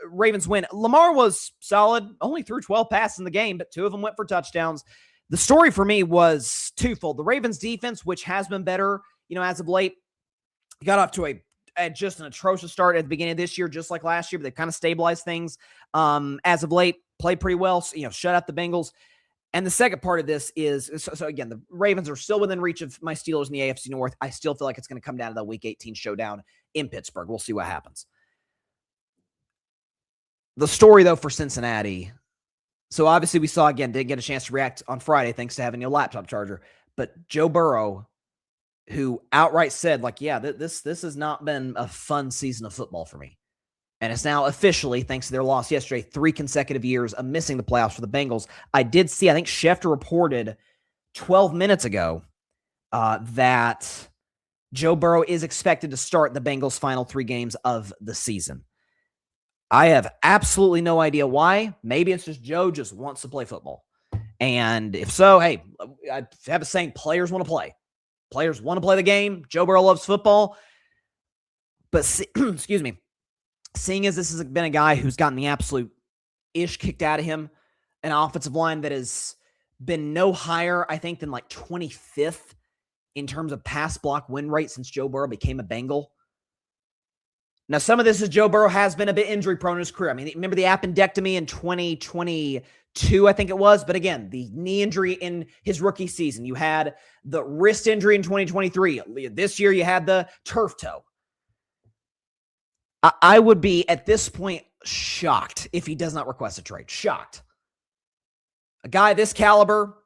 Ravens win. Lamar was solid, only threw 12 passes in the game, but 2 of them went for touchdowns. The story for me was twofold. The Ravens defense, which has been better, as of late, got off to just an atrocious start at the beginning of this year, just like last year, but they've kind of stabilized things. As of late, played pretty well, shut out the Bengals. And the second part of this is, so again, the Ravens are still within reach of my Steelers in the AFC North. I still feel like it's going to come down to the Week 18 showdown in Pittsburgh. We'll see what happens. The story, though, for Cincinnati. So obviously we saw, again, didn't get a chance to react on Friday thanks to having a laptop charger. But Joe Burrow, who outright said, this has not been a fun season of football for me. And it's now officially, thanks to their loss yesterday, 3 consecutive years of missing the playoffs for the Bengals. I did see, I think Schefter reported 12 minutes ago that Joe Burrow is expected to start the Bengals' final 3 games of the season. I have absolutely no idea why. Maybe it's just Joe just wants to play football. And if so, hey, I have a saying, players want to play. Players want to play the game. Joe Burrow loves football. But, excuse me, seeing as this has been a guy who's gotten the absolute ish kicked out of him, an offensive line that has been no higher, I think, than 25th in terms of pass block win rate since Joe Burrow became a Bengal. Now, some of this is Joe Burrow has been a bit injury prone in his career. Remember the appendectomy in 2022, I think it was. But again, the knee injury in his rookie season. You had the wrist injury in 2023. This year, you had the turf toe. I would be, at this point, shocked if he does not request a trade. Shocked. A guy this caliber,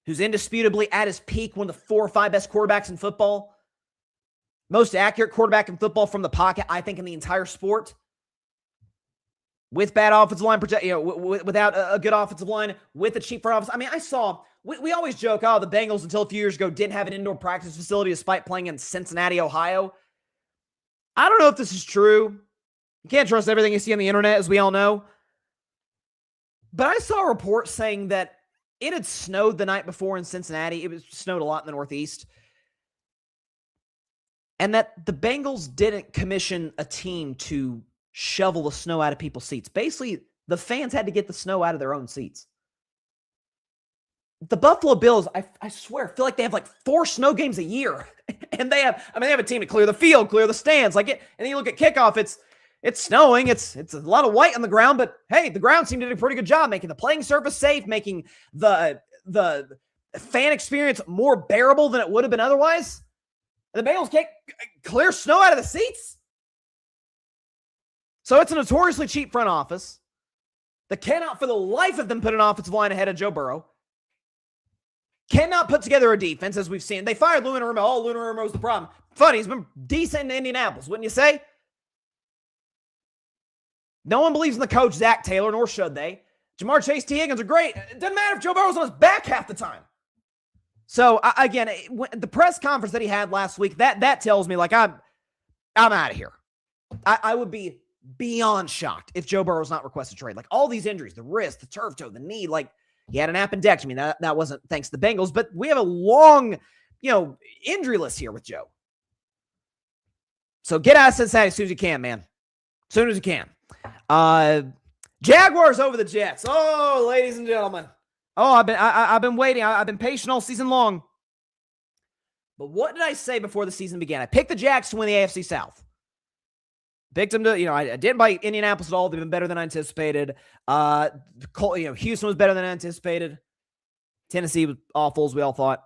who's indisputably at his peak, one of the 4 or 5 best quarterbacks in football, most accurate quarterback in football from the pocket, I think, in the entire sport, with bad offensive line, without a good offensive line, with a cheap front office. We always joke, the Bengals until a few years ago didn't have an indoor practice facility despite playing in Cincinnati, Ohio. I don't know if this is true. You can't trust everything you see on the internet, as we all know. But I saw a report saying that it had snowed the night before in Cincinnati. It snowed a lot in the Northeast. And that the Bengals didn't commission a team to shovel the snow out of people's seats. Basically, the fans had to get the snow out of their own seats. The Buffalo Bills, I swear, feel like they have 4 snow games a year. And they have a team to clear the field, clear the stands. And then you look at kickoff, it's snowing. It's a lot of white on the ground, but hey, the ground seemed to do a pretty good job making the playing surface safe, making the fan experience more bearable than it would have been otherwise. And the Bengals can't clear snow out of the seats. So it's a notoriously cheap front office that cannot for the life of them put an offensive line ahead of Joe Burrow. Cannot put together a defense, as we've seen. They fired Lou Anarumo. Lou Anarumo's the problem. Funny, he's been decent in Indianapolis, wouldn't you say? No one believes in the coach, Zach Taylor, nor should they. Jamar Chase, T. Higgins are great. It doesn't matter if Joe Burrow's on his back half the time. So, again, the press conference that he had last week, that tells me, like, I'm out of here. I would be beyond shocked if Joe Burrow's not requested trade. Like, all these injuries, the wrist, the turf toe, the knee, like, he had an appendectomy. That wasn't thanks to the Bengals, but we have a long, injury list here with Joe. So get out of Cincinnati as soon as you can, man. As soon as you can. Jaguars over the Jets. Oh, ladies and gentlemen. Oh, I've been waiting. I've been patient all season long. But what did I say before the season began? I picked the Jags to win the AFC South. Picked them to, I didn't bite Indianapolis at all. They've been better than I anticipated. Houston was better than I anticipated. Tennessee was awful, as we all thought.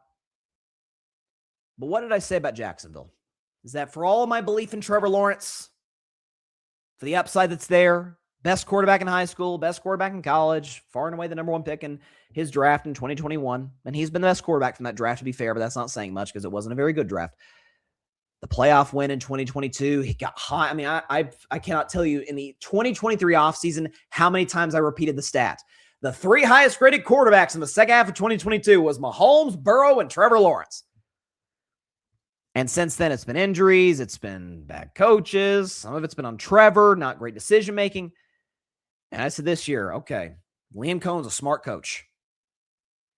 But what did I say about Jacksonville? Is that for all of my belief in Trevor Lawrence, for the upside that's there, best quarterback in high school, best quarterback in college, far and away the number one pick in his draft in 2021. And he's been the best quarterback from that draft, to be fair, but that's not saying much because it wasn't a very good draft. The playoff win in 2022, he got high. I mean, I cannot tell you in the 2023 offseason how many times I repeated the stat. The three highest graded quarterbacks in the second half of 2022 was Mahomes, Burrow, and Trevor Lawrence. And since then, it's been injuries. It's been bad coaches. Some of it's been on Trevor, not great decision-making. And I said this year, okay, Liam Cohen's a smart coach.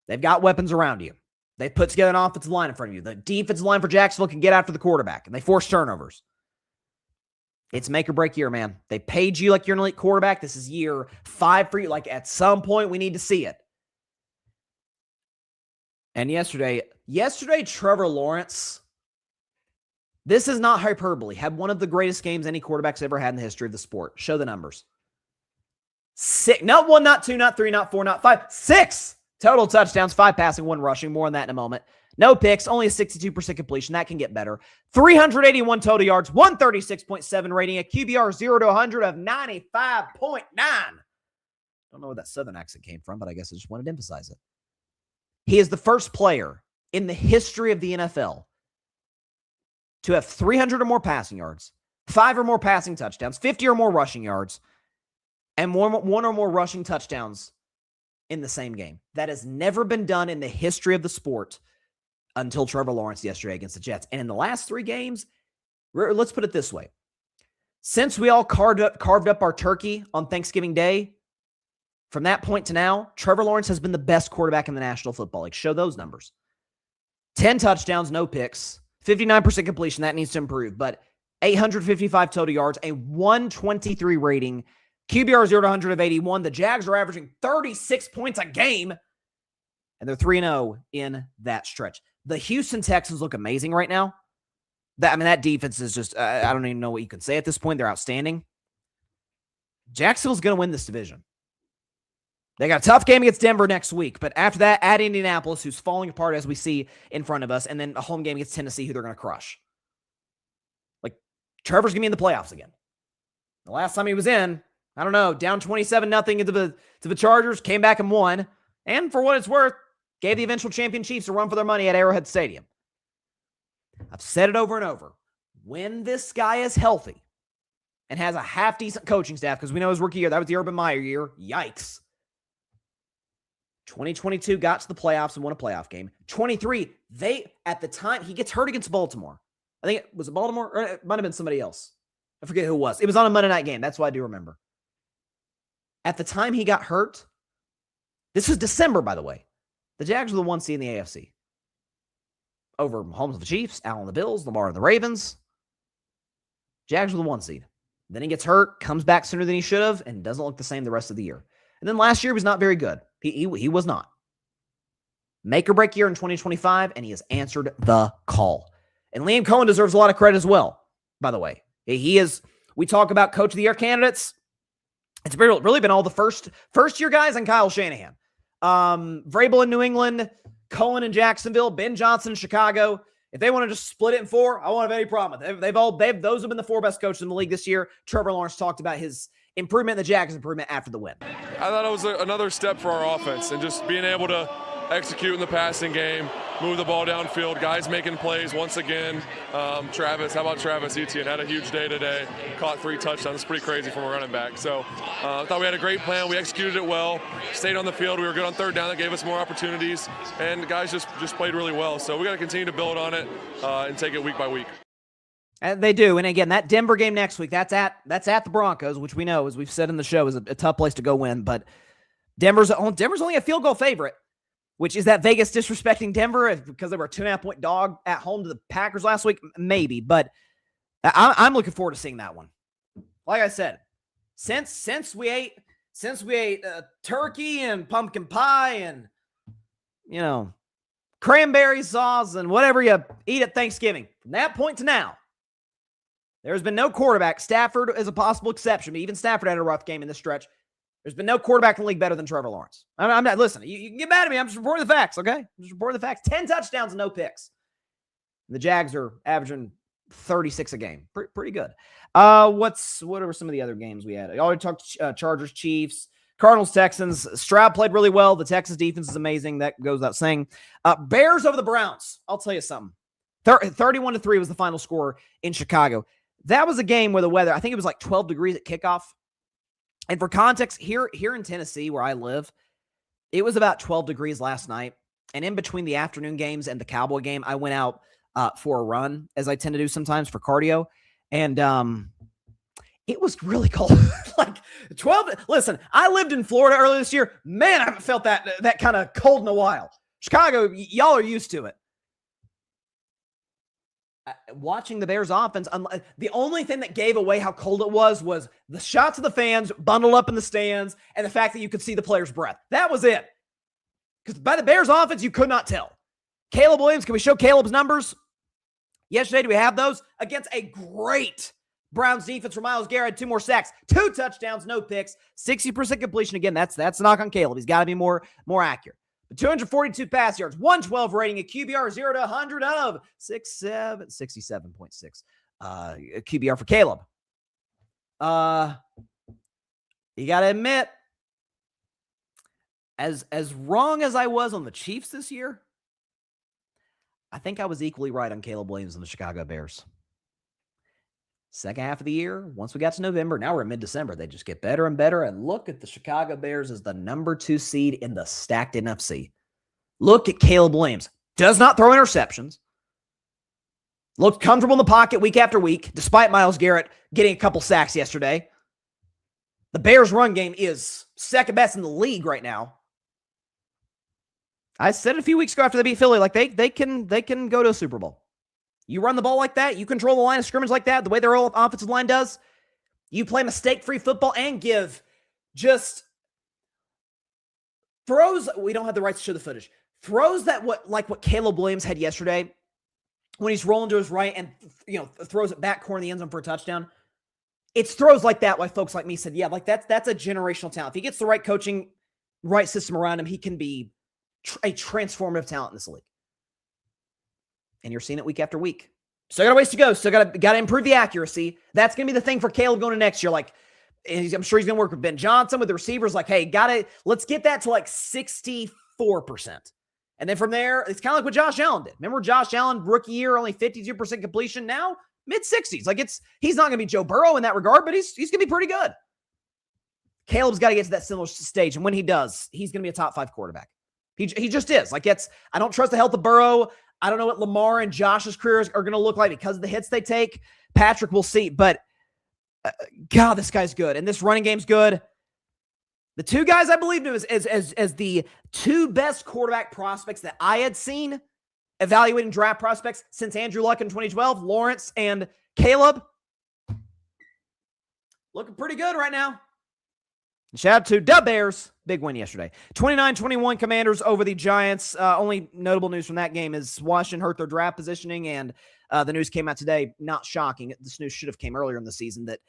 They've got weapons around you. They put together an offensive line in front of you. The defensive line for Jacksonville can get after the quarterback, and they force turnovers. It's make or break year, man. They paid you like you're an elite quarterback. This is year 5 for you. Like, at some point, we need to see it. And yesterday, Trevor Lawrence, this is not hyperbole, had one of the greatest games any quarterback's ever had in the history of the sport. Show the numbers. 6, not 1, not 2, not 3, not 4, not 5, 6 total touchdowns, 5 passing, 1 rushing. More on that in a moment. No picks, only a 62% completion. That can get better. 381 total yards, 136.7 rating, a QBR 0 to 100 of 95.9. Don't know where that Southern accent came from, but I guess I just wanted to emphasize it. He is the first player in the history of the NFL to have 300 or more passing yards, 5 or more passing touchdowns, 50 or more rushing yards, and one or more rushing touchdowns in the same game. That has never been done in the history of the sport until Trevor Lawrence yesterday against the Jets. And in the last 3 games, let's put it this way. Since we all carved up our turkey on Thanksgiving Day, from that point to now, Trevor Lawrence has been the best quarterback in the National Football League. Show those numbers. 10 touchdowns, no picks, 59% completion. That needs to improve. But 855 total yards, a 123 rating, QBR 0 to 100 of 81. The Jags are averaging 36 points a game, and they're 3-0 in that stretch. The Houston Texans look amazing right now. That defense is just, I don't even know what you can say at this point. They're outstanding. Jacksonville's going to win this division. They got a tough game against Denver next week, but after that, at Indianapolis, who's falling apart as we see in front of us, and then a home game against Tennessee, who they're going to crush. Like, Trevor's going to be in the playoffs again. The last time he was in, I don't know, down 27-0 to the Chargers, came back and won, and for what it's worth, gave the eventual champion Chiefs a run for their money at Arrowhead Stadium. I've said it over and over. When this guy is healthy and has a half-decent coaching staff, because we know his rookie year, that was the Urban Meyer year, yikes. 2022 got to the playoffs and won a playoff game. 23, at the time, he gets hurt against Baltimore. I think was it Baltimore? Or it might have been somebody else. I forget who it was. It was on a Monday night game. That's what I do remember. At the time he got hurt, this was December, by the way. The Jags were the 1 seed in the AFC. Over Mahomes and the Chiefs, Allen and the Bills, Lamar and the Ravens. Jags were the 1 seed. Then he gets hurt, comes back sooner than he should have, and doesn't look the same the rest of the year. And then last year, he was not very good. He was not. Make or break year in 2025, and he has answered the call. And Liam Cohen deserves a lot of credit as well, by the way. He is, we talk about Coach of the Year candidates. It's really been all the first-year guys and Kyle Shanahan. Vrabel in New England, Cohen in Jacksonville, Ben Johnson in Chicago. If they want to just split it in 4, I won't have any problem with it. Those have been the 4 best coaches in the league this year. Trevor Lawrence talked about his improvement, the Jags' improvement after the win. I thought it was another step for our offense and just being able to execute in the passing game, move the ball downfield. Guys making plays once again. Travis, how about Travis Etienne? Had a huge day today. Caught 3 touchdowns. It's pretty crazy from a running back. So I thought we had a great plan. We executed it well. Stayed on the field. We were good on third down. That gave us more opportunities. And the guys just played really well. So we got to continue to build on it and take it week by week. And they do. And again, that Denver game next week, that's at the Broncos, which we know, as we've said in the show, is a tough place to go win. But Denver's only a field goal favorite, which is that Vegas disrespecting Denver because they were a 2.5-point dog at home to the Packers last week? Maybe. But I'm looking forward to seeing that one. Like I said, since we ate turkey and pumpkin pie and, cranberry sauce and whatever you eat at Thanksgiving, from that point to now, there's been no quarterback. Stafford is a possible exception, but even Stafford had a rough game in this stretch. There's been no quarterback in the league better than Trevor Lawrence. I'm not, listen, you can get mad at me. I'm just reporting the facts, okay? I'm just reporting the facts. 10 touchdowns and no picks. And the Jags are averaging 36 a game. Pretty good. What are some of the other games we had? I already talked Chargers, Chiefs, Cardinals, Texans. Stroud played really well. The Texas defense is amazing. That goes without saying. Bears over the Browns. I'll tell you something. 31-3 was the final score in Chicago. That was a game where the weather, I think it was like 12 degrees at kickoff. And for context, here in Tennessee, where I live, it was about 12 degrees last night. And in between the afternoon games and the Cowboy game, I went out for a run, as I tend to do sometimes for cardio. And it was really cold. Like 12. Listen, I lived in Florida earlier this year. Man, I haven't felt that kind of cold in a while. Chicago, y'all are used to it. Watching the Bears offense, the only thing that gave away how cold it was the shots of the fans bundled up in the stands and the fact that you could see the players' breath. That was it. Because by the Bears offense, you could not tell. Caleb Williams, can we show Caleb's numbers? Yesterday, do we have those? Against a great Browns defense for Myles Garrett, 2 more sacks, 2 touchdowns, no picks, 60% completion. Again, that's a knock on Caleb. He's got to be more accurate. 242 pass yards, 112 rating, a QBR 0 to 100 of 67.6 QBR for Caleb. You got to admit, as wrong as I was on the Chiefs this year, I think I was equally right on Caleb Williams and the Chicago Bears. Second half of the year, once we got to November, now we're in mid-December, they just get better and better. And look at the Chicago Bears as the number 2 seed in the stacked NFC. Look at Caleb Williams. Does not throw interceptions. Looked comfortable in the pocket week after week, despite Myles Garrett getting a couple sacks yesterday. The Bears' run game is second best in the league right now. I said it a few weeks ago after they beat Philly, like they can go to a Super Bowl. You run the ball like that, you control the line of scrimmage like that, the way their offensive line does, you play mistake-free football and give just throws. We don't have the rights to show the footage. Throws that what Caleb Williams had yesterday when he's rolling to his right and throws it back corner of the end zone for a touchdown. It's throws like that why folks like me said, yeah, like that's a generational talent. If he gets the right coaching, right system around him, he can be a transformative talent in this league. And you're seeing it week after week. Still got a ways to go. Still got to improve the accuracy. That's going to be the thing for Caleb going to next year. Like, I'm sure he's going to work with Ben Johnson, with the receivers. Like, hey, let's get that to like 64%. And then from there, it's kind of like what Josh Allen did. Remember Josh Allen, rookie year, only 52% completion. Now, mid-60s. Like, he's not going to be Joe Burrow in that regard, but he's going to be pretty good. Caleb's got to get to that similar stage. And when he does, he's going to be a top 5 quarterback. He just is. Like, I don't trust the health of Burrow. I don't know what Lamar and Josh's careers are going to look like because of the hits they take. Patrick, we'll see. But, God, this guy's good. And this running game's good. The 2 guys I believed in as the 2 best quarterback prospects that I had seen evaluating draft prospects since Andrew Luck in 2012, Lawrence and Caleb. Looking pretty good right now. Shout out to the Bears. Big win yesterday. 29-21 Commanders over the Giants. Only notable news from that game is Washington hurt their draft positioning, and the news came out today. Not shocking. This news should have came earlier in the season that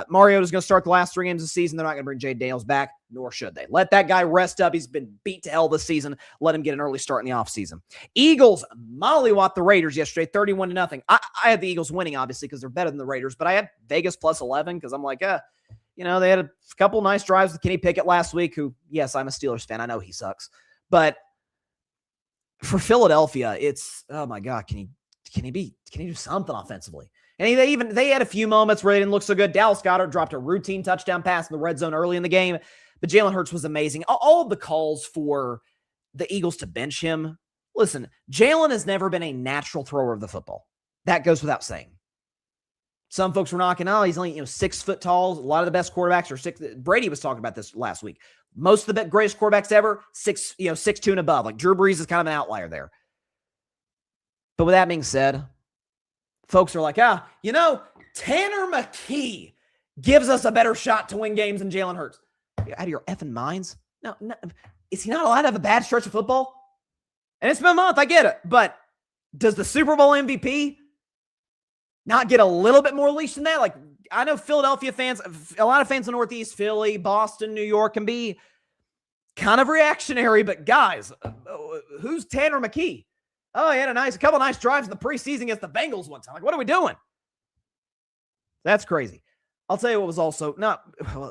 Mariota's going to start the last 3 games of the season. They're not going to bring Jay Daniels back, nor should they. Let that guy rest up. He's been beat to hell this season. Let him get an early start in the offseason. Eagles mollywopped the Raiders yesterday, 31-0. I had the Eagles winning, obviously, because they're better than the Raiders, but I had Vegas plus 11 because I'm like, they had a couple nice drives with Kenny Pickett last week, who, yes, I'm a Steelers fan. I know he sucks. But for Philadelphia, it's, oh my God, can he do something offensively? And they had a few moments where they didn't look so good. Dallas Goedert dropped a routine touchdown pass in the red zone early in the game, but Jalen Hurts was amazing. All of the calls for the Eagles to bench him. Listen, Jalen has never been a natural thrower of the football. That goes without saying. Some folks were knocking, he's only 6 foot tall. A lot of the best quarterbacks are 6. Brady was talking about this last week. Most of the greatest quarterbacks ever, 6'2" and above. Like Drew Brees is kind of an outlier there. But with that being said, folks are like, Tanner McKee gives us a better shot to win games than Jalen Hurts. You're out of your effing minds? No. Is he not allowed to have a bad stretch of football? And it's been a month, I get it. But does the Super Bowl MVP not get a little bit more leash than that? Like, I know Philadelphia fans, a lot of fans in the Northeast, Philly, Boston, New York can be kind of reactionary, but guys, who's Tanner McKee? Oh, he had a couple of nice drives in the preseason against the Bengals one time. Like, what are we doing? That's crazy. I'll tell you what was also not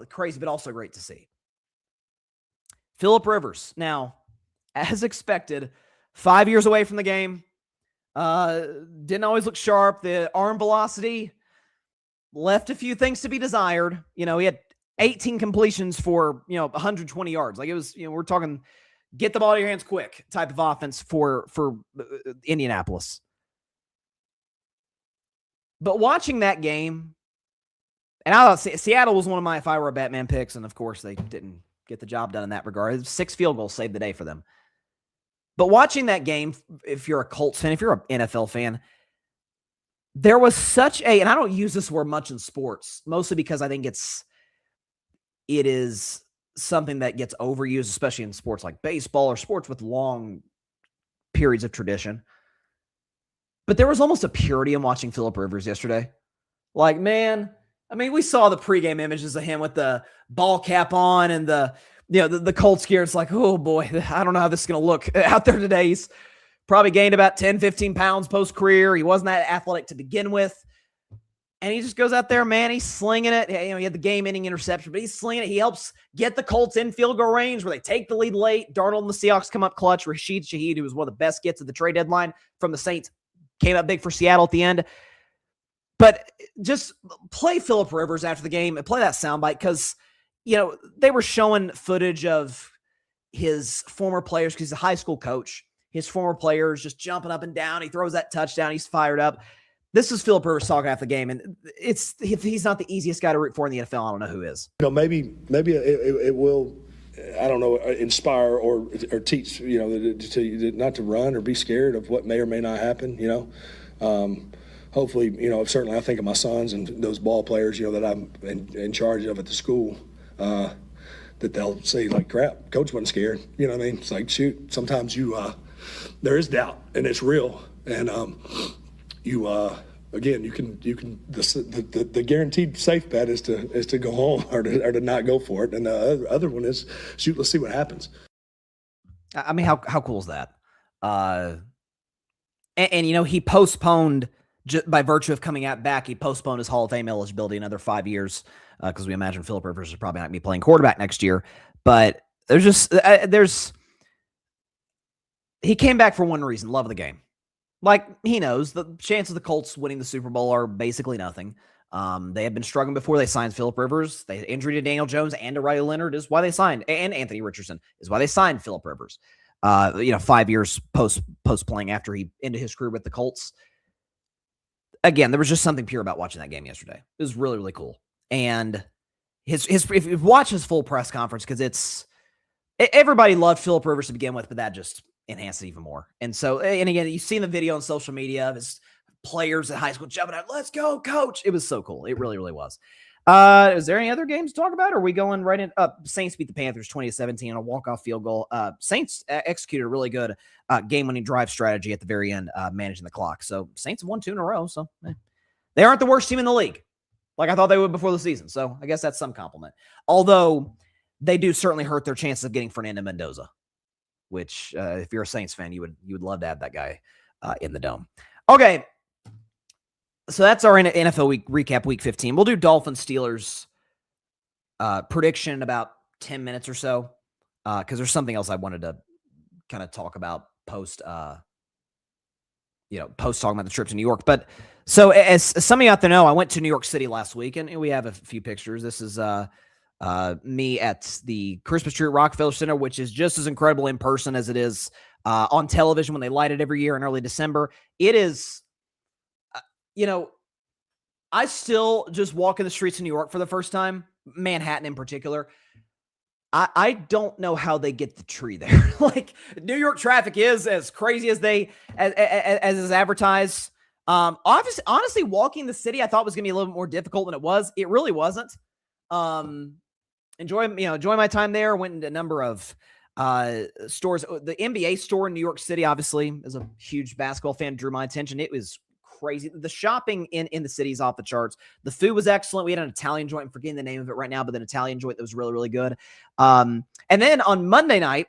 crazy, but also great to see. Phillip Rivers. Now, as expected, 5 years away from the game. Didn't always look sharp. The arm velocity left a few things to be desired. He had 18 completions for, 120 yards. Like, it was, we're talking get the ball to your hands quick type of offense for Indianapolis. But watching that game, and I thought Seattle was one of my, if I were a Batman picks, and of course they didn't get the job done in that regard. 6 field goals saved the day for them. But watching that game, if you're a Colts fan, if you're an NFL fan, there was such a, and I don't use this word much in sports, mostly because I think it is something that gets overused, especially in sports like baseball or sports with long periods of tradition. But there was almost a purity in watching Phillip Rivers yesterday. Like, man, I mean, we saw the pregame images of him with the ball cap on and the Colts gear. It's like, oh boy, I don't know how this is going to look out there today. He's probably gained about 10, 15 pounds post-career. He wasn't that athletic to begin with. And he just goes out there, man, he's slinging it. He had the game-ending interception, but he's slinging it. He helps get the Colts in field goal range where they take the lead late. Darnold and the Seahawks come up clutch. Rashid Shaheed, who was one of the best gets at the trade deadline from the Saints, came up big for Seattle at the end. But just play Phillip Rivers after the game and play that soundbite because, they were showing footage of his former players because he's a high school coach. His former players just jumping up and down. He throws that touchdown. He's fired up. This is Phillip Rivers talking after the game, and if he's not the easiest guy to root for in the NFL, I don't know who is. Maybe it will, I don't know, inspire or teach, not to run or be scared of what may or may not happen, Hopefully, certainly I think of my sons and those ball players, that I'm in charge of at the school, that they'll say, like, crap, coach wasn't scared. You know what I mean? It's like, shoot, sometimes there is doubt, and it's real. And again, you can the guaranteed safe bet is to go home or to not go for it, and the other one is shoot. Let's see what happens. I mean, how cool is that? And he postponed by virtue of coming out back. He postponed his Hall of Fame eligibility another 5 years because we imagine Phillip Rivers is probably not going to be playing quarterback next year. But he came back for one reason: love of the game. Like, he knows the chances of the Colts winning the Super Bowl are basically nothing. They had been struggling before they signed Phillip Rivers. The injury to Daniel Jones and to Riley Leonard is why they signed, and Anthony Richardson is why they signed Phillip Rivers. 5 years post playing after he ended his career with the Colts. Again, there was just something pure about watching that game yesterday. It was really, really cool. And if you watch his full press conference, because everybody loved Phillip Rivers to begin with, but that just enhance it even more. And so, and again, you've seen the video on social media of his players at high school jumping out, let's go, coach. It was so cool. It really, really was. Is there any other games to talk about? Or are we going right in? Saints beat the Panthers 20-17 on a walk-off field goal. Saints executed a really good game-winning drive strategy at the very end, managing the clock. So Saints have won 2 in a row. So they aren't the worst team in the league, like I thought they would before the season. So I guess that's some compliment. Although they do certainly hurt their chances of getting Fernando Mendoza, which if you're a Saints fan, you would love to have that guy in the dome. Okay. So that's our NFL week recap, week 15. We'll do Dolphins Steelers prediction in about 10 minutes or so because there's something else I wanted to kind of talk about post talking about the trip to New York. But so as some of you out there know, I went to New York City last week, and we have a few pictures. This is me at the Christmas tree at Rockefeller Center, which is just as incredible in person as it is on television when they light it every year in early December. It is, I still just walk in the streets of New York for the first time, Manhattan in particular. I don't know how they get the tree there. Like, New York traffic is as crazy as as is advertised. Honestly, walking the city I thought was going to be a little bit more difficult than it was. It really wasn't. Enjoy my time there. Went into a number of stores. The NBA store in New York City, obviously, as a huge basketball fan, drew my attention. It was crazy. The shopping in the city is off the charts. The food was excellent. We had an Italian joint. I'm forgetting the name of it right now, but an Italian joint that was really, really good. And then on Monday night,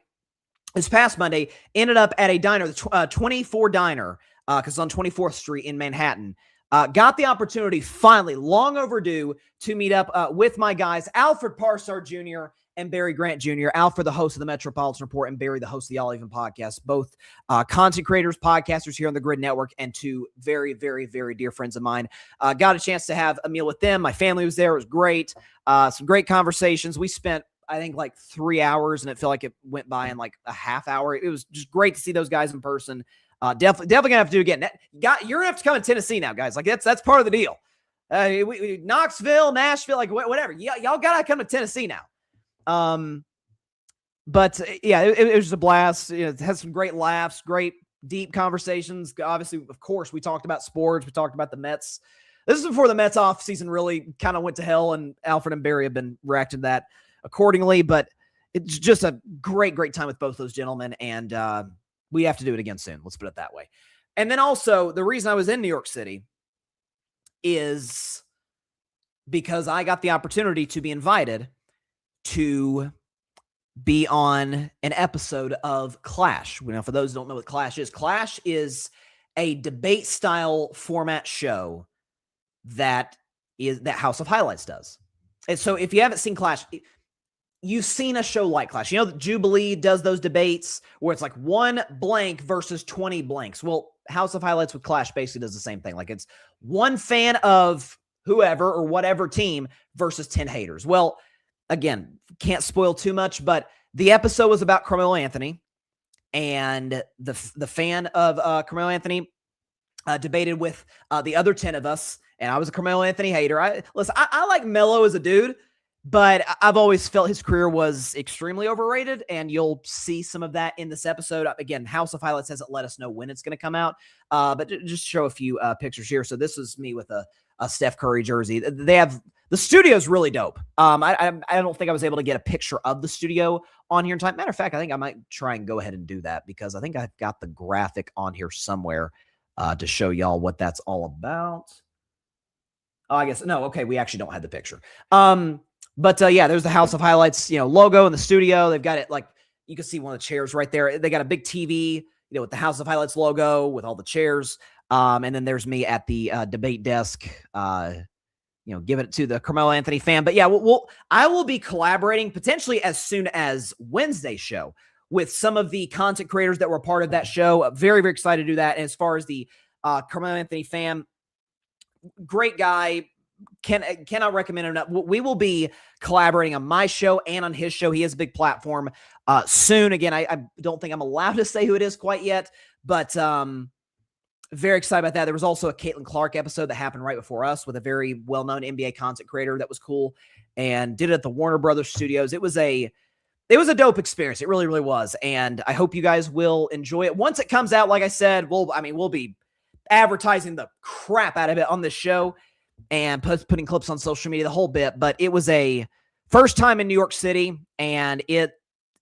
this past Monday, ended up at a diner, the 24 Diner, because it's on 24th Street in Manhattan. Got the opportunity, finally, long overdue, to meet up with my guys, Alfred Parsons Jr. and Barry Grant Jr. Alfred, the host of the Metropolitan Report, and Barry, the host of the All Even podcast, both content creators, podcasters here on the Grid Network, and two very, very, very dear friends of mine. Got a chance to have a meal with them. My family was there. It was great. Some great conversations. We spent, I think, like 3 hours, and it felt like it went by in like a half hour. It was just great to see those guys in person. Definitely gonna have to do it again. You're gonna have to come to Tennessee now, guys. Like that's part of the deal. Knoxville, Nashville, like whatever. Y'all gotta come to Tennessee now. But yeah, it was just a blast. It had some great laughs, great deep conversations. Obviously, of course, we talked about sports. We talked about the Mets. This is before the Mets off season really kind of went to hell, and Alfred and Barry have been reacting to that accordingly. But it's just a great, great time with both those gentlemen, and we have to do it again soon. Let's put it that way. And then also, the reason I was in New York City is because I got the opportunity to be invited to be on an episode of Clash. Now, for those who don't know what Clash is a debate style format show that House of Highlights does. And so if you haven't seen Clash, you've seen a show like Clash. You know that Jubilee does those debates where it's like one blank versus 20 blanks. Well, House of Highlights with Clash basically does the same thing. Like, it's one fan of whoever or whatever team versus 10 haters. Well, again, can't spoil too much, but the episode was about Carmelo Anthony, and the fan of Carmelo Anthony debated with the other 10 of us, and I was a Carmelo Anthony hater. I like Melo as a dude, but I've always felt his career was extremely overrated, and you'll see some of that in this episode. Again, House of Highlights hasn't let us know when it's going to come out, but just show a few pictures here. So this is me with a Steph Curry jersey. They have the studio's really dope. I don't think I was able to get a picture of the studio on here in time. Matter of fact, I think I might try and go ahead and do that because I think I've got the graphic on here somewhere to show y'all what that's all about. Oh, I guess no. Okay, we actually don't have the picture. But yeah, there's the House of Highlights, logo in the studio. They've got it, like, you can see one of the chairs right there. They got a big TV, with the House of Highlights logo with all the chairs. And then there's me at the debate desk, giving it to the Carmelo Anthony fan. But yeah, I will be collaborating potentially as soon as Wednesday's show with some of the content creators that were part of that show. Very, very excited to do that. And as far as the Carmelo Anthony fan, great guy. Cannot recommend him enough. We will be collaborating on my show and on his show. He has a big platform soon. Again, I don't think I'm allowed to say who it is quite yet, but very excited about that. There was also a Caitlin Clark episode that happened right before us with a very well-known NBA content creator that was cool, and did it at the Warner Brothers Studios. It was a dope experience. It really, really was. And I hope you guys will enjoy it. Once it comes out, like I said, we'll be advertising the crap out of it on this show and putting clips on social media, the whole bit. But it was a first time in New York City, and it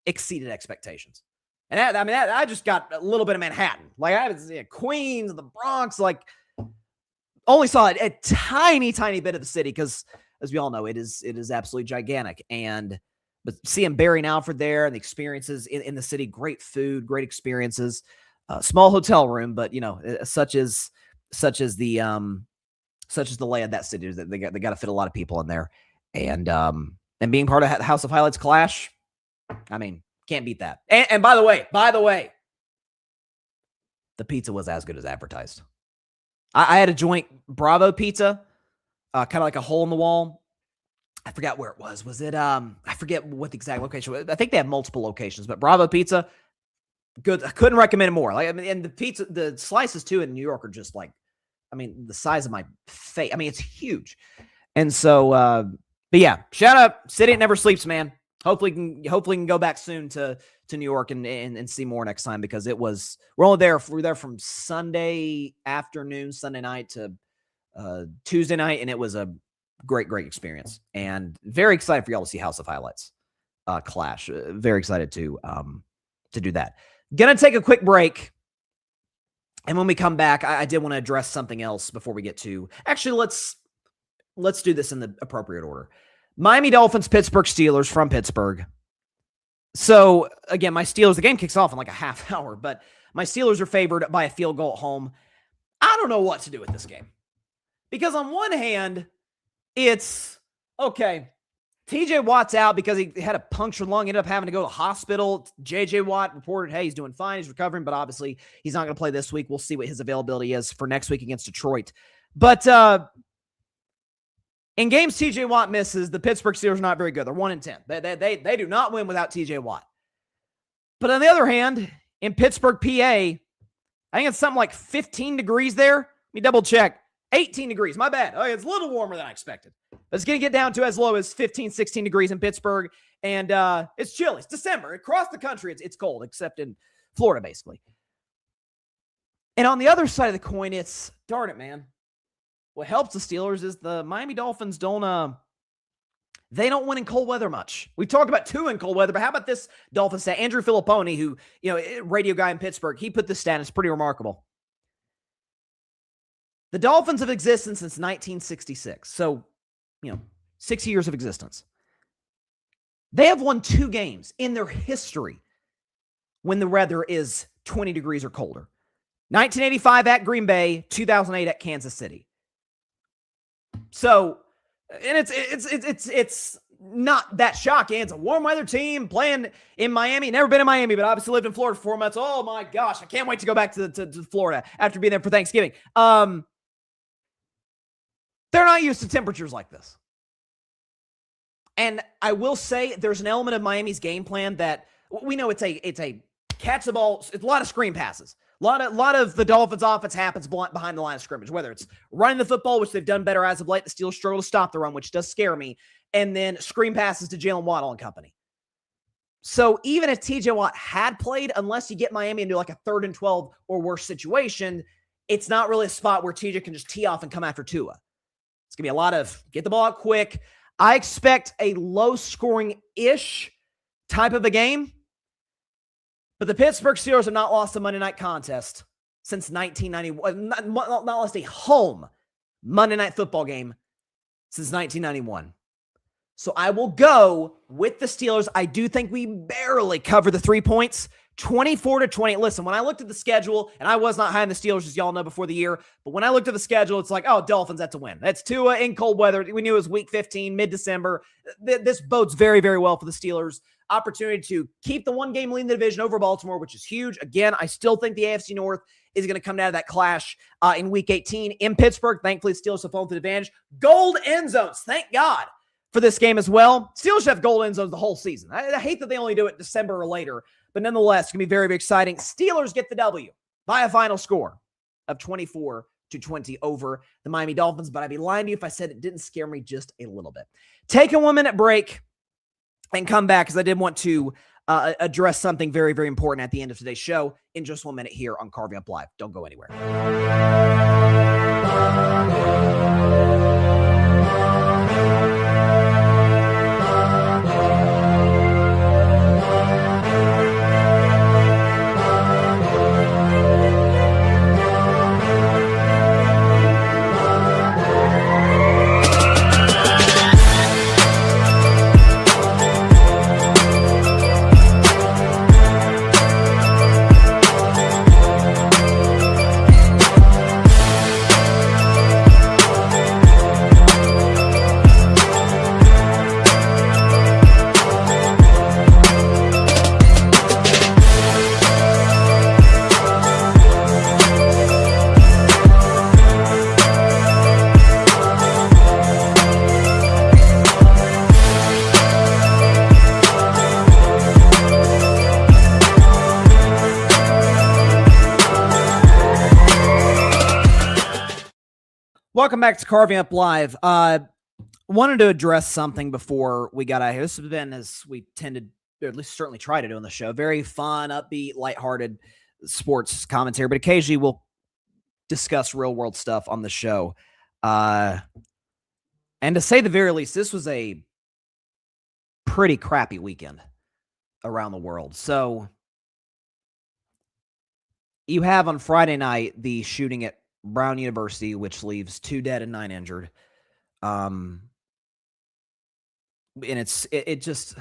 exceeded expectations. And I just got a little bit of Manhattan. Like, I was Queens, the Bronx, like, only saw a tiny, tiny bit of the city because, as we all know, it is absolutely gigantic. But seeing Barry and Alfred there and the experiences in the city, great food, great experiences, small hotel room, but such is the lay of that city, that they got to fit a lot of people in there, and being part of House of Highlights Clash, can't beat that. And by the way, the pizza was as good as advertised. I had a joint Bravo pizza, kind of like a hole in the wall. I forgot where it was. Was it, I forget what the exact location was. I think they have multiple locations, but Bravo pizza, good. I couldn't recommend it more. Like, I mean, and the slices too in New York are just like, I mean, the size of my face. I mean, it's huge. And so, but yeah, shout out City It Never Sleeps, man. Hopefully can go back soon to New York and see more next time, because we're there from Sunday afternoon, Sunday night to Tuesday night, and it was a great experience, and very excited for y'all to see House of Highlights clash. Very excited to do that. Gonna take a quick break, and when we come back, I did want to address something else before we get to. Actually, let's do this in the appropriate order. Miami Dolphins, Pittsburgh Steelers from Pittsburgh. So, again, my Steelers, the game kicks off in like a half hour, but my Steelers are favored by a field goal at home. I don't know what to do with this game. Because on one hand, it's, okay, TJ Watt's out because he had a punctured lung, ended up having to go to the hospital. JJ Watt reported, hey, he's doing fine, he's recovering, but obviously he's not going to play this week. We'll see what his availability is for next week against Detroit. But, in games TJ Watt misses, the Pittsburgh Steelers are not very good. They're 1-10. They do not win without TJ Watt. But on the other hand, in Pittsburgh, PA, I think it's something like 15 degrees there. Let me double check. 18 degrees. My bad. Okay, it's a little warmer than I expected. But it's going to get down to as low as 15, 16 degrees in Pittsburgh. And it's chilly. It's December. Across the country, it's cold, except in Florida, basically. And on the other side of the coin, it's, darn it, man. What helps the Steelers is the Miami Dolphins don't win in cold weather much. We talked about two in cold weather, but how about this Dolphins stat? Andrew Filipponi, who, radio guy in Pittsburgh, he put this stat. It's pretty remarkable. The Dolphins have existed since 1966. So, 6 years of existence. They have won 2 games in their history when the weather is 20 degrees or colder. 1985 at Green Bay, 2008 at Kansas City. So, and it's not that shocking. It's a warm weather team playing in Miami. Never been in Miami, but obviously lived in Florida for 4 months. Oh my gosh, I can't wait to go back to Florida after being there for Thanksgiving. They're not used to temperatures like this. And I will say there's an element of Miami's game plan that we know it's a catch the ball. It's a lot of screen passes. A lot of the Dolphins' offense happens behind the line of scrimmage, whether it's running the football, which they've done better as of late. The Steelers struggle to stop the run, which does scare me, and then screen passes to Jalen Waddle and company. So even if TJ Watt had played, unless you get Miami into like a 3rd and 12 or worse situation, it's not really a spot where TJ can just tee off and come after Tua. It's going to be a lot of get the ball out quick. I expect a low-scoring-ish type of a game. But the Pittsburgh Steelers have not lost a Monday night contest since 1991. Not lost a home Monday night football game since 1991. So I will go with the Steelers. I do think we barely cover the 3 points, 24-20. Listen, when I looked at the schedule, and I was not high on the Steelers, as y'all know, before the year, but when I looked at the schedule, it's like, oh, Dolphins, that's a win. That's Tua in cold weather. We knew it was week 15, mid-December. This bodes very, very well for the Steelers. Opportunity to keep the 1-game lead in the division over Baltimore, which is huge. Again, I still think the AFC North is going to come out of that clash in week 18 in Pittsburgh. Thankfully, Steelers have fallen to the advantage. Gold end zones. Thank God for this game as well. Steelers should have gold end zones the whole season. I hate that they only do it December or later, but nonetheless, it's going to be very, very exciting. Steelers get the W by a final score of 24-20 over the Miami Dolphins, but I'd be lying to you if I said it didn't scare me just a little bit. Take a 1-minute break and come back, because I did want to address something very, very important at the end of today's show in just 1 minute here on Carving Up Live. Don't go anywhere. Welcome back to Carving Up Live. Wanted to address something before we got out here. This has been, as we tended, or at least certainly try to do on the show, very fun, upbeat, lighthearted sports commentary, but occasionally we'll discuss real world stuff on the show. And to say the very least, this was a pretty crappy weekend around the world. So you have on Friday night the shooting at Brown University, which leaves 2 dead and 9 injured. And it just,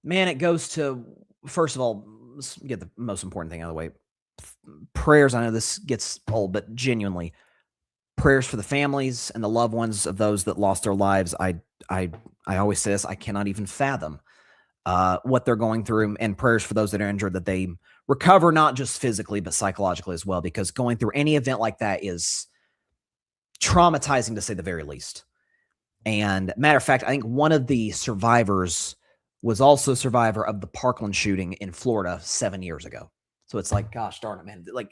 man, it goes to, first of all, let's get the most important thing out of the way. Prayers. I know this gets old, but genuinely, prayers for the families and the loved ones of those that lost their lives. I always say this, I cannot even fathom what they're going through, and prayers for those that are injured, that they recover, not just physically, but psychologically as well, because going through any event like that is traumatizing, to say the very least. And matter of fact, I think one of the survivors was also a survivor of the Parkland shooting in Florida 7 years ago. So it's like, gosh darn it, man. Like,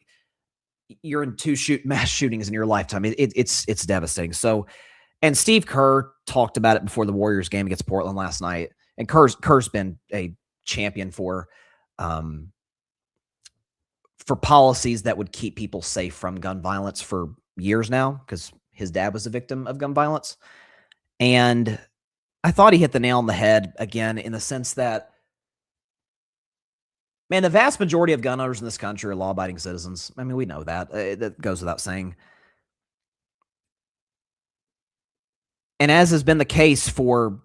you're in 2 mass shootings in your lifetime. It's devastating. So, and Steve Kerr talked about it before the Warriors game against Portland last night. And Kerr's been a champion for policies that would keep people safe from gun violence for years now, because his dad was a victim of gun violence. And I thought he hit the nail on the head again, in the sense that, man, the vast majority of gun owners in this country are law-abiding citizens. I mean, we know that. That goes without saying. And as has been the case for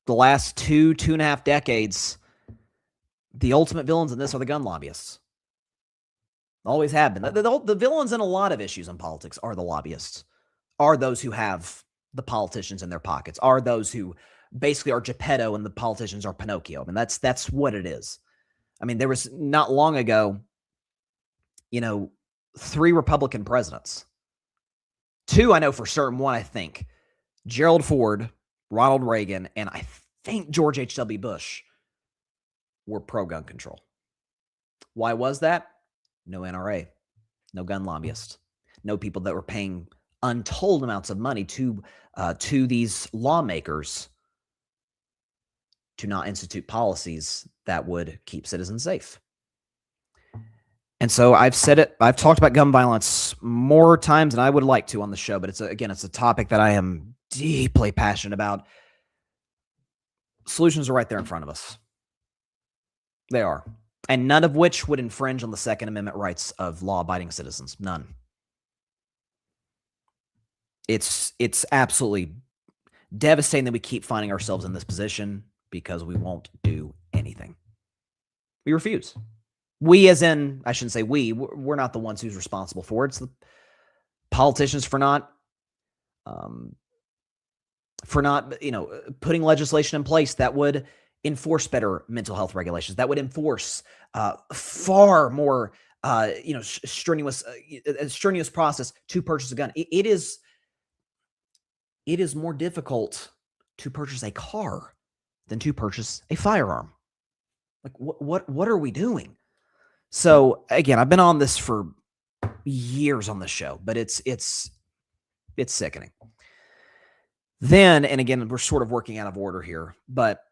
the last 2.5 decades, the ultimate villains in this are the gun lobbyists. Always have been. The villains in a lot of issues in politics are the lobbyists, are those who have the politicians in their pockets, are those who basically are Geppetto and the politicians are Pinocchio. I mean, that's what it is. I mean, there was not long ago, 3 Republican presidents. 2 I know for certain. One, I think, Gerald Ford, Ronald Reagan, and I think George H.W. Bush were pro-gun control. Why was that? No NRA, no gun lobbyists, no people that were paying untold amounts of money to these lawmakers to not institute policies that would keep citizens safe. And so I've said it, I've talked about gun violence more times than I would like to on the show, but it's a topic that I am deeply passionate about. Solutions are right there in front of us. They are. And none of which would infringe on the Second Amendment rights of law-abiding citizens. None. It's absolutely devastating that we keep finding ourselves in this position, because we won't do anything. We refuse. We, as in, I shouldn't say we're not the ones who's responsible for it. It's the politicians for not putting legislation in place that would enforce better mental health regulations, that would enforce far more strenuous process to purchase a gun. It is more difficult to purchase a car than to purchase a firearm. Like, what are we doing? So again, I've been on this for years on the show, but it's sickening. Then, and again, we're sort of working out of order here, but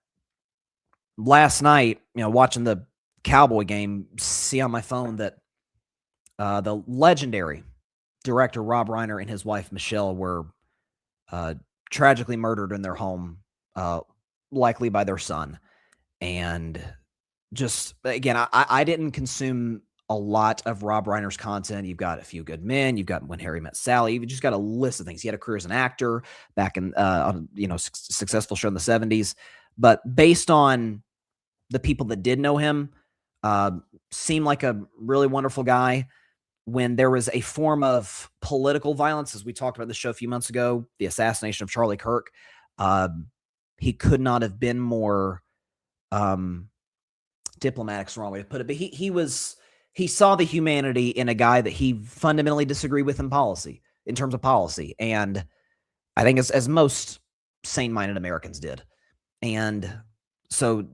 last night, watching the Cowboy game, see on my phone that the legendary director Rob Reiner and his wife Michelle were tragically murdered in their home, likely by their son. And just, again, I didn't consume a lot of Rob Reiner's content. You've got A Few Good Men. You've got When Harry Met Sally. You've just got a list of things. He had a career as an actor back in, on successful show in the 70s. But based on the people that did know him, seemed like a really wonderful guy. When there was a form of political violence, as we talked about the show a few months ago, the assassination of Charlie Kirk, he could not have been more diplomatic's the wrong way to put it, but he saw the humanity in a guy that he fundamentally disagreed with in terms of policy. And I think as most sane-minded Americans did. And so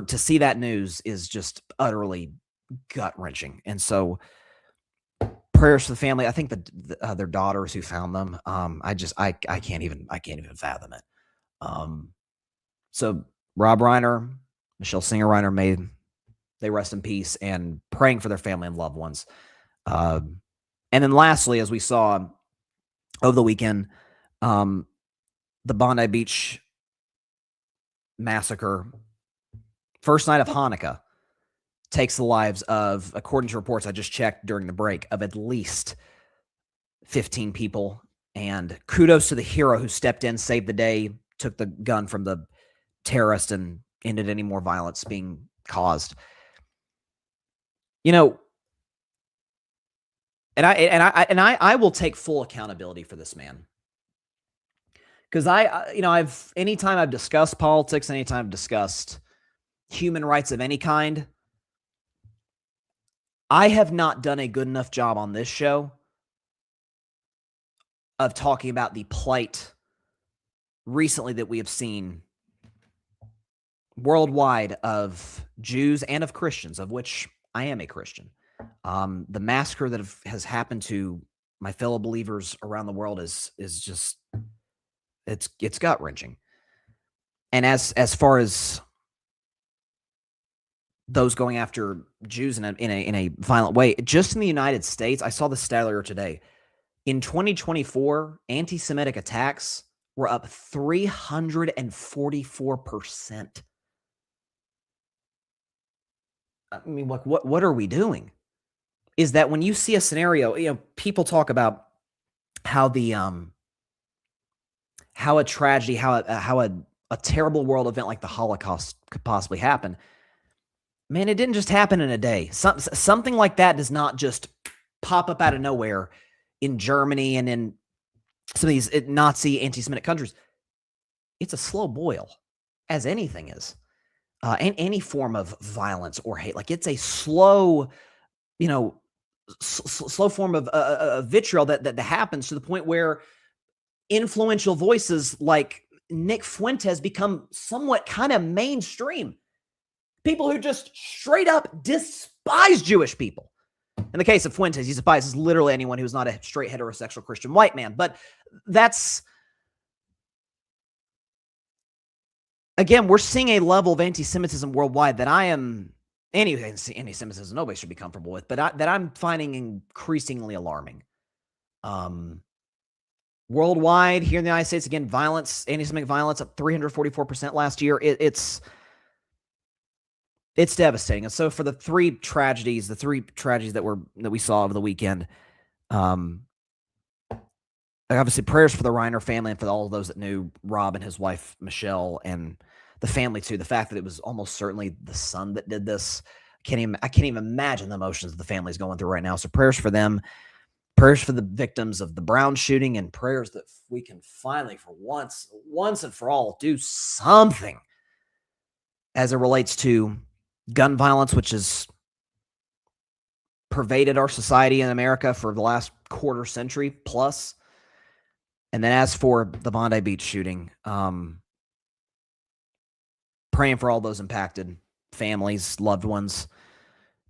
to see that news is just utterly gut-wrenching. And so prayers for the family. I think their daughters who found them. I can't even fathom it. So Rob Reiner, Michelle Singer Reiner, may they rest in peace, and praying for their family and loved ones. And then lastly, as we saw over the weekend, the Bondi Beach massacre, first night of Hanukkah, takes the lives of, according to reports I just checked during the break, of at least 15 people. And kudos to the hero who stepped in, saved the day, took the gun from the terrorist, and ended any more violence being caused. You know, and I will take full accountability for this man. Because anytime I've discussed politics, anytime I've discussed human rights of any kind, I have not done a good enough job on this show of talking about the plight recently that we have seen worldwide of Jews and of Christians, of which I am a Christian. The massacre that has happened to my fellow believers around the world is just, it's gut-wrenching. And as far as those going after Jews in a violent way, just in the United States, I saw this stat earlier today. In 2024, anti-Semitic attacks were up 344%. I mean, like, what are we doing? Is that when you see a scenario, people talk about how how a tragedy, how a terrible world event like the Holocaust could possibly happen. Man, it didn't just happen in a day. Something like that does not just pop up out of nowhere in Germany and in some of these Nazi anti-Semitic countries. It's a slow boil, as anything is. And any form of violence or hate. Like, it's a slow, slow form of vitriol that happens to the point where influential voices like Nick Fuentes become somewhat kind of mainstream. People who just straight up despise Jewish people. In the case of Fuentes, he despises literally anyone who's not a straight heterosexual Christian white man. But that's, again, we're seeing a level of anti-Semitism worldwide that anti-Semitism nobody should be comfortable with, but that I'm finding increasingly alarming. Worldwide, here in the United States, again, anti-Semitic violence up 344% last year. It's devastating. And so for the three tragedies that we saw over the weekend, obviously prayers for the Reiner family and for all of those that knew Rob and his wife, Michelle, and the family too. The fact that it was almost certainly the son that did this. I can't even imagine the emotions that the family's going through right now. So prayers for them, prayers for the victims of the Brown shooting, and prayers that we can finally, for once and for all, do something as it relates to gun violence, which has pervaded our society in America for the last quarter century plus. And then as for the Bondi Beach shooting, praying for all those impacted families, loved ones.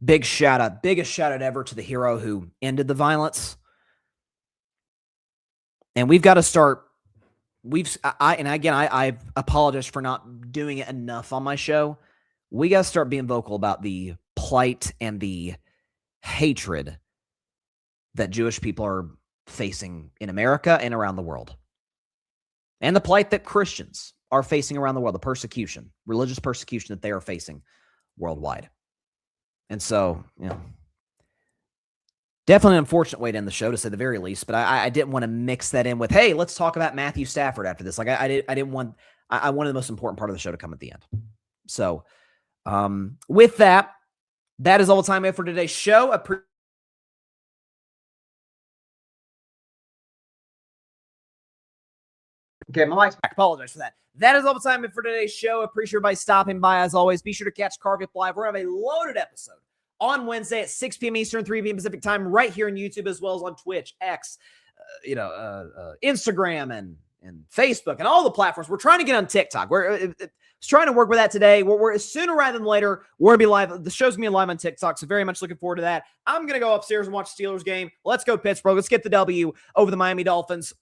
Biggest shout out ever to the hero who ended the violence. And we've got to start. I apologize for not doing it enough on my show. We got to start being vocal about the plight and the hatred that Jewish people are facing in America and around the world. And the plight that Christians are facing around the world, the persecution, religious persecution that they are facing worldwide. And so, definitely an unfortunate way to end the show, to say the very least, but I didn't want to mix that in with, hey, let's talk about Matthew Stafford after this. Like, I wanted the most important part of the show to come at the end. So, with that is all the time we have for today's show. Okay, my mic's back. Apologize for that. That is all the time for today's show. Appreciate everybody stopping by. As always, be sure to catch Cargill Live. We're going to have a loaded episode on Wednesday at 6 p.m. Eastern, 3 p.m. Pacific time, right here on YouTube, as well as on Twitch, X, Instagram, and and Facebook and all the platforms. We're trying to get on TikTok. We're trying to work with that today. We're sooner rather than later, we're going to be live. The show's going to be live on TikTok, so very much looking forward to that. I'm going to go upstairs and watch the Steelers game. Let's go Pittsburgh. Let's get the W over the Miami Dolphins.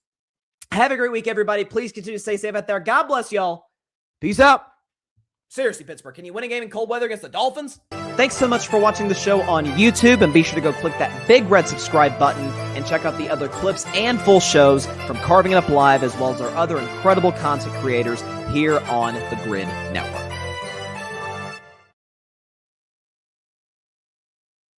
Have a great week, everybody. Please continue to stay safe out there. God bless y'all. Peace out. Seriously, Pittsburgh, can you win a game in cold weather against the Dolphins? Thanks so much for watching the show on YouTube, and be sure to go click that big red subscribe button and check out the other clips and full shows from Carving It Up Live, as well as our other incredible content creators here on the Grid Network.